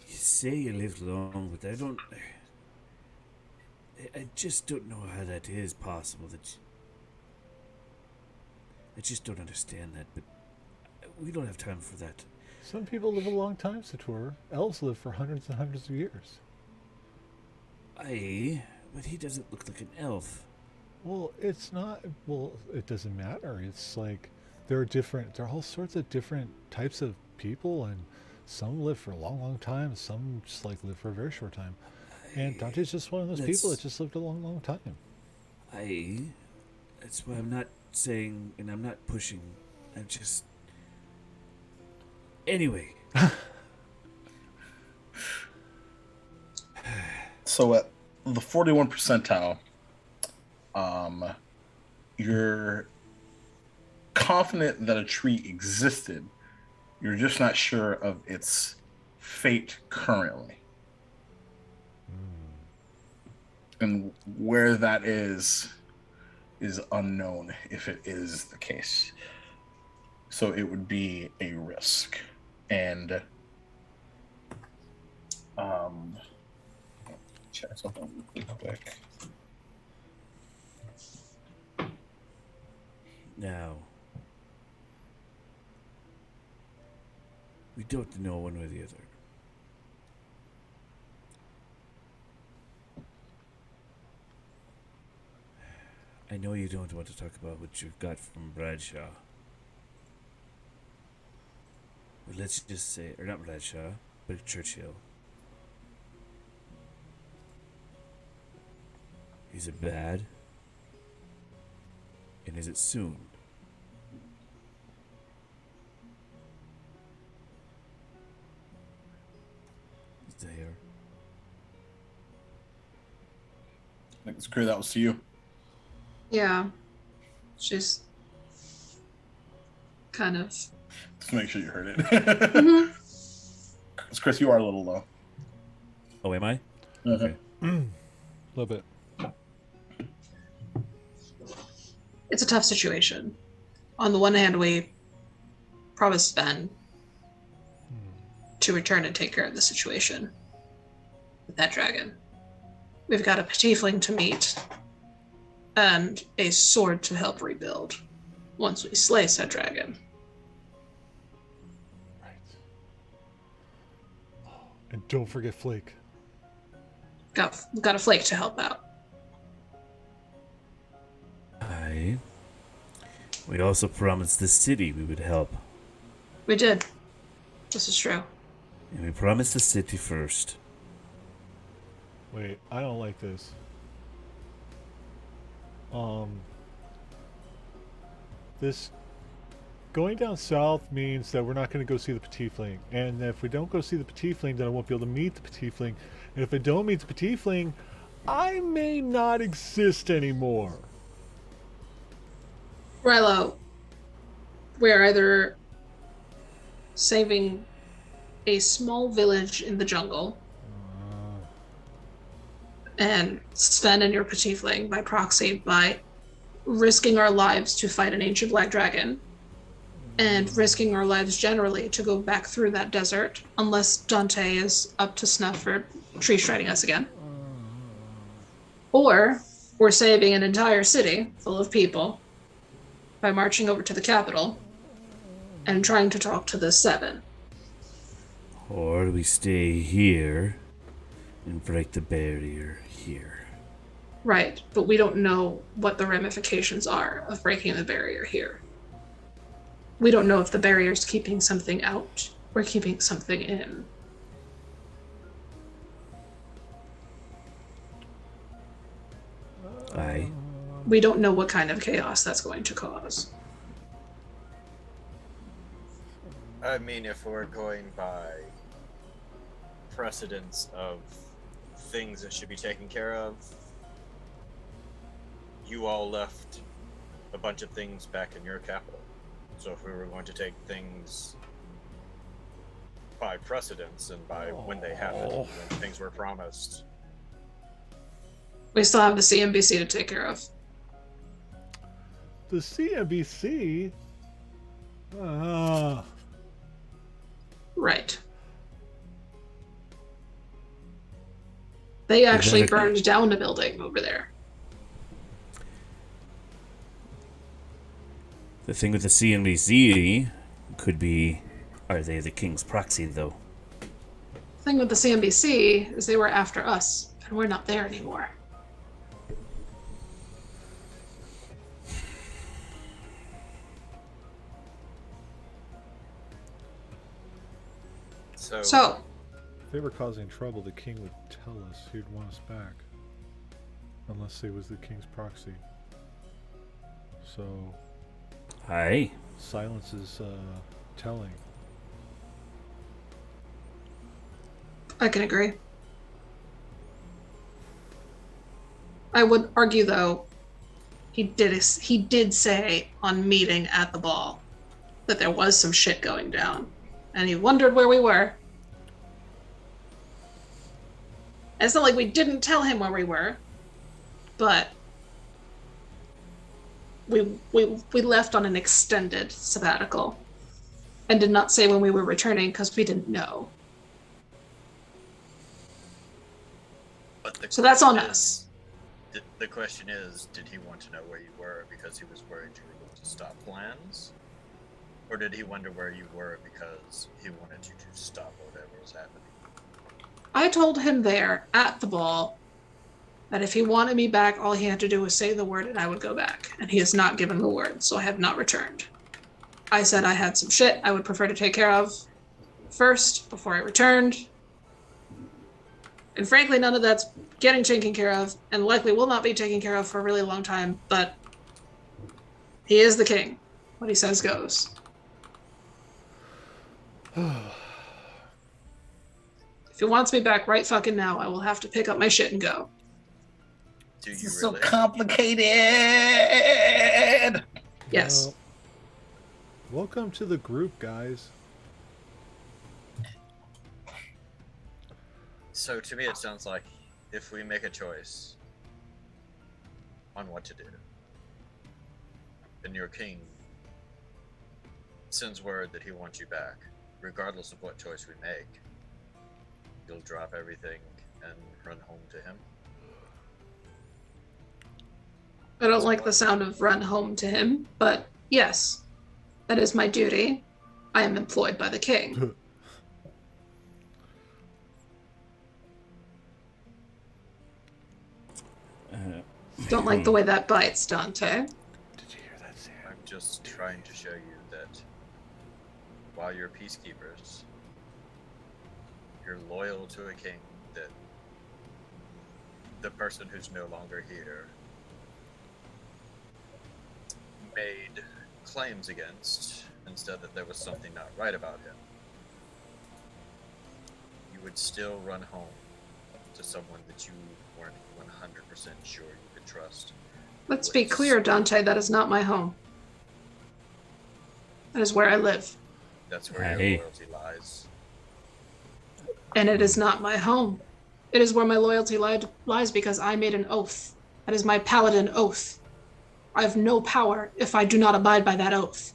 say you lived long, but I just don't know how that is possible. I just don't understand that, but we don't have time for that. Some people live a long time, Sator. Elves live for hundreds and hundreds of years. Aye, but he doesn't look like an elf. Well, it's not. Well, it doesn't matter. It's like there are all sorts of different types of people, and some live for a long, long time. Some just like live for a very short time. And Dante's just one of those people that just lived a long, long time. That's why I'm not saying, and I'm not pushing. I'm just. Anyway. So at the 41 percentile, you're confident that a tree existed. You're just not sure of its fate currently. And where that is unknown if it is the case. So it would be a risk. And check something really quick. Now, we don't know one way or the other. I know you don't want to talk about what you've got from Bradshaw. But let's just say, or not Bradshaw, but Churchill. Is it bad? And is it soon? There. I think it's clear that was to you. Yeah. She's kind of. Just to make sure you heard it. Mhm. Chris, you are a little low. Oh, am I? Okay. A little bit. It's a tough situation. On the one hand, we promised Ben to return and take care of the situation with that dragon. We've got a tiefling to meet and a sword to help rebuild once we slay said dragon. Right. And don't forget Flake. Got a Flake to help out. Aye. We also promised the city we would help. We did. This is true. And we promised the city first. Wait, I don't like this. This going down south means that we're not going to go see the Petitfling, and if we don't go see the Petitfling, then I won't be able to meet the Petitfling, and if I don't meet the Petitfling, I may not exist anymore. Rilo, we're either saving a small village in the jungle and Sven and your Petitfling by proxy by risking our lives to fight an ancient black dragon and risking our lives generally to go back through that desert unless Dante is up to snuff for tree shredding us again. Or we're saving an entire city full of people by marching over to the capital and trying to talk to the Seven. Or we stay here and break the barrier here. Right, but we don't know what the ramifications are of breaking the barrier here. We don't know if the barrier is keeping something out or keeping something in. Aye. We don't know what kind of chaos that's going to cause. I mean, if we're going by precedence of things that should be taken care of, you all left a bunch of things back in your capital. So if we were going to take things by precedence and by when they happened, when things were promised. We still have the CNBC to take care of. The CNBC? Right. They actually burned down a building over there. The thing with the CNBC could be, are they the king's proxy, though? The thing with the CNBC is they were after us, and we're not there anymore. So, If they were causing trouble, the king would tell us he'd want us back. Unless he was the king's proxy. So, Aye. silence is telling. I can agree. I would argue, though, he did say on meeting at the ball that there was some shit going down, and he wondered where we were. It's not like we didn't tell him where we were, but we left on an extended sabbatical and did not say when we were returning because we didn't know. So that's on us. The question is, did he want to know where you were because he was worried you were going to stop plans? Or did he wonder where you were because he wanted you to stop whatever was happening? I told him there at the ball that if he wanted me back, all he had to do was say the word and I would go back. And he has not given the word, so I have not returned. I said I had some shit I would prefer to take care of first before I returned. And frankly, none of that's getting taken care of and likely will not be taken care of for a really long time, but he is the king. What he says goes. If he wants me back right fucking now, I will have to pick up my shit and go. Do you This is really? so complicated. Yes. Welcome to the group, guys. So to me, it sounds like if we make a choice on what to do, then your king sends word that he wants you back, regardless of what choice we make. You'll drop everything and run home to him. I don't like the sound of run home to him, but yes, that is my duty. I am employed by the king. Don't like the way that bites, Dante. Did you hear that, Sam? I'm just trying to show you that while you're peacekeepers, you're loyal to a king that the person who's no longer here made claims against and said that there was something not right about him. You would still run home to someone that you weren't 100% sure you could trust. Let's be clear, Dante, that is not my home. That is where I live. That's where Hey. your loyalty lies. And it is not my home. It is where my loyalty lies because I made an oath. That is my paladin oath. I have no power if I do not abide by that oath.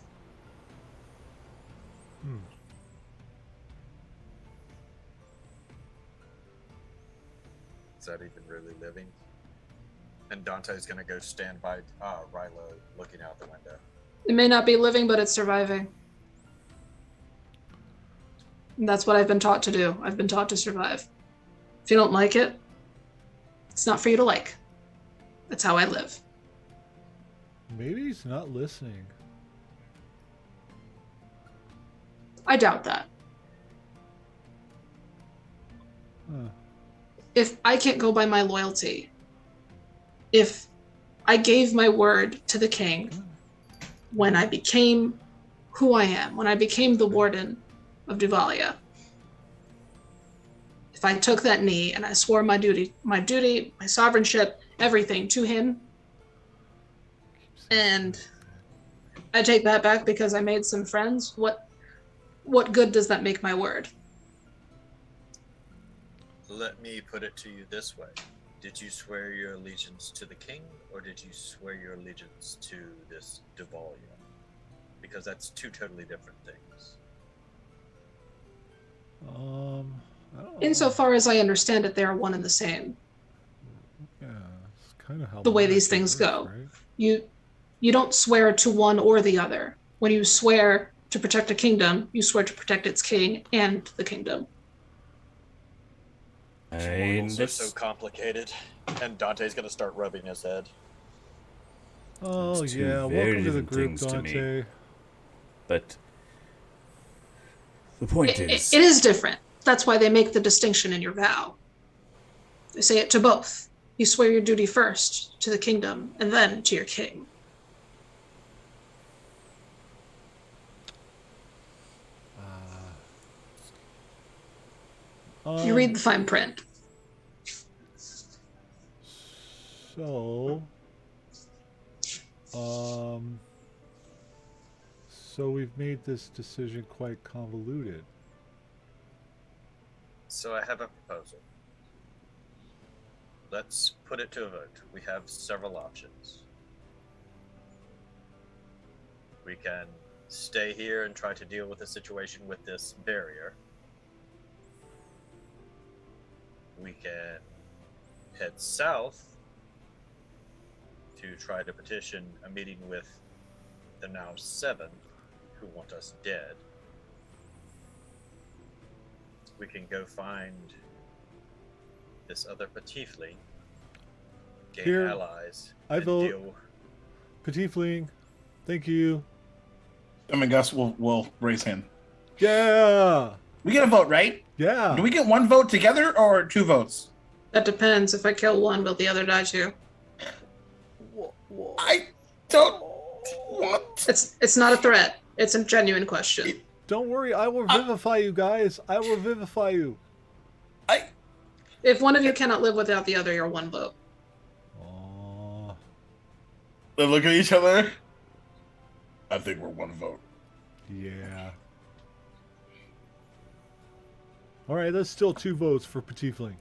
Is that even really living? And Dante's gonna go stand by Rilo looking out the window. It may not be living, but it's surviving. And that's what I've been taught to do. I've been taught to survive. If you don't like it, it's not for you to like. That's how I live. Maybe he's not listening. I doubt that. Huh. If I can't go by my loyalty, if I gave my word to the king when I became who I am, when I became the warden of Duvalia, if I took that knee and I swore my duty, my sovereignship, everything to him, and I take that back because I made some friends, what good does that make my word? Let me put it to you this way. Did you swear your allegiance to the king, or did you swear your allegiance to this Duvalia? Because that's two totally different things. I don't know. Insofar as I understand it, they are one and the same. Yeah, it's kind of how The way these monarchy things works, go. right? You don't swear to one or the other. When you swear to protect a kingdom, you swear to protect its king and the kingdom. Mortals are so complicated. And Dante's gonna start rubbing his head. Oh It's two yeah, very welcome to the different group, things to me. Dante. But the point It is, is different. That's why they make the distinction in your vow. They say it to both. You swear your duty first to the kingdom and then to your king. You read the fine print. So, so we've made this decision quite convoluted. So I have a proposal. Let's put it to a vote. We have several options. We can stay here and try to deal with the situation with this barrier. We can head south to try to petition a meeting with the now 7 who want us dead. We can go find this other Petitfling, gain Here, allies, I and vote. deal. Petitfling, thank you. I mean, Gus will raise hand. Yeah, We get a vote, right? yeah. Do we get one vote together or 2 votes? That depends. If I kill one, will the other die too? I don't want. It's not a threat. It's a genuine question. Don't worry, I will vivify you guys. I will vivify you. If one of you cannot live without the other, you're one vote. Oh, They look at each other. I think we're 1 vote. yeah. All right, that's still 2 votes for Petitfling.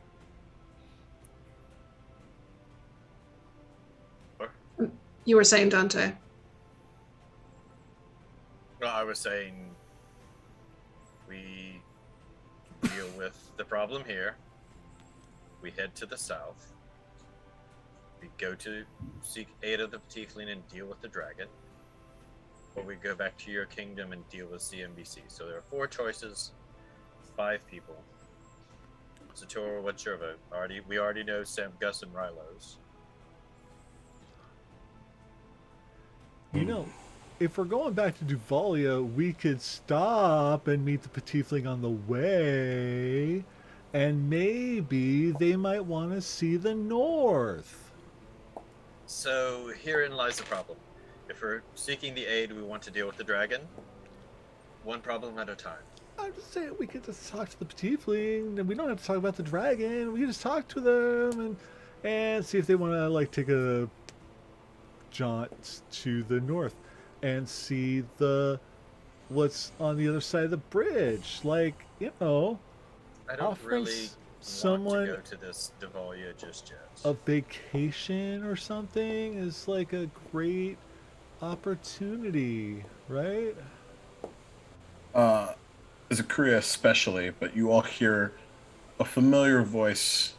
You were saying, Dante. Well, I was saying we deal with the problem here. We head to the south. We go to seek aid of the Tiefling and deal with the dragon. Or we go back to your kingdom and deal with CNBC. So there are 4 choices, 5 people. Satora, what's your vote? We already know Sam, Gus, and Rylo's. You know, if we're going back to Duvalia, we could stop and meet the Petitfling on the way, and maybe they might want to see the north. So herein lies the problem. If we're seeking the aid, we want to deal with the dragon. One problem at a time. I'm just saying we could just talk to the Petitfling, and we don't have to talk about the dragon. We can just talk to them and see if they want to like take a jaunt to the north and see what's on the other side of the bridge. Like, you know, I don't offering really someone want to go to this Duvalia just yet. a vacation or something is like a great opportunity, right? Zachariah especially, but you all hear a familiar voice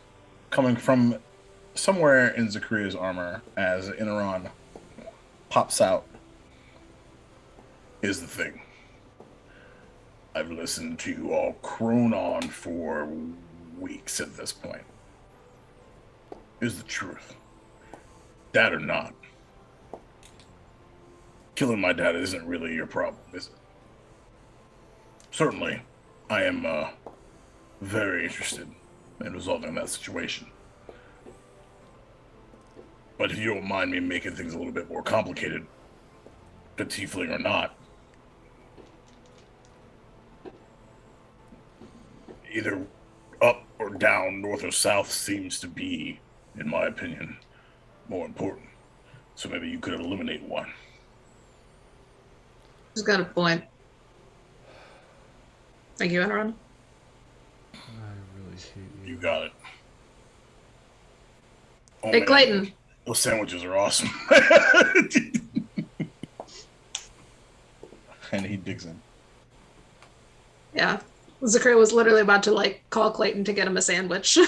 coming from somewhere in Zachariah's armor as Inaron pops out. Here's the thing. I've listened to you all crone on for weeks at this point. Here's the truth. Dad or not, killing my dad isn't really your problem, is it? Certainly, I am very interested in resolving that situation. But if you don't mind me making things a little bit more complicated, Petitfling or not, either up or down, north or south seems to be, in my opinion, more important. So maybe you could eliminate one. He's got a point. Thank you, Aaron. I really hate you. You got it. Oh, Hey, man. Clayton. Those sandwiches are awesome. And he digs in. Yeah. Zachary was literally about to like call Clayton to get him a sandwich. Oh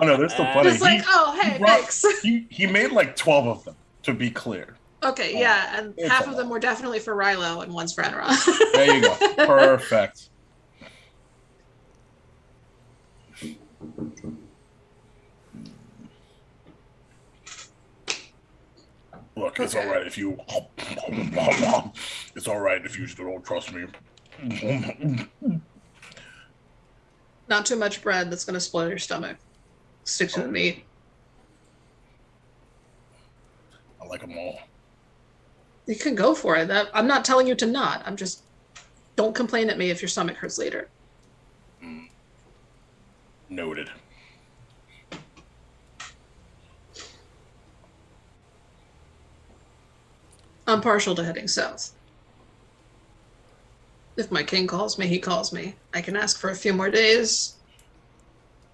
no, they're still funny. Just like, oh, hey, thanks. He made like 12 of them, to be clear. Okay, yeah, and it's half a of them lot. were definitely for Rilo and one's for Enron. There you go. Perfect. Look, it's Okay. all right if you. It's all right if you still don't trust me. Not too much bread that's going to spoil your stomach. Stick to the meat. I like them all. You can go for it. I'm not telling you to not. I'm just, don't complain at me if your stomach hurts later. Noted. I'm partial to heading south. If my king calls me, he calls me. I can ask for a few more days,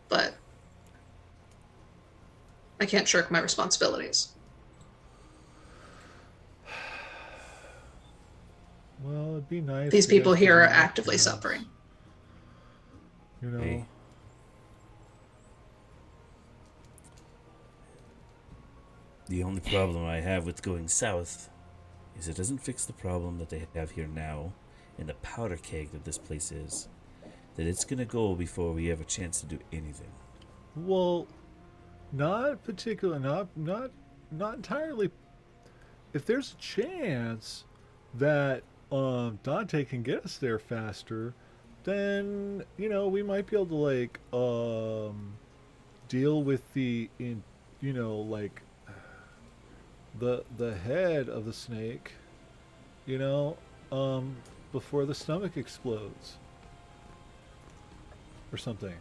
but I can't shirk my responsibilities. Well, it'd be nice. These to get people here are some- actively suffering. You know, Hey. The only problem I have with going south is it doesn't fix the problem that they have here now in the powder keg that this place is. That it's gonna go before we have a chance to do anything. well, not entirely. If there's a chance that Dante can get us there faster, then we might be able to like deal with the the head of the snake, before the stomach explodes or something.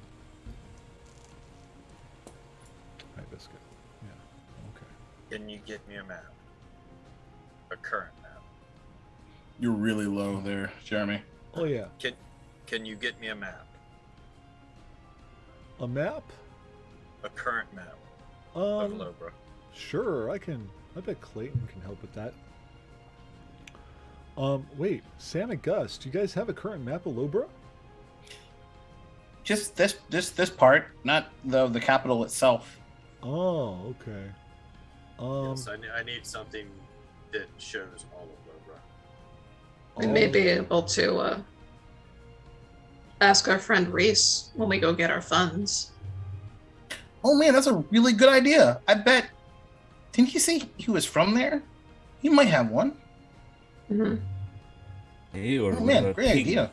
Hibiscus. Yeah. Okay. Can you get me a map? A current map. You're really low there, Jeremy. Oh yeah. Can you get me a map? A map? A current map of Lobra. Sure, I can. I bet Clayton can help with that. Wait, Sam and Gus, do you guys have a current map of Lobra? Just this part, not the capital itself. Oh, okay. Yes, I need something that shows all of Lobra. We may be able to ask our friend Reese when we go get our funds. Oh man, that's a really good idea. I bet Didn't he say he was from there? He might have one. Hmm. Hey, or Oh man, great idea.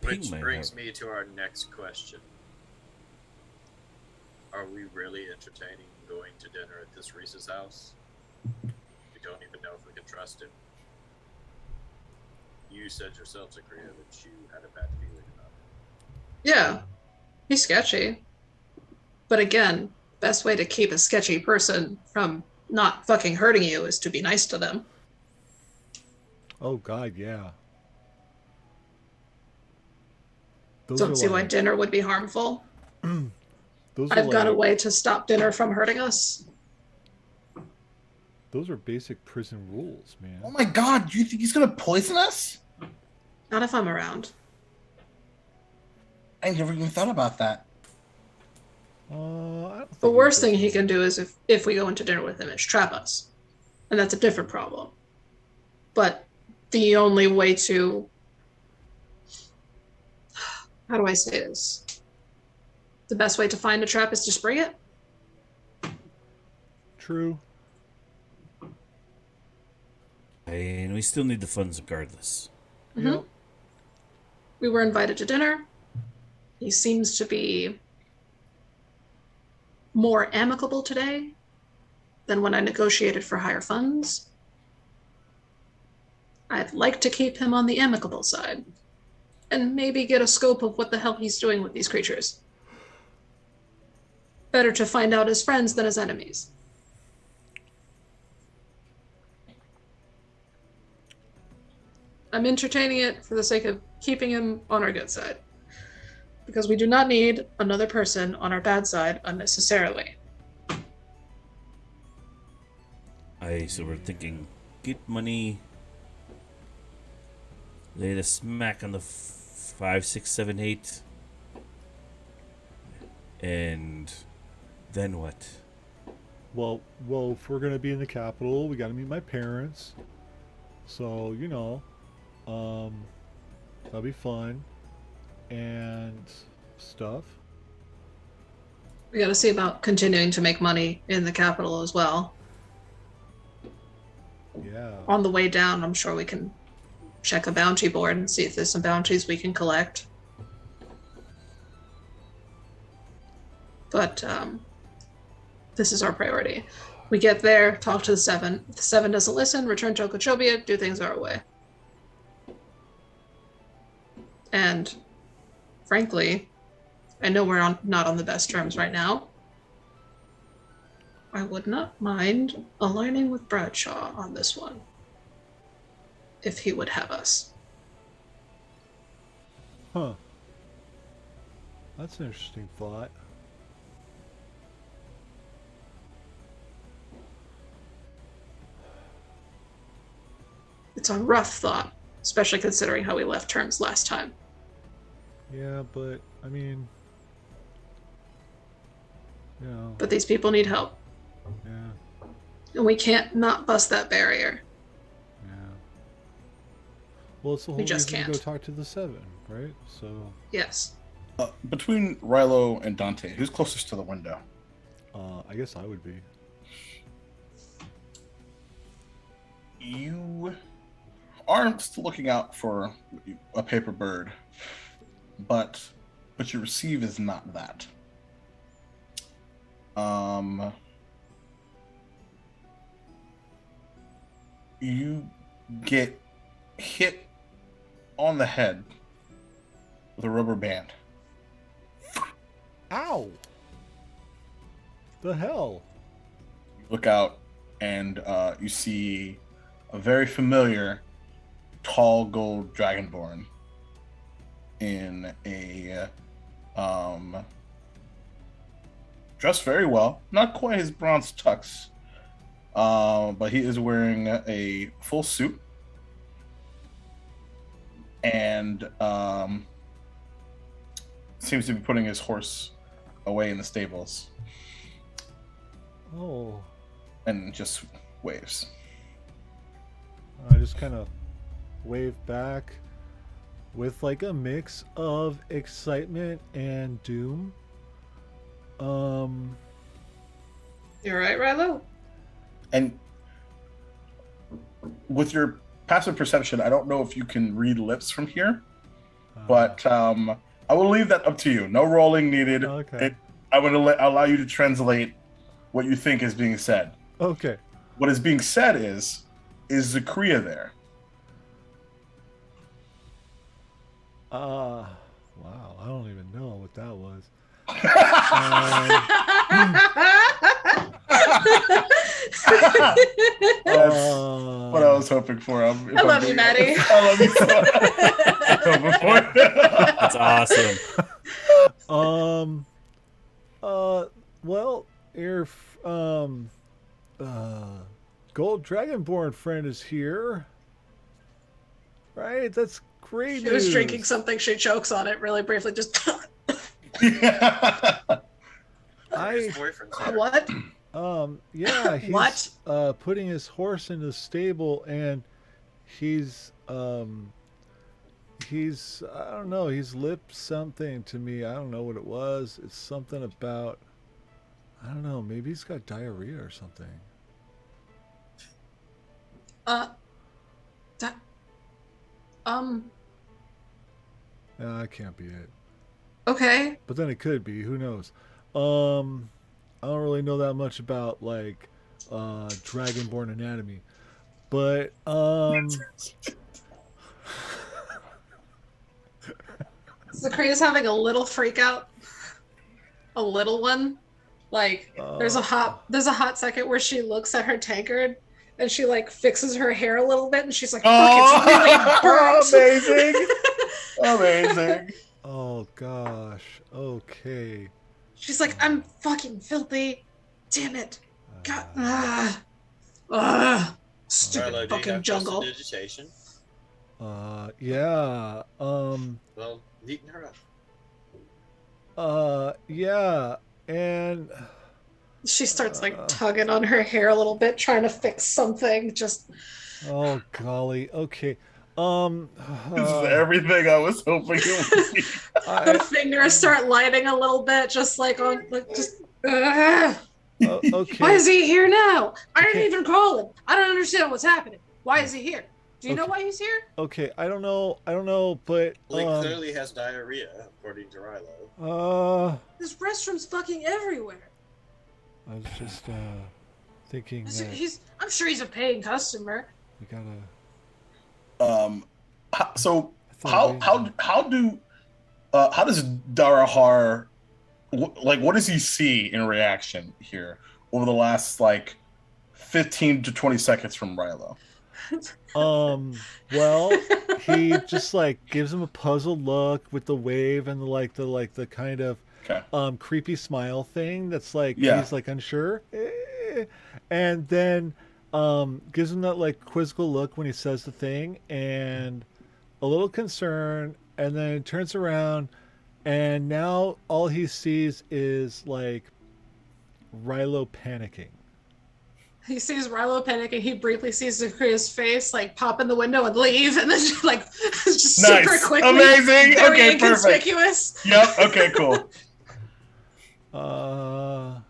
Which brings me to our next question. Are we really entertaining going to dinner at this Reese's house? We don't even know if we can trust him. You said yourself, Zakria, that you had a bad feeling about it. Yeah, he's sketchy. But again, best way to keep a sketchy person from not fucking hurting you is to be nice to them. Oh God, yeah. Those Don't are see why like, dinner would be harmful. those are I've got a like- way to stop dinner from hurting us. Those are basic prison rules, man. Oh my God, do you think he's gonna poison us? Not if I'm around. I never even thought about that. I don't think The worst does thing he that. can do is if we go into dinner with him is trap us. And that's a different problem. But the only way to... How do I say this? The best way to find a trap is to spring it? True. And we still need the funds regardless. Mhm. Yep. We were invited to dinner. He seems to be more amicable today than when I negotiated for higher funds. I'd like to keep him on the amicable side and maybe get a scope of what the hell he's doing with these creatures. Better to find out as friends than as enemies. I'm entertaining it for the sake of keeping him on our good side. Because we do not need another person on our bad side unnecessarily. So we're thinking, get money, lay the smack on the 5, 6, 7, 8, and then what? Well, if we're gonna be in the capital, we gotta meet my parents. So, you know, that'll be fun. And stuff. We gotta see about continuing to make money in the capital as well. Yeah. On the way down, I'm sure we can check a bounty board and see if there's some bounties we can collect. But this is our priority. We get there, talk to the 7. If the 7 doesn't listen, return to Okeechobee, do things our way. And frankly, I know we're not on the best terms right now. I would not mind aligning with Bradshaw on this one, if he would have us. Huh. That's an interesting thought. It's a rough thought, especially considering how we left terms last time. Yeah, but I mean, you know, But these people need help, yeah, and we can't not bust that barrier. yeah. Well, it's the whole We just reason to go can't. talk to the 7, right? So, Yes. Between Rilo and Dante, who's closest to the window? I guess I would be. You are still looking out for a paper bird, but what you receive is not that. You get hit on the head with a rubber band. Ow! The hell? You look out and you see a very familiar tall gold dragonborn in a dressed very well, not quite his bronze tux, but he is wearing a full suit and seems to be putting his horse away in the stables Oh, and just waves. I just kind of wave back with like a mix of excitement and doom. You're right, Rilo. And with your passive perception, I don't know if you can read lips from here, but I will leave that up to you. No rolling needed. Okay. I'm going to allow you to translate what you think is being said. Okay. What is being said is Zakria there? Wow, I don't even know what that was. That's what I was hoping for. I love you, Maddie. I love you so much. That's awesome. Well, your Gold Dragonborn friend is here. Right? That's great She was news. drinking something. She chokes on it really briefly. Just His boyfriend's here. what? Yeah, he's What? Putting his horse in the stable, and he's I don't know, he's lipped something to me. I don't know what it was. It's something about, I don't know, maybe he's got diarrhea or something. That can't be it. Okay. But then it could be. Who knows? I don't really know that much about like Dragonborn anatomy, but Zakria's having a little freak out. A little one. Like there's a hot second where she looks at her tankard and she like fixes her hair a little bit and she's like, fuck, it's really burnt. Amazing. Amazing. oh gosh. Okay. She's like, I'm fucking filthy. Damn it. God. Stupid Rilo, do you fucking have jungle. prestidigitation? Yeah. Well, neaten her up. Yeah. And She starts like tugging on her hair a little bit, trying to fix something. Just oh golly. Okay. This is everything I was hoping it would be. the fingers start lighting a little bit, just like on like just. Okay. Why is he here now? I didn't Okay. even call him. I don't understand what's happening. Why is he here? Do you know why he's here? Okay, I don't know, but Well, he clearly has diarrhea, according to Rilo. This restroom's fucking everywhere. I was just thinking that I'm sure he's a paying customer. we gotta. So I thought how does Darahar, like, what does he see in reaction here over the last like 15 to 20 seconds from Rilo? Well, he just like gives him a puzzled look with the wave and the kind of creepy smile thing that's like he's like unsure, and then gives him that like quizzical look when he says the thing and a little concern, and then turns around and now all he sees is like Rilo panicking. He sees Rilo panic and he briefly sees Zakria's face like pop in the window and leave, and then like just super quickly, amazing, very okay, perfect. inconspicuous. Yep. Okay. Cool. Yeah.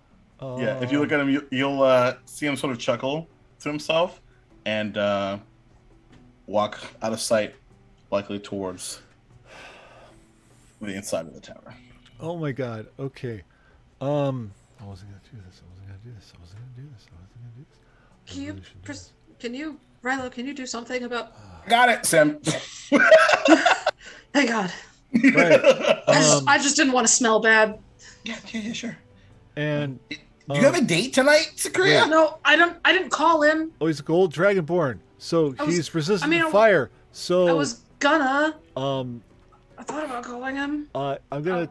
If you look at him, you'll see him sort of chuckle to himself and walk out of sight, likely towards the inside of the tower. Oh my God. Okay. I wasn't gonna do this. Rilo, can you do something about? Got it, Sam. Thank God. Right. I just didn't want to smell bad. Yeah, sure. And Do you have a date tonight, Zakria? No, I didn't call him. he's a gold dragonborn, so he's resistant to I fire. So I was gonna. I thought about calling him. I'm gonna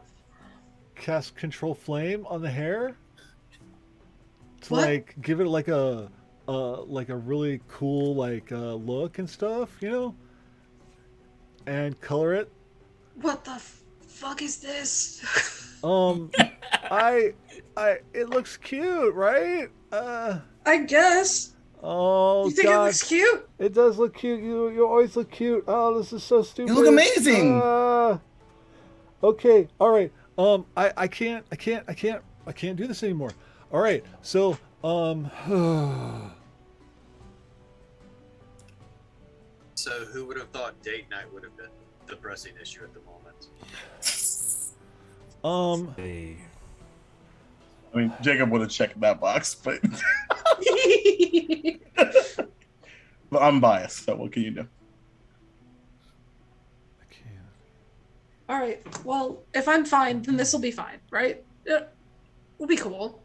cast control flame on the hair to What? like give it like a really cool like look and stuff, and color it. What the fuck is this? It looks cute, right? I guess. Oh, You think it looks cute? It does look cute. You always look cute. Oh, this is so stupid. You look amazing. Okay, all right. I can't do this anymore. All right, so So who would have thought date night would have been the pressing issue at the moment? Hey, I mean, Jacob would have checked that box, but but I'm biased. So what can you do? I can't. All right. Well, if I'm fine, then this will be fine, right? It'll be cool.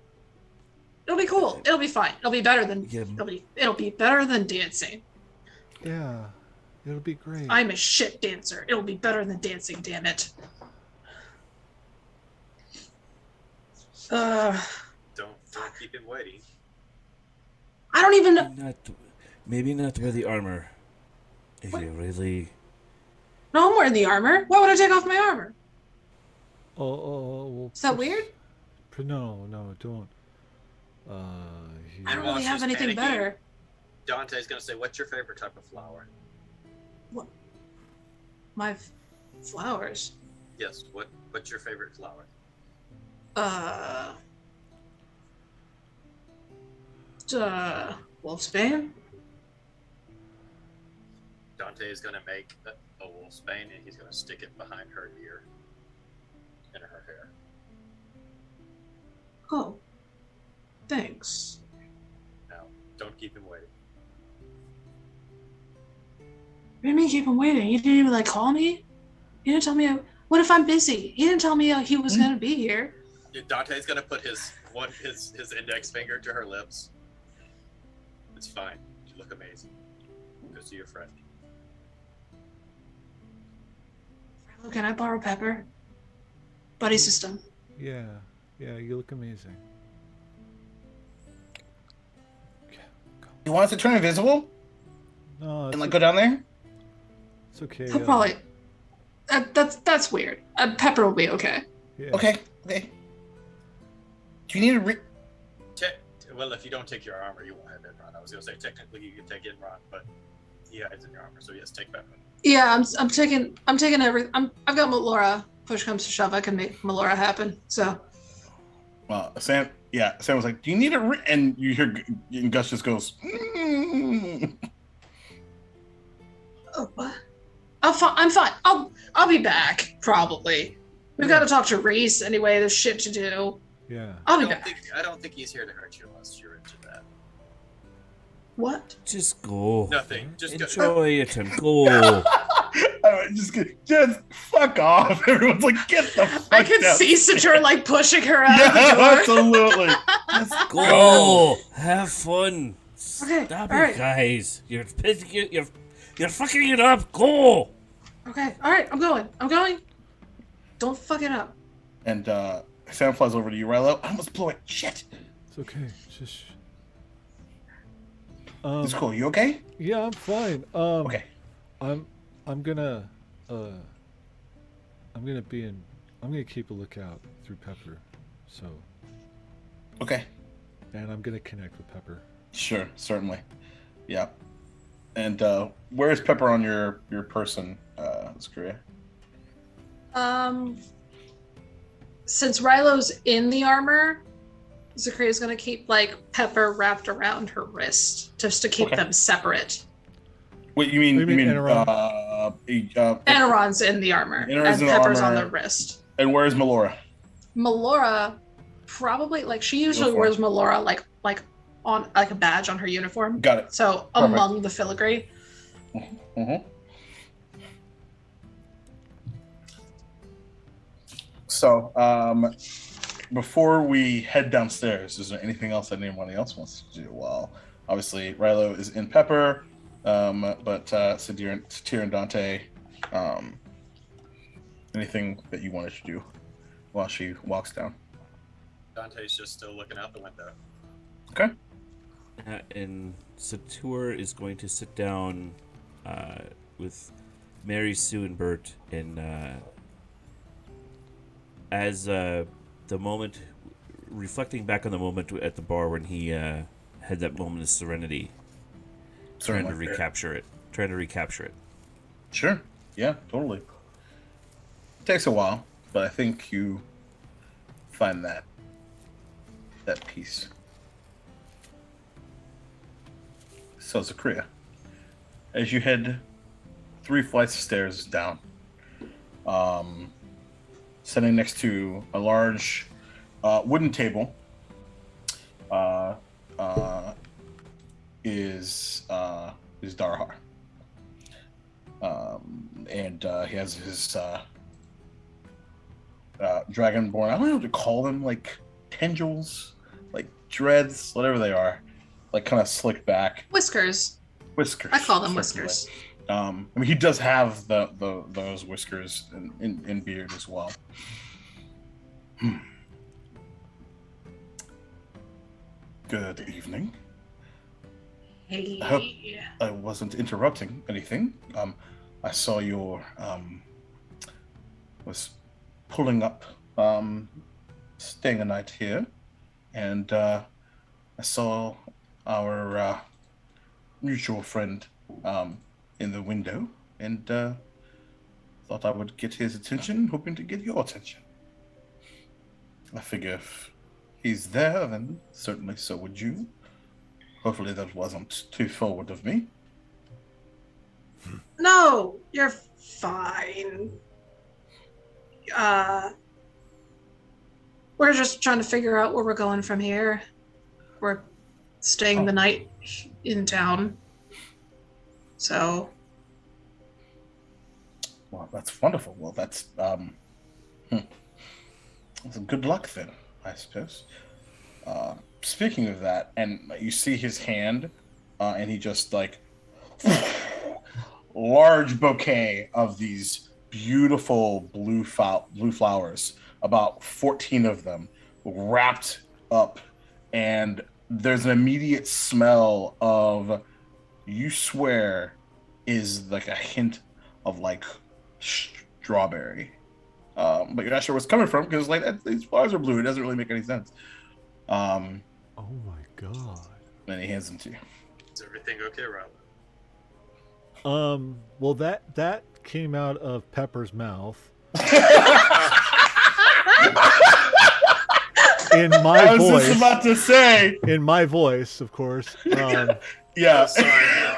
It'll be cool. It'll be fine. It'll be better than Yeah. it'll be better than dancing. Yeah, it'll be great. I'm a shit dancer. It'll be better than dancing, damn it. Don't keep him waiting. I don't even know. maybe not wear the armor. If What? you really. No, I'm wearing the armor. Why would I take off my armor? Well, Is that weird? No, don't. I don't While really have she's anything panicking, better. Dante's gonna say, "What's your favorite type of flower?" My flowers. Yes. What's your favorite flower? Wolfsbane? Dante is gonna make a wolfsbane and he's gonna stick it behind her ear, in her hair. Oh. Thanks. Now, don't keep him waiting. What do you mean keep him waiting? You didn't even like call me? You didn't tell me what if I'm busy? He didn't tell me he was gonna be here. Dante's gonna put his index finger to her lips. It's fine. You look amazing. Go see your friend. Can I borrow Pepper? Buddy system. Yeah, you look amazing. Okay, go. You want us to turn invisible No, and like go down there? it's okay. He'll probably. That's weird. Pepper will be okay. Yeah. Okay. Do you need a Well, if you don't take your armor, you won't have Enron. I was gonna say technically you can take Enron, but he hides in your armor. So yes, take Pepper. Yeah, I'm taking every. I've got Melora. Push comes to shove, I can make Melora happen. So. Sam was like, "Do you need a?" And you hear, and Gus just goes, Oh, what? I'm fine. I'll be back probably. We've got to talk to Reese anyway. There's shit to do. Yeah. I'll be back. I don't think he's here to hurt you unless you're into that. What? Just go. Nothing. Just go. Enjoy it and go. just fuck off. Everyone's like, get the fuck I can down. see Satur like pushing her out Yeah, of the door. absolutely. Just go. Have fun. Okay, Stop all it, right. guys. You're pissing it. You're fucking it up. Go. Okay, all right. I'm going. Don't fuck it up. And Sam flies over to you, Rilo. I almost blew it. Shit. It's okay. Just. It's cool. You okay? Yeah, I'm fine. Okay. I'm gonna keep a lookout through Pepper. So. Okay. And I'm gonna connect with Pepper. Sure, certainly. Yeah. And where is Pepper on your person, Zakaria? Since Rilo's in the armor, Zakaria's gonna keep like Pepper wrapped around her wrist just to keep them separate. Wait, you mean Anaron? Anaron's in the armor, Anaron's and in the Pepper's armor. on the wrist. And where is Melora? Melora, probably like she usually Uniform. wears Melora like on like a badge on her uniform. Got it. So Perfect. among the filigree. Mm-hmm. So, before we head downstairs, is there anything else that anyone else wants to do? Well, obviously, Rilo is in Pepper, but Satir and Dante, anything that you wanted to do while she walks down? Dante's just still looking out the window. Okay. And Satur is going to sit down with Mary, Sue, and Bert, and as the moment, reflecting back on the moment at the bar when he had that moment of serenity, trying to recapture it. Sure. Yeah, totally. Takes a while, but I think you find that piece. So, Zakria, as you head 3 flights of stairs down, sitting next to a large wooden table is Darhar. And he has his dragonborn. I don't know what to call them, like tendrils, like dreads, whatever they are, like kind of slicked back. Whiskers. Whiskers. I call them certainly. whiskers. I mean, he does have those whiskers in beard as well. Good evening. Hey. I hope I wasn't interrupting anything. I saw your was pulling up, staying a night here, and I saw our mutual friend in the window, and thought I would get his attention, hoping to get your attention. I figure if he's there, then certainly so would you. Hopefully that wasn't too forward of me. No, you're fine. We're just trying to figure out where we're going from here. We're staying the night in town. So. Well, that's wonderful. Well, that's good luck then, I suppose. Speaking of that, and you see his hand, and he just like large bouquet of these beautiful blue flowers, about 14 of them, wrapped up, and there's an immediate smell of, you swear, is like a hint of like strawberry, but you're not sure where it's coming from because like these flowers are blue. It doesn't really make any sense. Oh my god. And he hands them to you. Is everything okay, Rob? Well, that came out of Pepper's mouth. In my I was voice. just about to say. In my voice, of course. Yeah. Oh, sorry,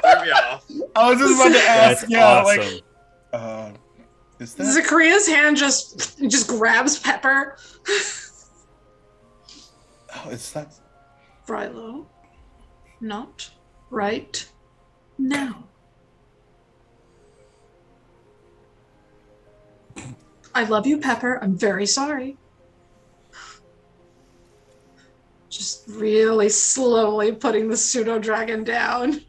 threw me off. I was just about to ask. That's Yeah, awesome. like, is that? Zakria's hand just grabs Pepper. Oh, it's that. Phrylo, not right now. I love you, Pepper. I'm very sorry. Just really slowly putting the pseudo dragon down.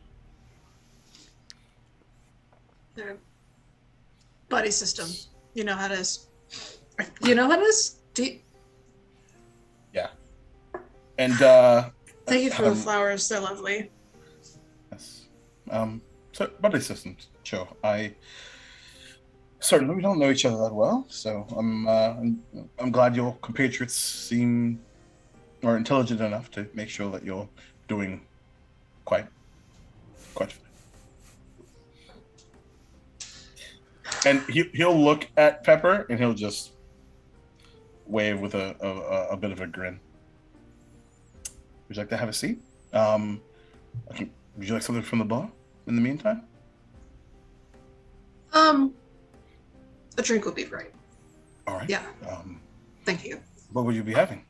They're buddy system. You know how it is. You know how it is? Yeah. And Thank you for the flowers. They're lovely. yes. So buddy systems, Joe. Certainly we don't know each other that well, so I'm glad your compatriots seem or intelligent enough to make sure that you're doing quite fine. And he'll look at Pepper and he'll just wave with a bit of a grin. Would you like to have a seat? Would you like something from the bar in the meantime? A drink would be great. All right. Yeah. Thank you. What would you be having?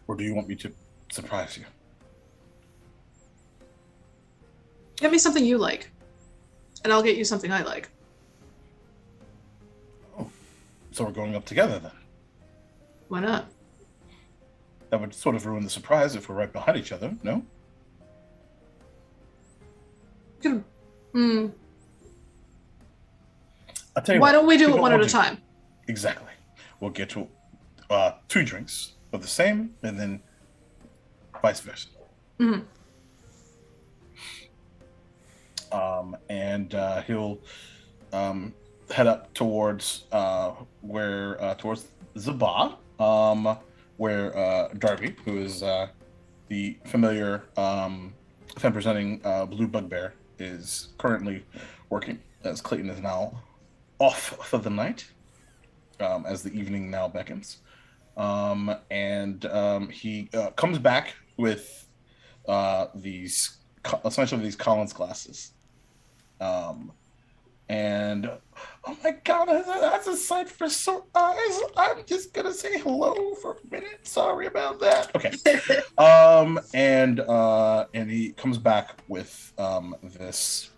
Or do you want me to surprise you? Get me something you like, and I'll get you something I like. Oh, so we're going up together then? Why not? That would sort of ruin the surprise if we're right behind each other, no? I'll tell you Why what, don't we do here's it what one at we'll a time? Exactly. We'll get to 2 drinks of the same, and then vice versa. Mm-hmm. And he'll head up towards towards the bar, where Darby, who is the familiar femme presenting blue bugbear, is currently working, as Clayton is now off for the night, as the evening now beckons. And he comes back with these essentially these Collins glasses. And oh my god, that's a sight for sore eyes. I'm just gonna say hello for a minute. Sorry about that. Okay. And he comes back with this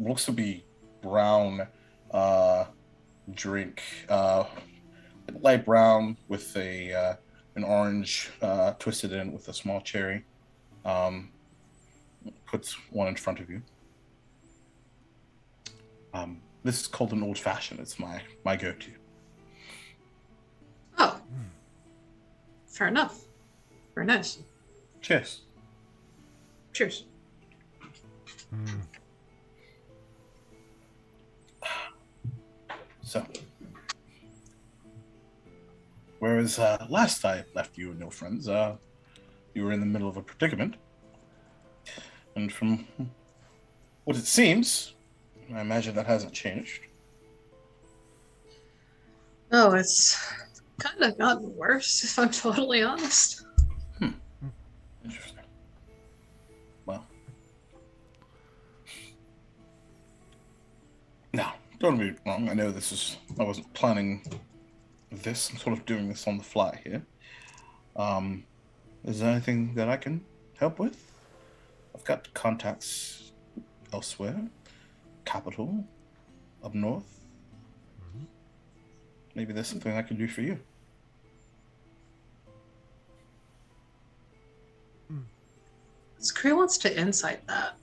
looks to be brown drink, light brown with a an orange twisted in with a small cherry. Puts one in front of you. This is called an old fashioned. It's my go-to. Oh. Fair enough. Very nice. Cheers. Cheers. So, whereas last I left you and your friends, you were in the middle of a predicament. And from what it seems, I imagine that hasn't changed. Oh, it's kind of gotten worse, if I'm totally honest. Interesting. Well, now, don't get me wrong. I know I wasn't planning this. I'm sort of doing this on the fly here. Is there anything that I can help with? I've got contacts elsewhere. Capital, up north. Maybe there's something I can do for you. Zachary wants to insight that.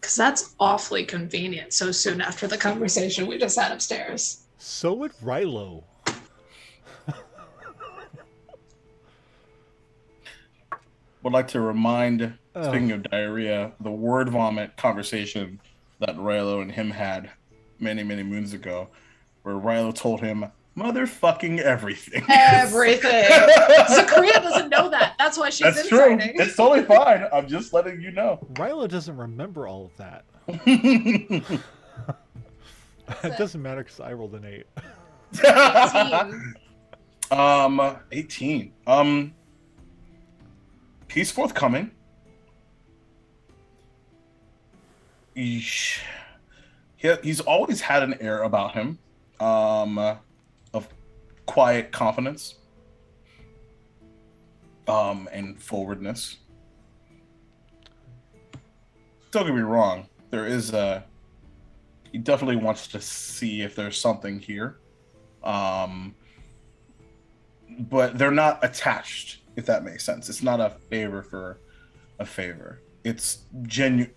Because that's awfully convenient so soon after the conversation we just had upstairs. So would Rilo. Would like to remind, speaking of diarrhea, the word vomit conversation that Rilo and him had many, many moons ago, where Rilo told him, motherfucking everything. Everything. Zachary doesn't know that. That's why she's That's true. inciting. It's totally fine. I'm just letting you know. Rilo doesn't remember all of that. It doesn't matter because I rolled an 8. 18. 18. He's forthcoming. He's always had an air about him of quiet confidence and forwardness. Don't get me wrong. He definitely wants to see if there's something here. But they're not attached, if that makes sense. It's not a favor for a favor. It's genuine.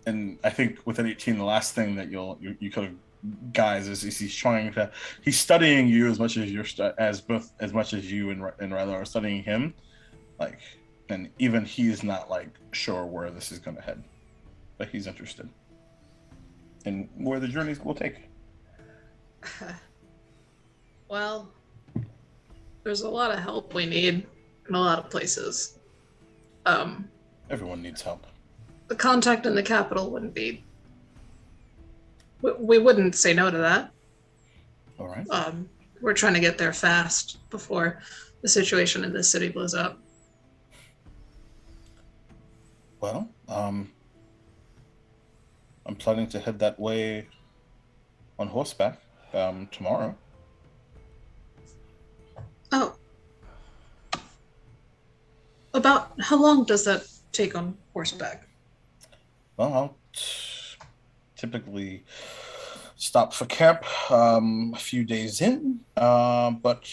And I think with an 18, the last thing that you kind of guys is he's studying you as much as as much as you and Rylo are studying him. Like, and even he's not like sure where this is going to head, but he's interested in where the journey will take. Well, there's a lot of help we need in a lot of places. Everyone needs help. The contact in the capital wouldn't be. We wouldn't say no to that. All right. We're trying to get there fast before the situation in this city blows up. Well, I'm planning to head that way on horseback tomorrow. Oh. About how long does that take on horseback? Well, I'll typically stop for camp a few days in, but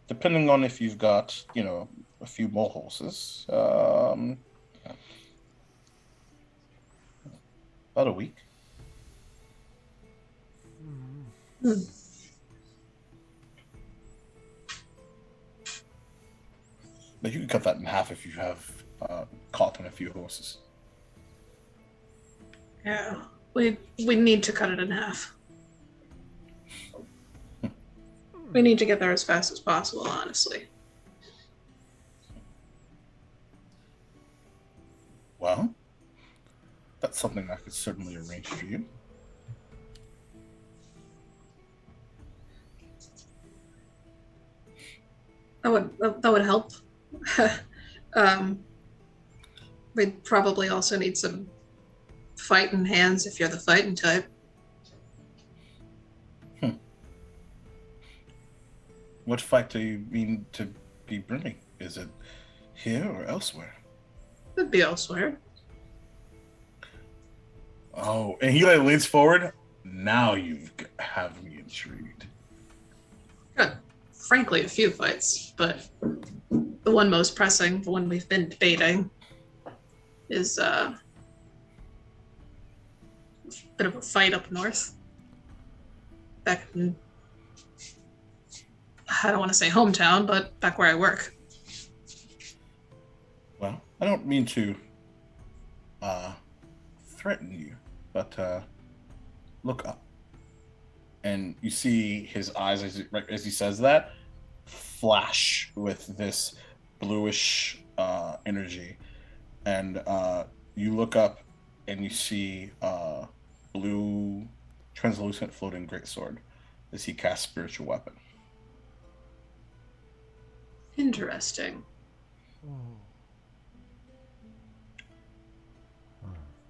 depending on if you've got, a few more horses, about a week. But you can cut that in half if you have caught on a few horses. Yeah, we need to cut it in half. We need to get there as fast as possible, honestly. Well, that's something I could certainly arrange for you. That would help. We'd probably also need some fighting hands if you're the fighting type. What fight do you mean to be bringing? Is it here or elsewhere? Could be elsewhere. Oh, and he like leans forward. Now you have me intrigued. Got, frankly, a few fights, but the one most pressing, the one we've been debating, is a bit of a fight up north. Back in, I don't want to say hometown, but back where I work. Well, I don't mean to threaten you, but look up. And you see his eyes as he says that flash with this bluish energy, and you look up and you see blue translucent floating greatsword as he casts spiritual weapon. Interesting.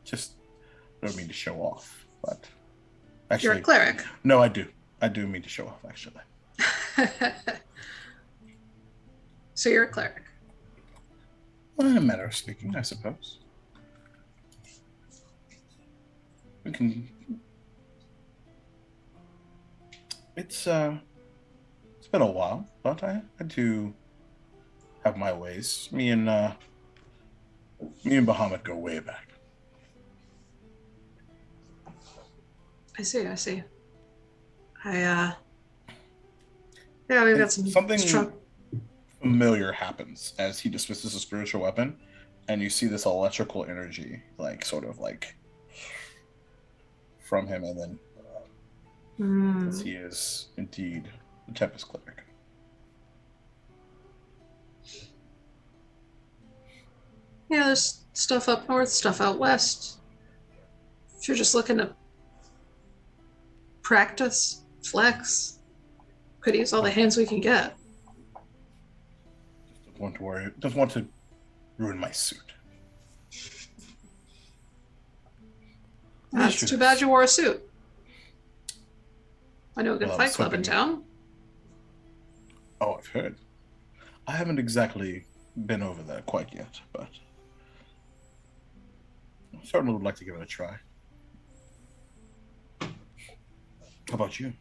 Just don't mean to show off, but actually, You're a cleric. No, I do. I do mean to show off, actually. So you're a cleric. Well, in a matter of speaking, I suppose. We can. It's been a while, but I do have my ways. Me and Bahamut go way back. I see. Yeah, we've got Something strong. familiar happens as he dismisses a spiritual weapon, and you see this electrical energy, like sort of like from him, and then as he is indeed the Tempest cleric. Yeah, there's stuff up north, stuff out west. If you're just looking to practice, flex, could use all the hands we can get. Don't want to worry. Doesn't want to ruin my suit. That's too bad you wore a suit. I know a good Well, I fight was club in hoping- town. Oh, I've heard. I haven't exactly been over there quite yet, but I certainly would like to give it a try. How about you?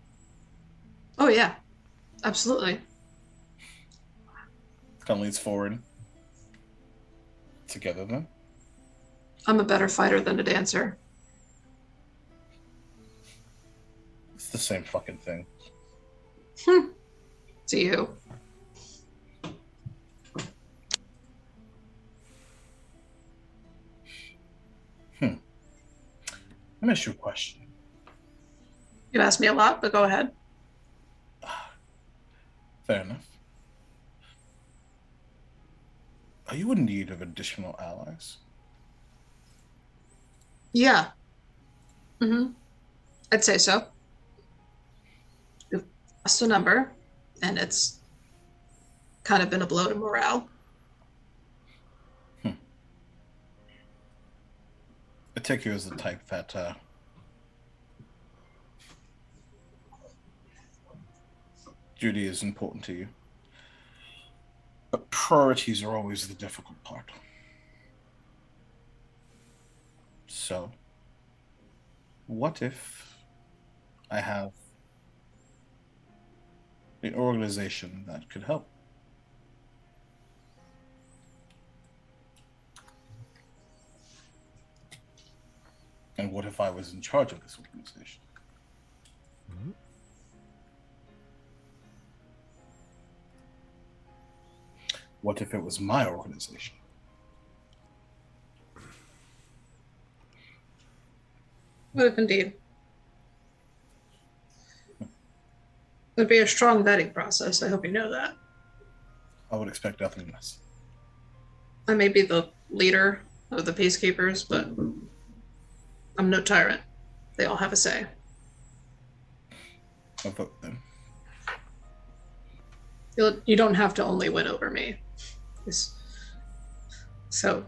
Oh yeah, absolutely. Kind of leans forward. Together, then. I'm a better fighter than a dancer. It's the same fucking thing. To you. Let me ask you a question. You can ask me a lot, but go ahead. Fair enough. Are you in need of additional allies? Yeah. I'd say so. We've lost a number, and it's kind of been a blow to morale. I take you as the type that duty is important to you. But priorities are always the difficult part. So, what if I have an organization that could help? And what if I was in charge of this organization? What if it was my organization? Would have indeed. Would be a strong vetting process. I hope you know that. I would expect nothing less. I may be the leader of the peacekeepers, but I'm no tyrant. They all have a say. I'll vote them. You don't have to only win over me. So,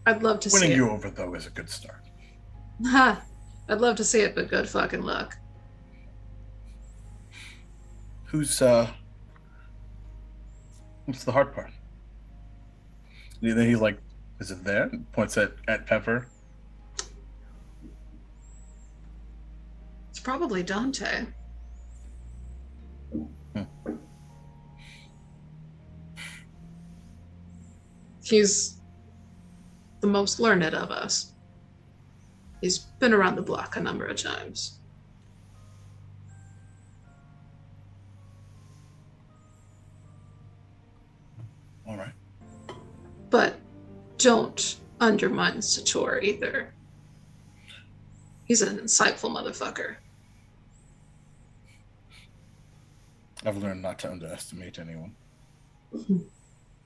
I'd love to see Winning it. you over, though, is a good start. Ha! I'd love to see it, but good fucking luck. What's the hard part? And then he's like, is it there? And points at Pepper. It's probably Dante. He's the most learned of us. He's been around the block a number of times. All right. But don't undermine Sator either. He's an insightful motherfucker. I've learned not to underestimate anyone.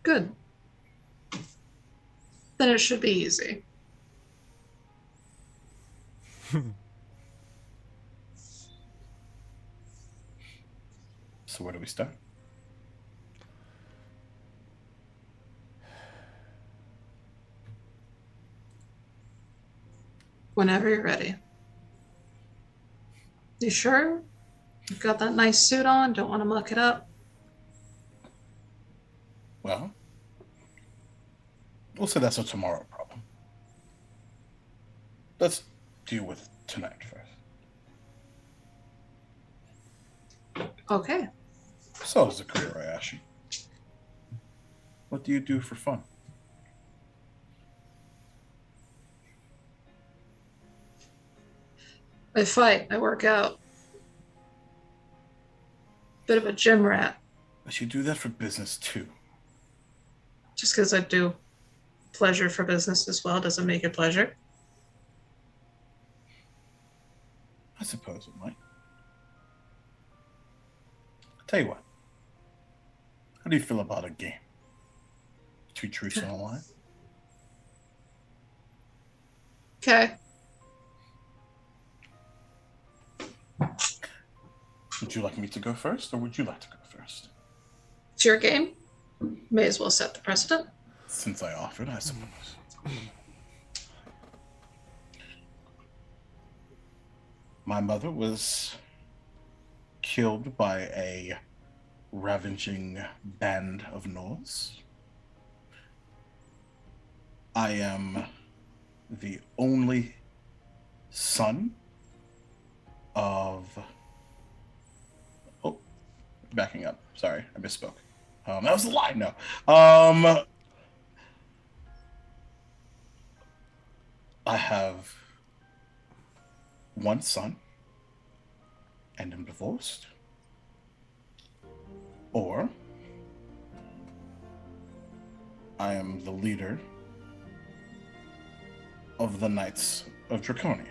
Good. Then it should be easy. So where do we start? Whenever you're ready. You sure? You've got that nice suit on? Don't want to muck it up? Well, we'll say that's a tomorrow problem. Let's deal with tonight first. Okay. So, Zakria, I ask you, what do you do for fun? I fight. I work out. Bit of a gym rat. But you do that for business too. Just because I do pleasure for business as well doesn't make it pleasure. I suppose it might. I'll tell you what. How do you feel about a game? 2 truths and a lie? Okay. Would you like me to go first, or would you like to go first? It's your game. May as well set the precedent. Since I offered, I suppose. My mother was killed by a ravaging band of gnolls. I am the only son of... Oh, backing up. Sorry, I misspoke. That was a lie. No. I have one son and am divorced. Or I am the leader of the Knights of Draconia.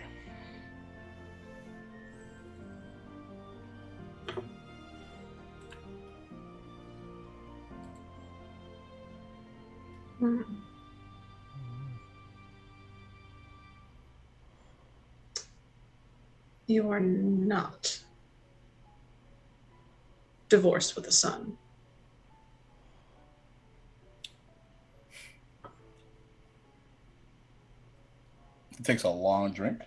You are not divorced with a son. It takes a long drink.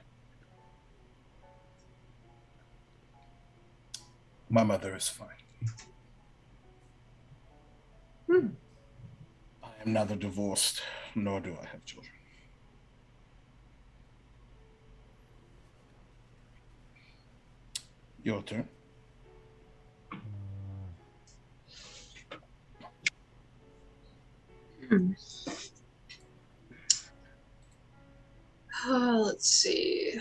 My mother is fine. I am neither divorced, nor do I have children. Your turn. Let's see.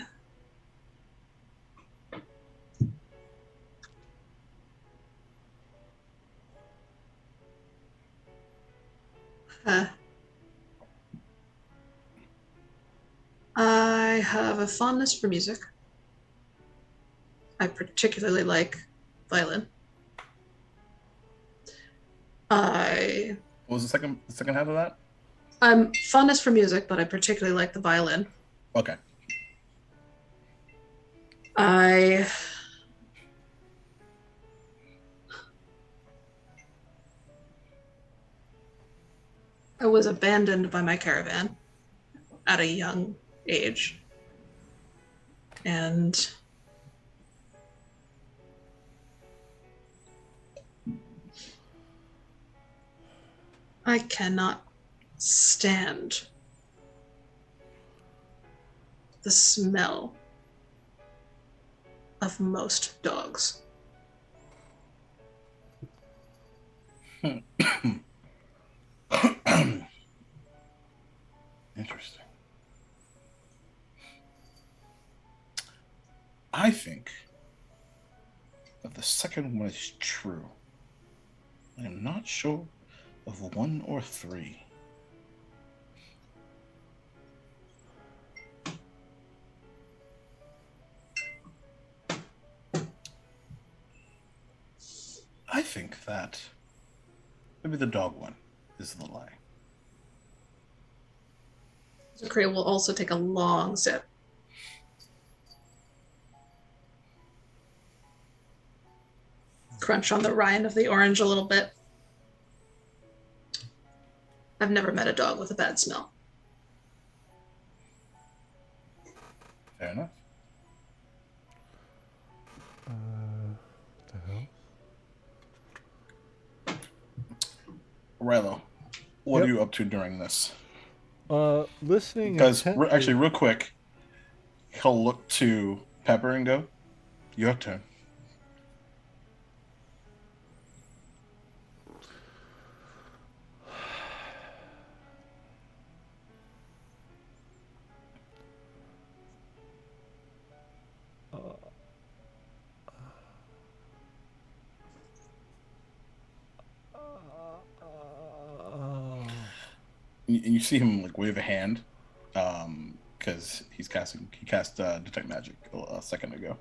I have a fondness for music. I particularly like violin. What was the second half of that? I'm fondness for music, but I particularly like the violin. Okay. I was abandoned by my caravan at a young age. And I cannot stand the smell of most dogs. Interesting. I think that the second one is true. I am not sure of 1 or 3. I think that maybe the dog one is the lie. Zakria will also take a long sip. Crunch on the rind of the orange a little bit. I've never met a dog with a bad smell. Fair enough. What the hell? Rilo, what Yep. are you up to during this? Listening. Because intently- actually, real quick, he'll look to Pepper and go, "Your turn." You see him like wave a hand, because he cast detect magic a second ago.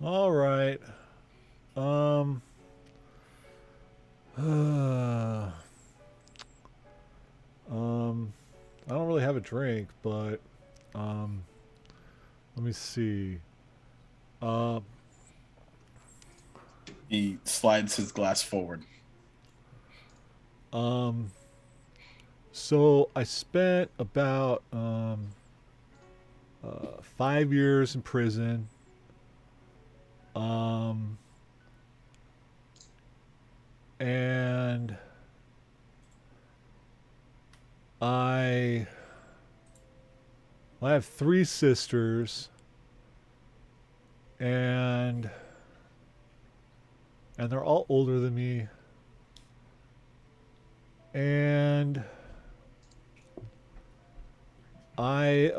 All right. I don't really have a drink, but let me see. He slides his glass forward. So I spent about 5 years in prison. And I have 3 sisters, and they're all older than me. And I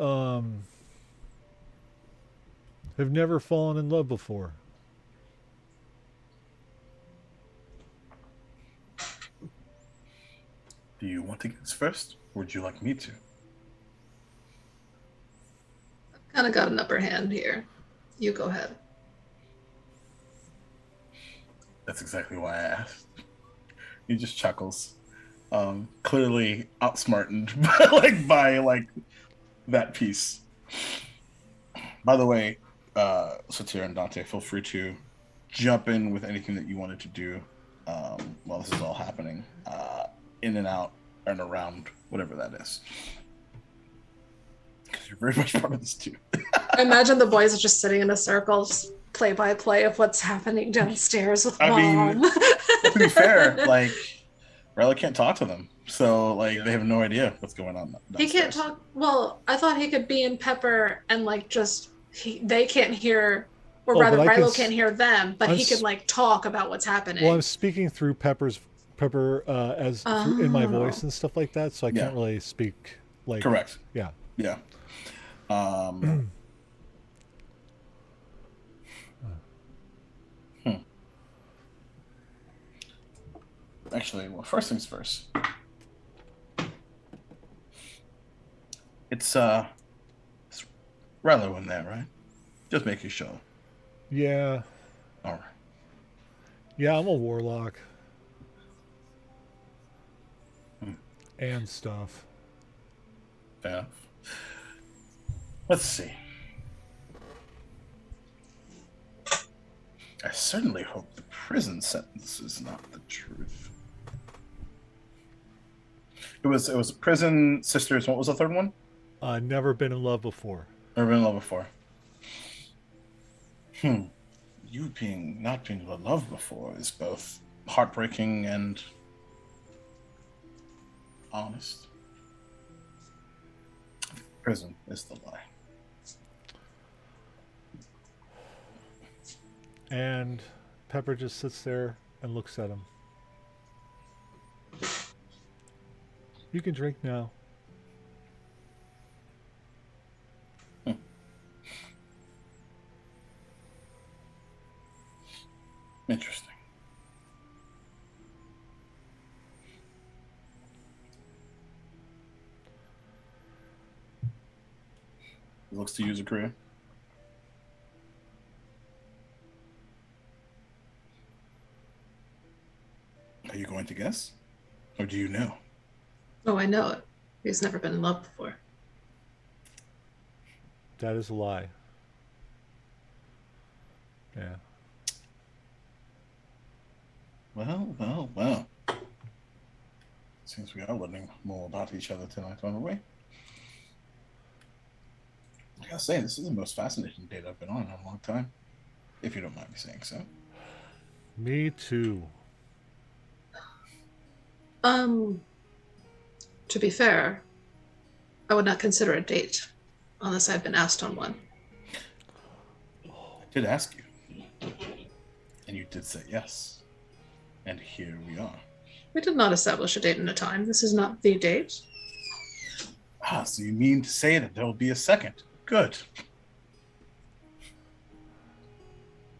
have never fallen in love before. Do you want to guess first, or would you like me to? Kind of got an upper hand here. You go ahead. That's exactly why I asked. He just chuckles, clearly outsmarted by that piece. By the way, Satir and Dante, feel free to jump in with anything that you wanted to do while this is all happening, in and out and around whatever that is. Because you're very much part of this too. I imagine the boys are just sitting in a circle, just play by play of what's happening downstairs with I Mom. mean, to be fair, Rilla can't talk to them, so they have no idea what's going on downstairs. He can't talk. Well, I thought he could be in Pepper and they can't hear, or rather, but I Rilo can can't hear them, but he I'm could talk about what's happening. Well, I'm speaking through Pepper in my voice and stuff like that, so I can't really speak Correct. Yeah. Yeah. Actually, well, first things first. It's Rilo in there, right? Just making sure. Yeah. All right. Yeah, I'm a warlock. And stuff. Yeah. Let's see. I certainly hope the prison sentence is not the truth. It was prison, sisters. What was the third one? Never been in love before. Never been in love before. You not being in love before is both heartbreaking and honest. Prison is the lie. And Pepper just sits there and looks at him. You can drink now. Interesting. He looks to use a career. Are you going to guess? Or do you know? Oh, I know it. He's never been in love before. That is a lie. Yeah. Well. Seems we are learning more about each other tonight, aren't we? I gotta say, this is the most fascinating date I've been on in a long time. If you don't mind me saying so. Me too. To be fair, I would not consider a date unless I've been asked on one. I did ask you. And you did say yes. And here we are. We did not establish a date and a time. This is not the date. Ah, so you mean to say that there will be a second? Good.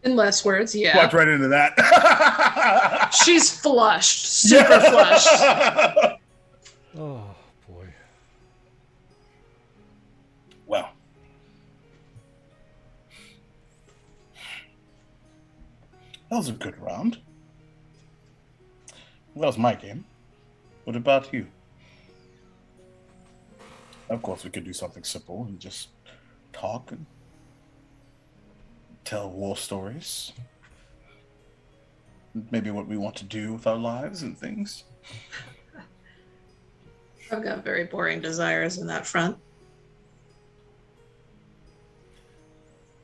In less words, yeah. Walked right into that. She's flushed. Super flushed. Oh, boy. Well. That was a good round. That was my game. What about you? Of course, we could do something simple and just talk and tell war stories. Maybe what we want to do with our lives and things. I've got very boring desires in that front.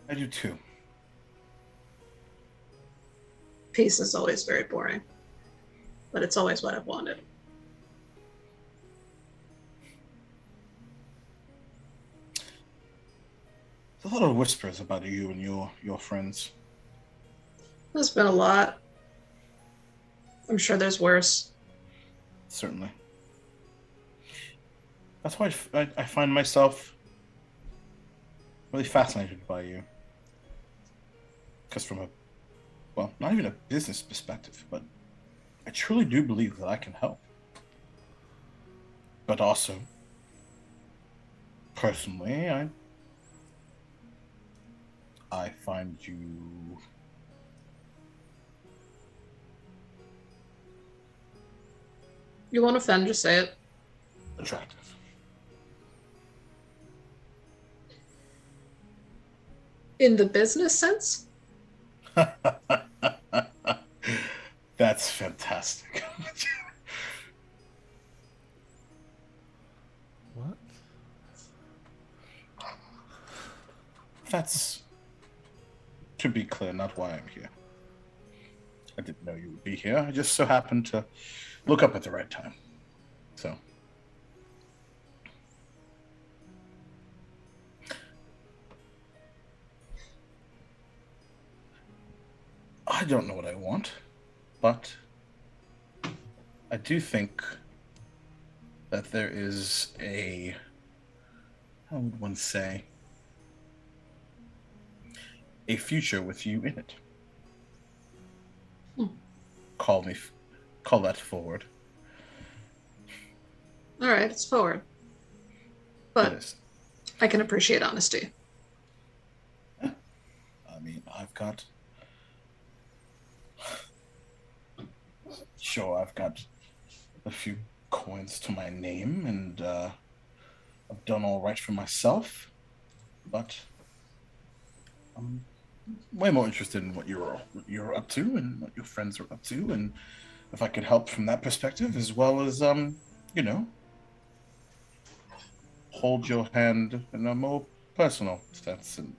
I do too. Peace is always very boring, but it's always what I've wanted. There's a lot of whispers about you and your friends. There's been a lot. I'm sure there's worse. Certainly. That's why I find myself really fascinated by you. Because from a, well, not even a business perspective, but I truly do believe that I can help. But also, personally, I find you You won't offend, just say it. attractive. In the business sense? That's fantastic. What? That's, to be clear, not why I'm here. I didn't know you would be here. I just so happened to look up at the right time. So. I don't know what I want, but I do think that there is a, how would one say, a future with you in it. Call that forward. All right, it's forward. It But is. I can appreciate honesty. I mean, I've got a few coins to my name, and I've done all right for myself, but way more interested in what you're up to and what your friends are up to, and if I could help from that perspective, as well as you know, hold your hand in a more personal sense and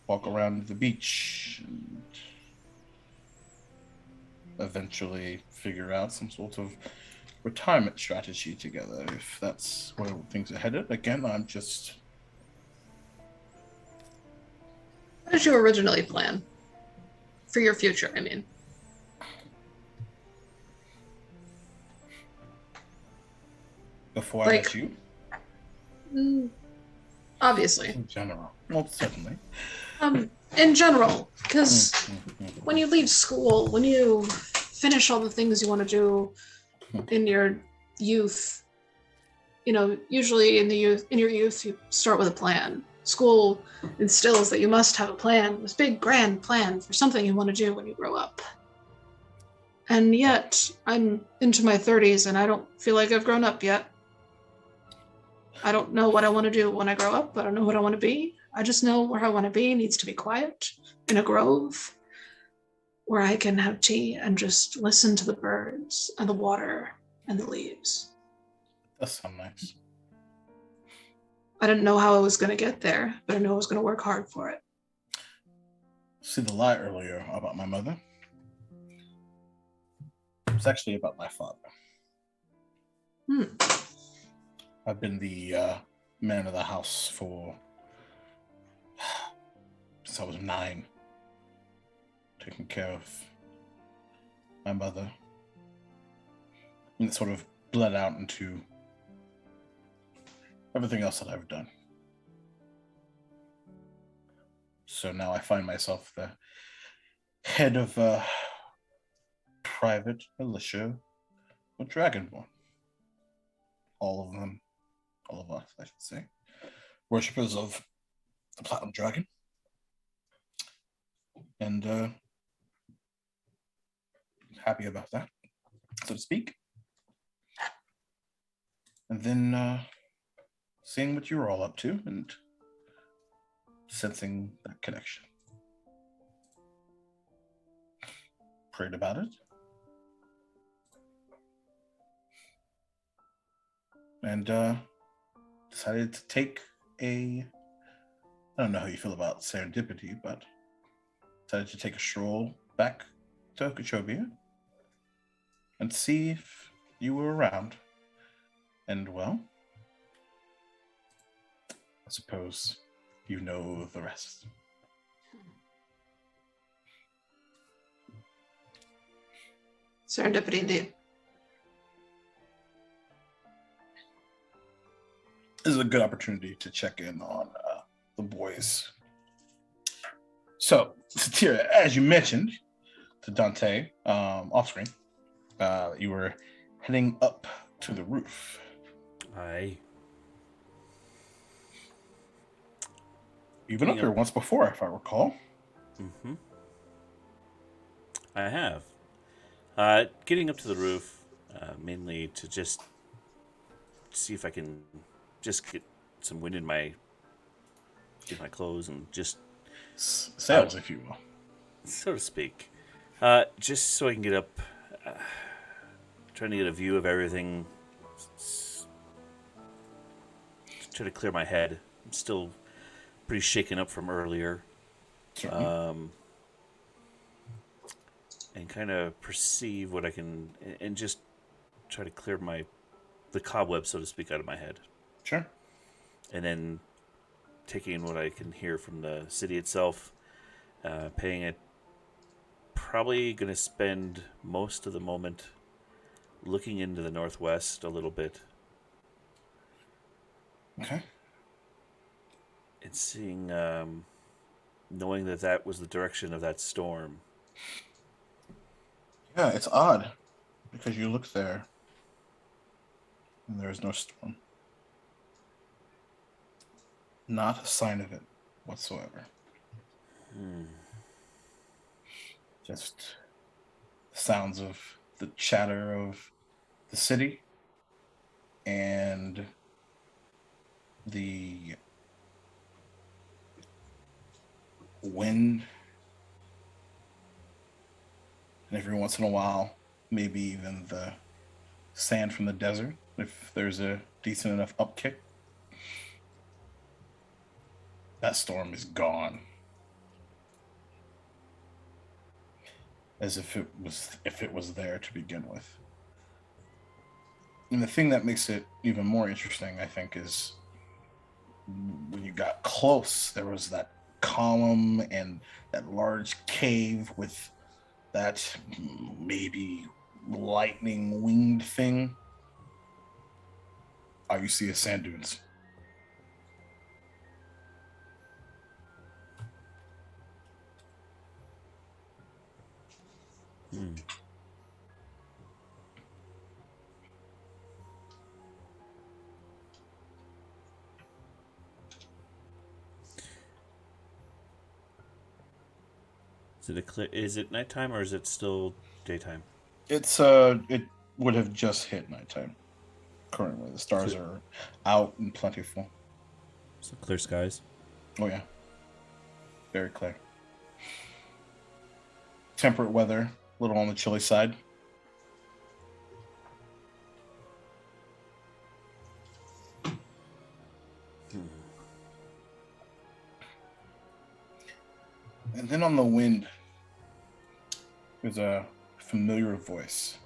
walk around the beach and eventually figure out some sort of retirement strategy together, if that's where things are headed. Again, I'm just... What did you originally plan? For your future, I mean. Before I met you? Obviously. In general. Well, certainly. In general, because when you leave school, when you finish all the things you want to do in your youth, you know, usually in your youth, you start with a plan. School instills that you must have a plan, this big grand plan for something you want to do when you grow up. And yet, I'm into my 30s and I don't feel like I've grown up yet. I don't know what I want to do when I grow up. I don't know what I want to be. I just know where I want to be needs to be quiet in a grove where I can have tea and just listen to the birds and the water and the leaves. That sounds nice. I didn't know how I was going to get there, but I knew I was going to work hard for it. See, the lie earlier about my mother, it was actually about my father. I've been the man of the house since I was 9, taking care of my mother. And it sort of bled out into everything else that I've done. So now I find myself the head of a private militia of Dragonborn. All of us, I should say, worshippers of the Platinum Dragon. And happy about that, so to speak. And then seeing what you're all up to and sensing that connection. Prayed about it. And decided to take I don't know how you feel about serendipity, but decided to take a stroll back to Okeechobee and see if you were around. And well, I suppose you know the rest. Serendipity indeed. This is a good opportunity to check in on the boys. So, Satira, as you mentioned to Dante off screen, you were heading up to the roof. Aye. You've been up there once before, if I recall. Mm-hmm. I have. Getting up to the roof, mainly to just see if I can just get some wind in my clothes and just sails, if you will, so to speak. Just so I can get up, trying to get a view of everything. Try to clear my head. I'm still pretty shaken up from earlier. And kind of perceive what I can, and just try to clear the cobweb, so to speak, out of my head. Sure. And then taking what I can hear from the city itself, paying it. Probably going to spend most of the moment looking into the northwest a little bit. Okay. And seeing, knowing that was the direction of that storm. Yeah, it's odd because you look there and there is no storm. Not a sign of it whatsoever. Just sounds of the chatter of the city and the wind, and every once in a while, maybe even the sand from the desert, if there's a decent enough upkick. That storm is gone. As if it was there to begin with. And the thing that makes it even more interesting, I think, is when you got close, there was that column and that large cave with that maybe lightning winged thing. All you see is sand dunes. Is it nighttime or is it still daytime? It would have just hit nighttime. Currently, the stars are out and plentiful. So clear skies. Oh yeah, very clear. Temperate weather, a little on the chilly side. And then on the wind, there's a familiar voice.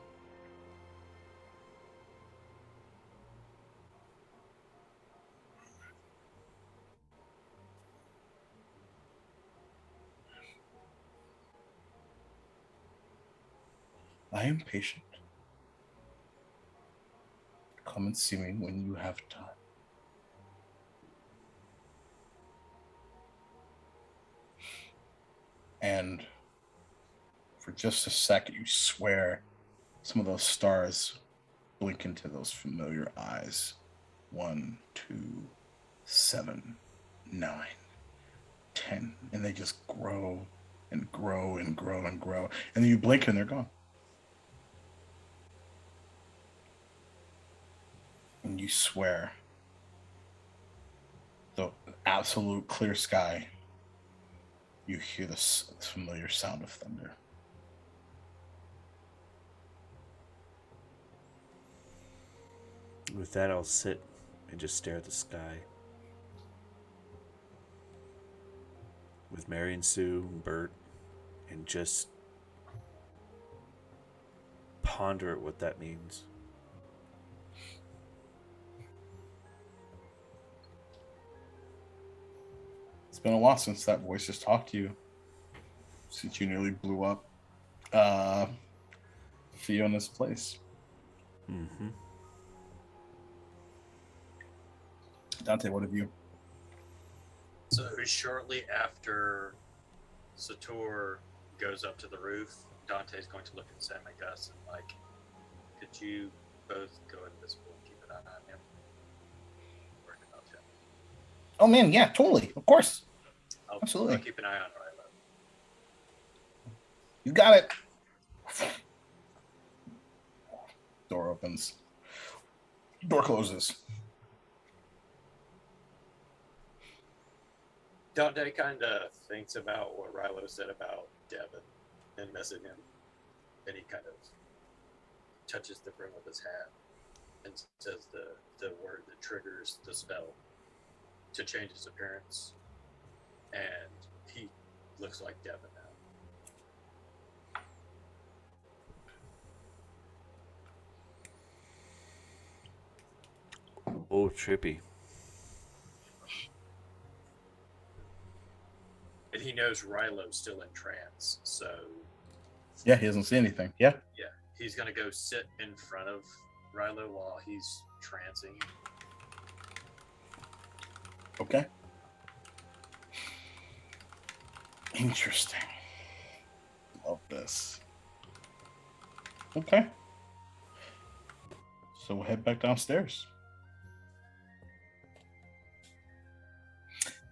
I am patient. Come and see me when you have time. And for just a second, you swear some of those stars blink into those familiar eyes. 1, 2, 7, 9, 10. And they just grow and grow and grow and grow. And then you blink and they're gone. And you swear the absolute clear sky, you hear this familiar sound of thunder. With that, I'll sit and just stare at the sky. With Mary and Sue and Bert, and just ponder at what that means. It's been a while since that voice has talked to you. Since you nearly blew up Fiona's place. Mm-hmm. Dante, what have you? So shortly after Sator goes up to the roof, Dante's going to look at Sam and Gus and like, could you both go invisible and keep an eye on him? Work about him. Oh man, yeah, totally. Of course. Absolutely. I'll keep an eye on Rilo. You got it. Door opens. Door closes. Dante kind of thinks about what Rilo said about Devin and missing him. And he kind of touches the brim of his hat and says the word that triggers the spell to change his appearance. And he looks like Devin now. Oh, trippy. And he knows Rilo's still in trance, so Yeah, he doesn't see anything. Yeah. yeah, he's gonna go sit in front of Rilo while he's trancing. Okay. Interesting. Love this. Okay. So we'll head back downstairs.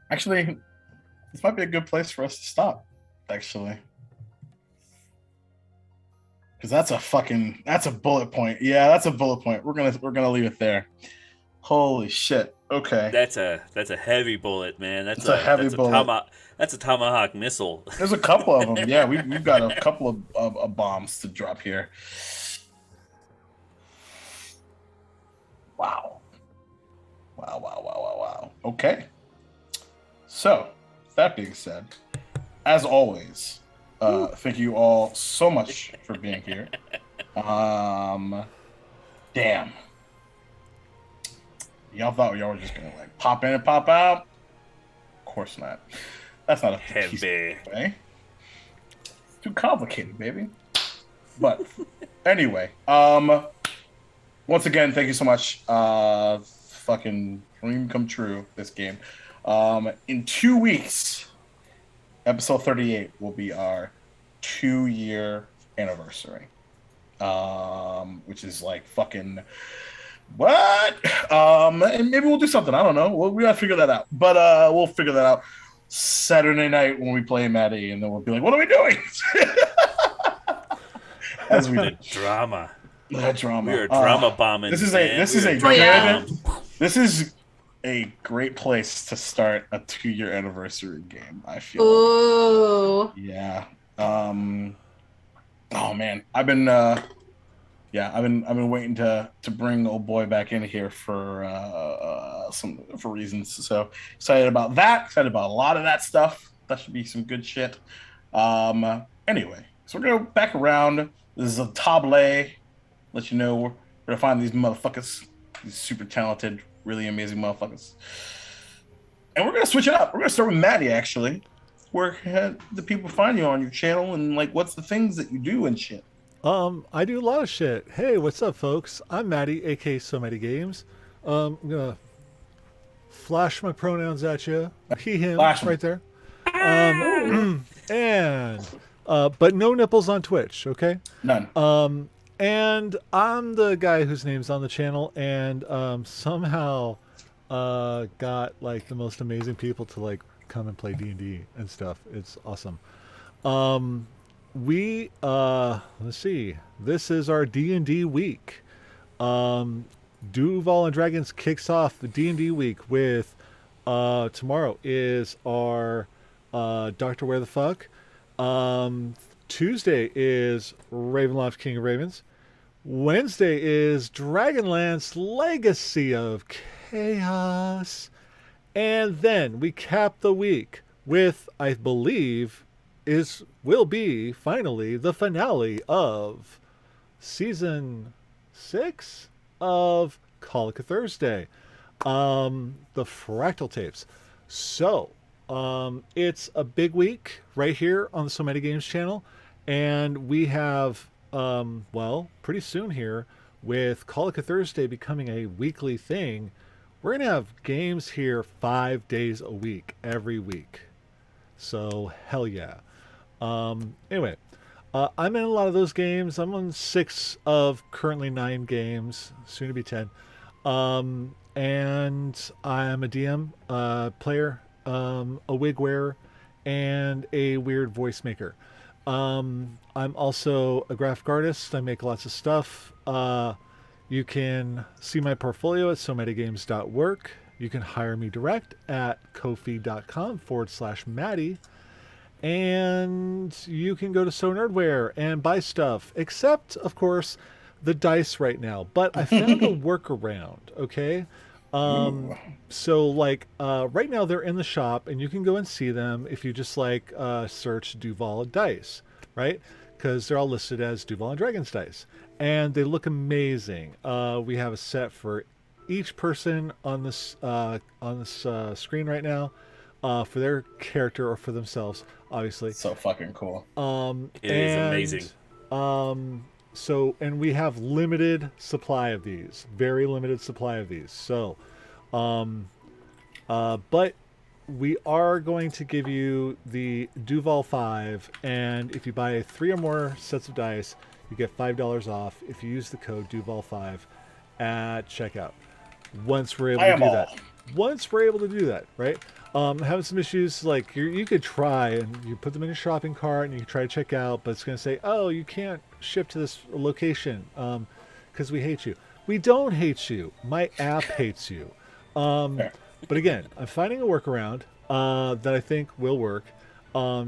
Actually, this might be a good place for us to stop, actually. Because that's a bullet point. Yeah, that's a bullet point. We're gonna leave it there. Holy shit. Okay. That's a heavy bullet, man. That's a heavy bullet. That's a tomahawk missile. There's a couple of them. Yeah, we've got a couple of bombs to drop here. Wow. Wow. Okay. So, that being said, as always, thank you all so much for being here. Damn. Y'all thought y'all were just gonna like pop in and pop out? Of course not. That's not a Heavy. way. Too complicated, baby. But anyway, once again, thank you so much. Fucking dream come true, this game. In 2 weeks, episode 38 will be our 2-year anniversary. Which is like fucking what? And maybe we'll do something. I don't know. We gotta figure that out. But we'll figure that out Saturday night when we play Maddie, and then we'll be like, what are we doing? As we The drama. That drama. We are drama bombing. This is a great place to start a 2-year anniversary game, I feel. Ooh. Yeah. Oh man, I've been waiting to bring old boy back in here for reasons. So excited about that. Excited about a lot of that stuff. That should be some good shit. Anyway, so we're gonna go back around. This is a table. Let you know we're gonna find these motherfuckers, these super talented, really amazing motherfuckers, and we're gonna switch it up. We're gonna start with Maddie actually. Where can the people find you on your channel, and like what's the things that you do and shit? I do a lot of shit. Hey, what's up, folks? I'm Maddie, aka SoMattyGameZ. I'm gonna flash my pronouns at you. He, him, Flash 'em. right there. And but no nipples on Twitch, okay? None. And I'm the guy whose name's on the channel, and somehow got like the most amazing people to like come and play D&D and stuff. It's awesome. We let's see. This is our D&D week. Duval Dragons kicks off the D&D week with tomorrow is our Dr. Where the Fuck. Tuesday is Ravenloft King of Ravens. Wednesday is Dragonlance Legacy of Chaos. And then we cap the week with, I believe, will be finally the finale of season 6 of Colica Thursday, the Fractal Tapes. So it's a big week right here on the SoMattyGameZ channel, and we have pretty soon here, with Colica Thursday becoming a weekly thing, we're gonna have games here 5 days a week, every week. So hell yeah. Anyway, I'm in a lot of those games. I'm on 6 of currently 9 games, soon to be 10. And I'm a DM, player, a wig wearer, and a weird voice maker. I'm also a graphic artist. I make lots of stuff. You can see my portfolio at SoMattyGames.work. You can hire me direct at Ko-fi.com/Maddie. And you can go to So Nerdware and buy stuff, except, of course, the dice right now. But I found a workaround, okay? So, like, right now they're in the shop, and you can go and see them if you just, like, search Duval Dice, right? Because they're all listed as Duval Dragons dice. And they look amazing. We have a set for each person on this screen right now, for their character or for themselves, obviously. So fucking cool. It is amazing. So, and we have limited supply of these, very limited supply of these. So, but we are going to give you the Duval 5, and if you buy 3 or more sets of dice, you get $5 off if you use the code Duval5 at checkout. Once we're able to do that. Once we're able to do that, right? Having some issues, like you could try and you put them in your shopping cart and you can try to check out, but it's going to say, oh, you can't ship to this location because we hate you. We don't hate you. My app hates you. Fair. But again, I'm finding a workaround that I think will work.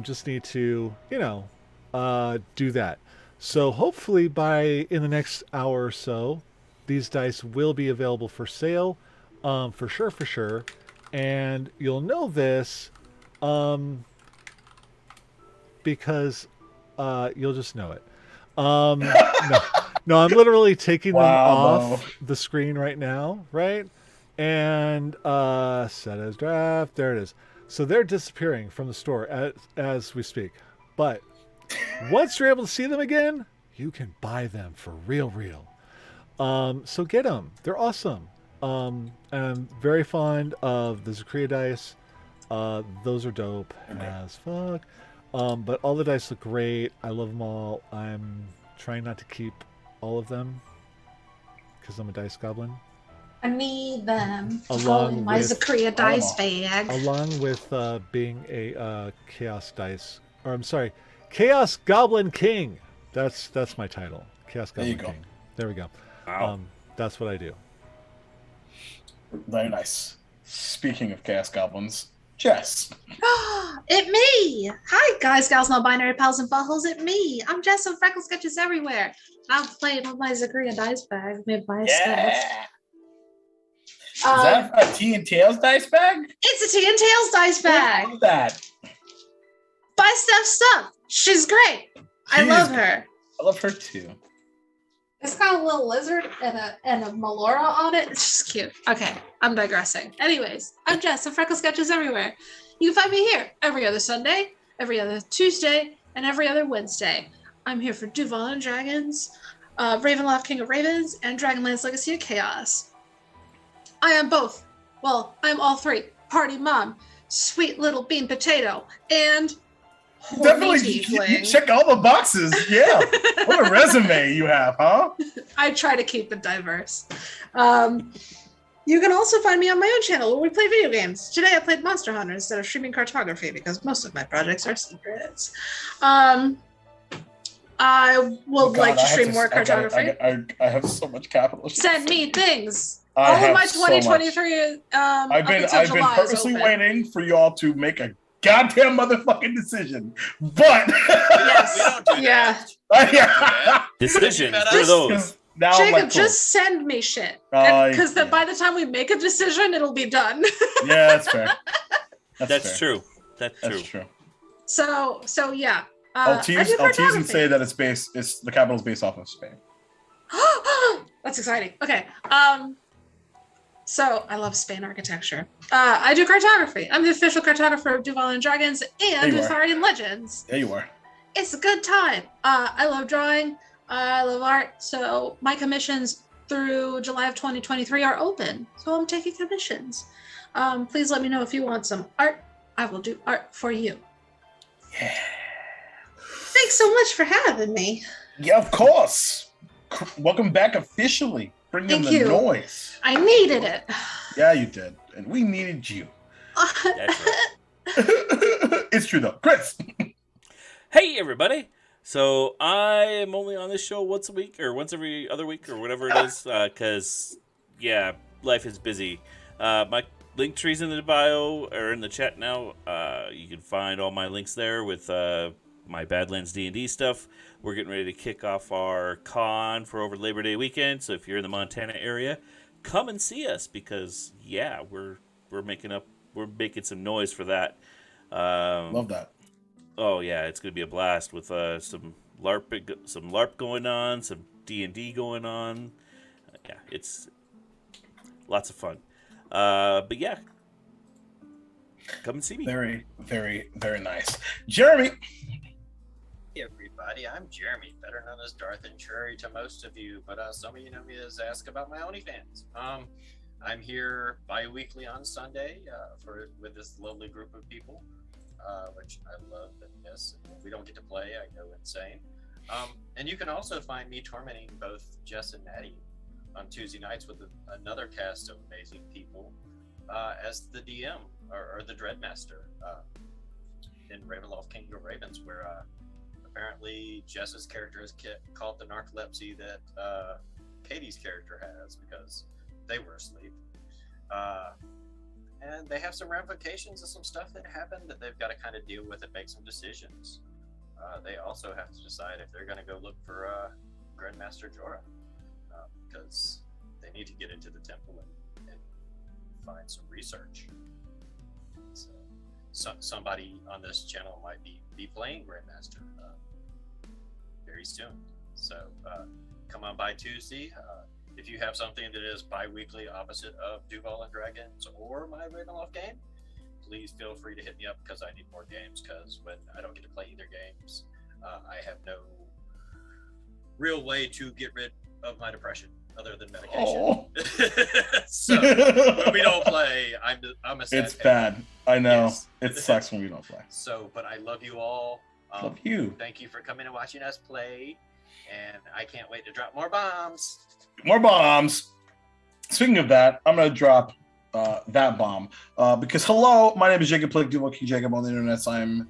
Just need to, do that. So hopefully in the next hour or so, these dice will be available for sale, for sure. And you'll know this because you'll just know it. No, I'm literally taking them off the screen right now, right? And set as draft. There it is. So they're disappearing from the store as we speak. But once you're able to see them again, you can buy them for real. So get them. They're awesome. And I'm very fond of the Zakria dice. Those are dope as fuck. But all the dice look great. I love them all. I'm trying not to keep all of them because I'm a dice goblin. I need them. Along my with Zakria dice bag. Along with being a Chaos dice, or I'm sorry, Chaos Goblin King. That's my title. Chaos Goblin King. There we go. Wow. That's what I do. Very nice. Speaking of Chaos Goblins, Jess. It me! Hi, guys, gals, non-binary pals and buttholes. It me. I'm Jess from FreckleSketches everywhere. I've played with my Zakria dice bag made by Steph. Is that a Tea and Tails dice bag? It's a Tea and Tails dice bag. I love that. Buy Steph's stuff. She's great. I love her. I love her too. It's got a little lizard and a Melora on it. It's just cute. Okay, I'm digressing. Anyways, I'm Jess of FreckleSketches everywhere. You can find me here every other Sunday, every other Tuesday, and every other Wednesday. I'm here for Duval Dragons, Ravenloft King of Ravens, and Dragonlance Legacy of Chaos. I am both. Well, I'm all three. Party mom, sweet little bean potato, and definitely you check all the boxes. Yeah. What a resume you have, huh? I try to keep it diverse. You can also find me on my own channel where we play video games. Today I played Monster Hunter instead of streaming Cartography because most of my projects are secrets. I would like to stream more Cartography. I have so much capital. Send me things. All of my 2023 I've been purposely waiting for y'all to make a goddamn motherfucking decision. But yes, we don't do that. yeah. Decisions for those. Now Jacob, like, cool. just send me shit. Because by the time we make a decision, it'll be done. Yeah, that's fair. That's fair. true. That's true. So yeah. I'll tease and say that it's the capital's based off of Spain. That's exciting. Okay. So I love Spain architecture. I do cartography. I'm the official cartographer of Duval Dragons and Authority Legends. Yeah, you are. It's a good time. I love drawing. I love art. So my commissions through July of 2023 are open. So I'm taking commissions. Please let me know if you want some art. I will do art for you. Yeah. Thanks so much for having me. Yeah, of course. Welcome back officially. Bring in the noise. I needed it. Yeah, you did. And we needed you. That's right. It's true, though. Chris. Hey, everybody. So I am only on this show once a week or once every other week or whatever it is because, life is busy. My link tree's in the bio or in the chat now. You can find all my links there with my Badlands D&D stuff. We're getting ready to kick off our con for over Labor Day weekend. So if you're in the Montana area, come and see us because we're making some noise for that. Love that. Oh yeah, it's gonna be a blast with some LARP going on, some D&D going on. It's lots of fun. But yeah, come and see me. Very, very, very nice, Jeremy. Hey everybody, I'm Jeremy, better known as Darth and Cherry to most of you, but some of you know me as Ask About My OnlyFans. I'm here bi-weekly on Sunday with this lovely group of people, which I love and miss. We don't get to play, I go insane. And you can also find me tormenting both Jess and Maddie on Tuesday nights with another cast of amazing people as the DM or the Dreadmaster in Ravenloft King of Ravens, where apparently Jess's character has caught the narcolepsy that Katie's character has because they were asleep. And they have some ramifications of some stuff that happened that they've got to kind of deal with and make some decisions. They also have to decide if they're going to go look for Grandmaster Jorah, because they need to get into the temple and find some research. So somebody on this channel might be playing Grandmaster very soon. So come on by Tuesday. If you have something that is bi-weekly opposite of Duval Dragons or my Ravenloft game, please feel free to hit me up because I need more games, because when I don't get to play either games, I have no real way to get rid of my depression other than medication. So when we don't play, I'm a sad It's bad. I know. Yes. It sucks when we don't play. So, but I love you all. Love you. Thank you for coming and watching us play, and I can't wait to drop more bombs. More bombs. Speaking of that, I'm gonna drop that bomb because hello, my name is Jacob Plick, Duval King Jacob on the internet. I am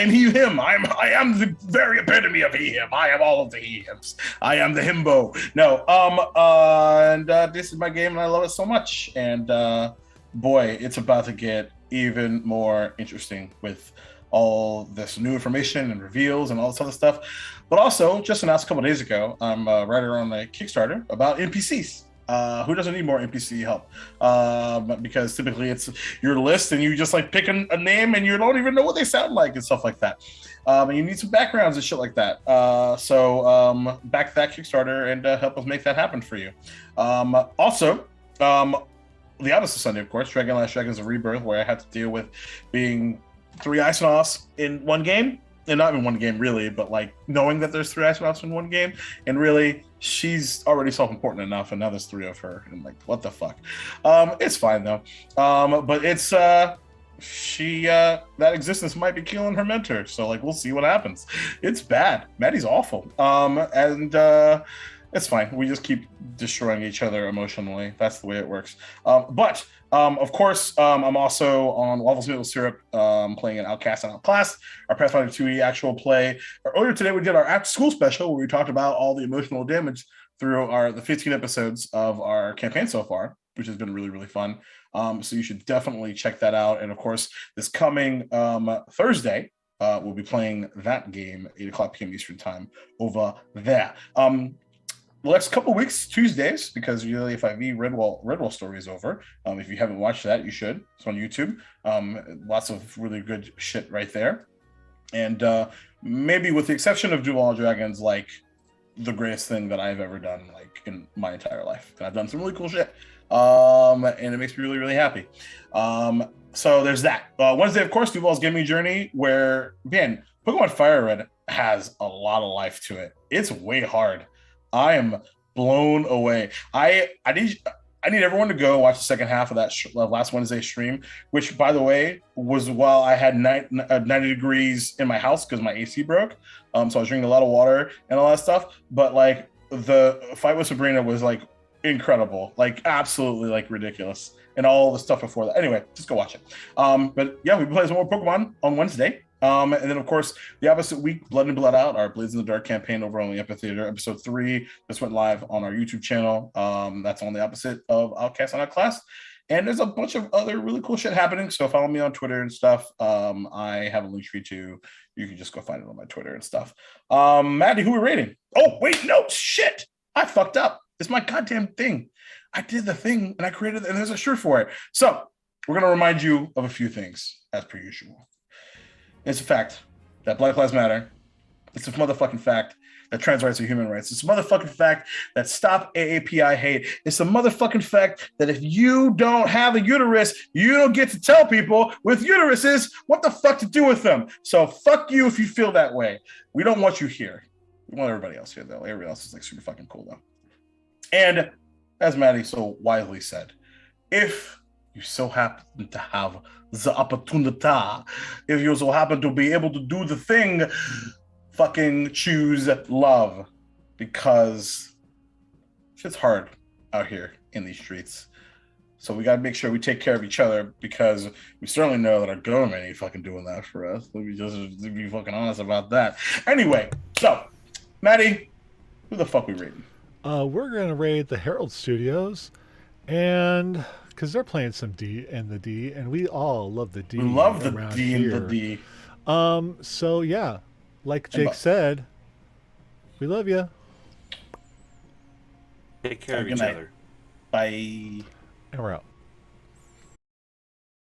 he him. I am the very epitome of he him. I am all of the he hims. I am the himbo. No, and this is my game, and I love it so much. And boy, it's about to get even more interesting with all this new information and reveals and all this other stuff. But also, just announced a couple days ago, I'm a writer on a Kickstarter about NPCs. Who doesn't need more NPC help? Because typically it's your list and you just like pick a name and you don't even know what they sound like and stuff like that. And you need some backgrounds and shit like that. So back that Kickstarter and help us make that happen for you. Also, the opposite Sunday, of course, Dragon Last Dragons of Rebirth, where I had to deal with being 3 Isonoffs in one game. And not in one game, really, but like knowing that there's 3 Isonoffs in one game. And really, she's already self-important enough, and now there's 3 of her. And I'm like, what the fuck? It's fine, though. But it's, that existence might be killing her mentor. So, like, we'll see what happens. It's bad. Maddie's awful. It's fine. We just keep destroying each other emotionally. That's the way it works. But of course, I'm also on Waffles Maple Syrup, playing an Outcast and Outclassed, our Pathfinder 2e actual play. Earlier today, we did our after school special where we talked about all the emotional damage through the 15 episodes of our campaign so far, which has been really, really fun. So you should definitely check that out. And of course, this coming Thursday, we'll be playing that game, 8:00 p.m. Eastern time over there. The next couple weeks, Tuesdays, because usually FIV Redwall story is over. If you haven't watched that, you should. It's on YouTube. Lots of really good shit right there. And maybe with the exception of Duval Dragons, like the greatest thing that I've ever done, like in my entire life. And I've done some really cool shit. And it makes me really, really happy. So there's that. Wednesday, of course, Duval's Gaming Journey, where, man, Pokemon Fire Red has a lot of life to it. It's way hard. I am blown away. I need everyone to go watch the second half of that last Wednesday stream, which, by the way, was while I had 90 degrees in my house because my AC broke. So I was drinking a lot of water and all that stuff. But like the fight with Sabrina was like incredible, like absolutely like ridiculous, and all the stuff before that. Anyway, just go watch it. But yeah, we play some more Pokemon on Wednesday. And then, of course, the opposite week, Blood and Blood Out, our Blades in the Dark campaign over on the Amphitheater, episode 3, just went live on our YouTube channel. That's on the opposite of Outcast and Outclassed. And there's a bunch of other really cool shit happening. So follow me on Twitter and stuff. I have a link tree too. You can just go find it on my Twitter and stuff. Maddie, who are we rating? Oh, wait, no, shit. I fucked up. It's my goddamn thing. I did the thing and I created it, and there's a shirt for it. So we're going to remind you of a few things as per usual. It's a fact that Black Lives Matter. It's a motherfucking fact that trans rights are human rights. It's a motherfucking fact that stop AAPI hate. It's a motherfucking fact that if you don't have a uterus, you don't get to tell people with uteruses what the fuck to do with them. So fuck you if you feel that way. We don't want you here. We want everybody else here, though. Everybody else is like super fucking cool, though. And as Maddie so wisely said, if you so happen to have the opportunity, if you so happen to be able to do the thing, fucking choose love, because shit's hard out here in these streets. So we got to make sure we take care of each other, because we certainly know that our government ain't fucking doing that for us. Let me just be fucking honest about that. Anyway, so Maddie, who the fuck we rating? We're gonna raid the Herald Studios, and because they're playing some D and the D, and we all love the D. We love the around D here. and the D. So yeah, like Jake said, we love you. Take care of Good each night. other. Bye. And we're out.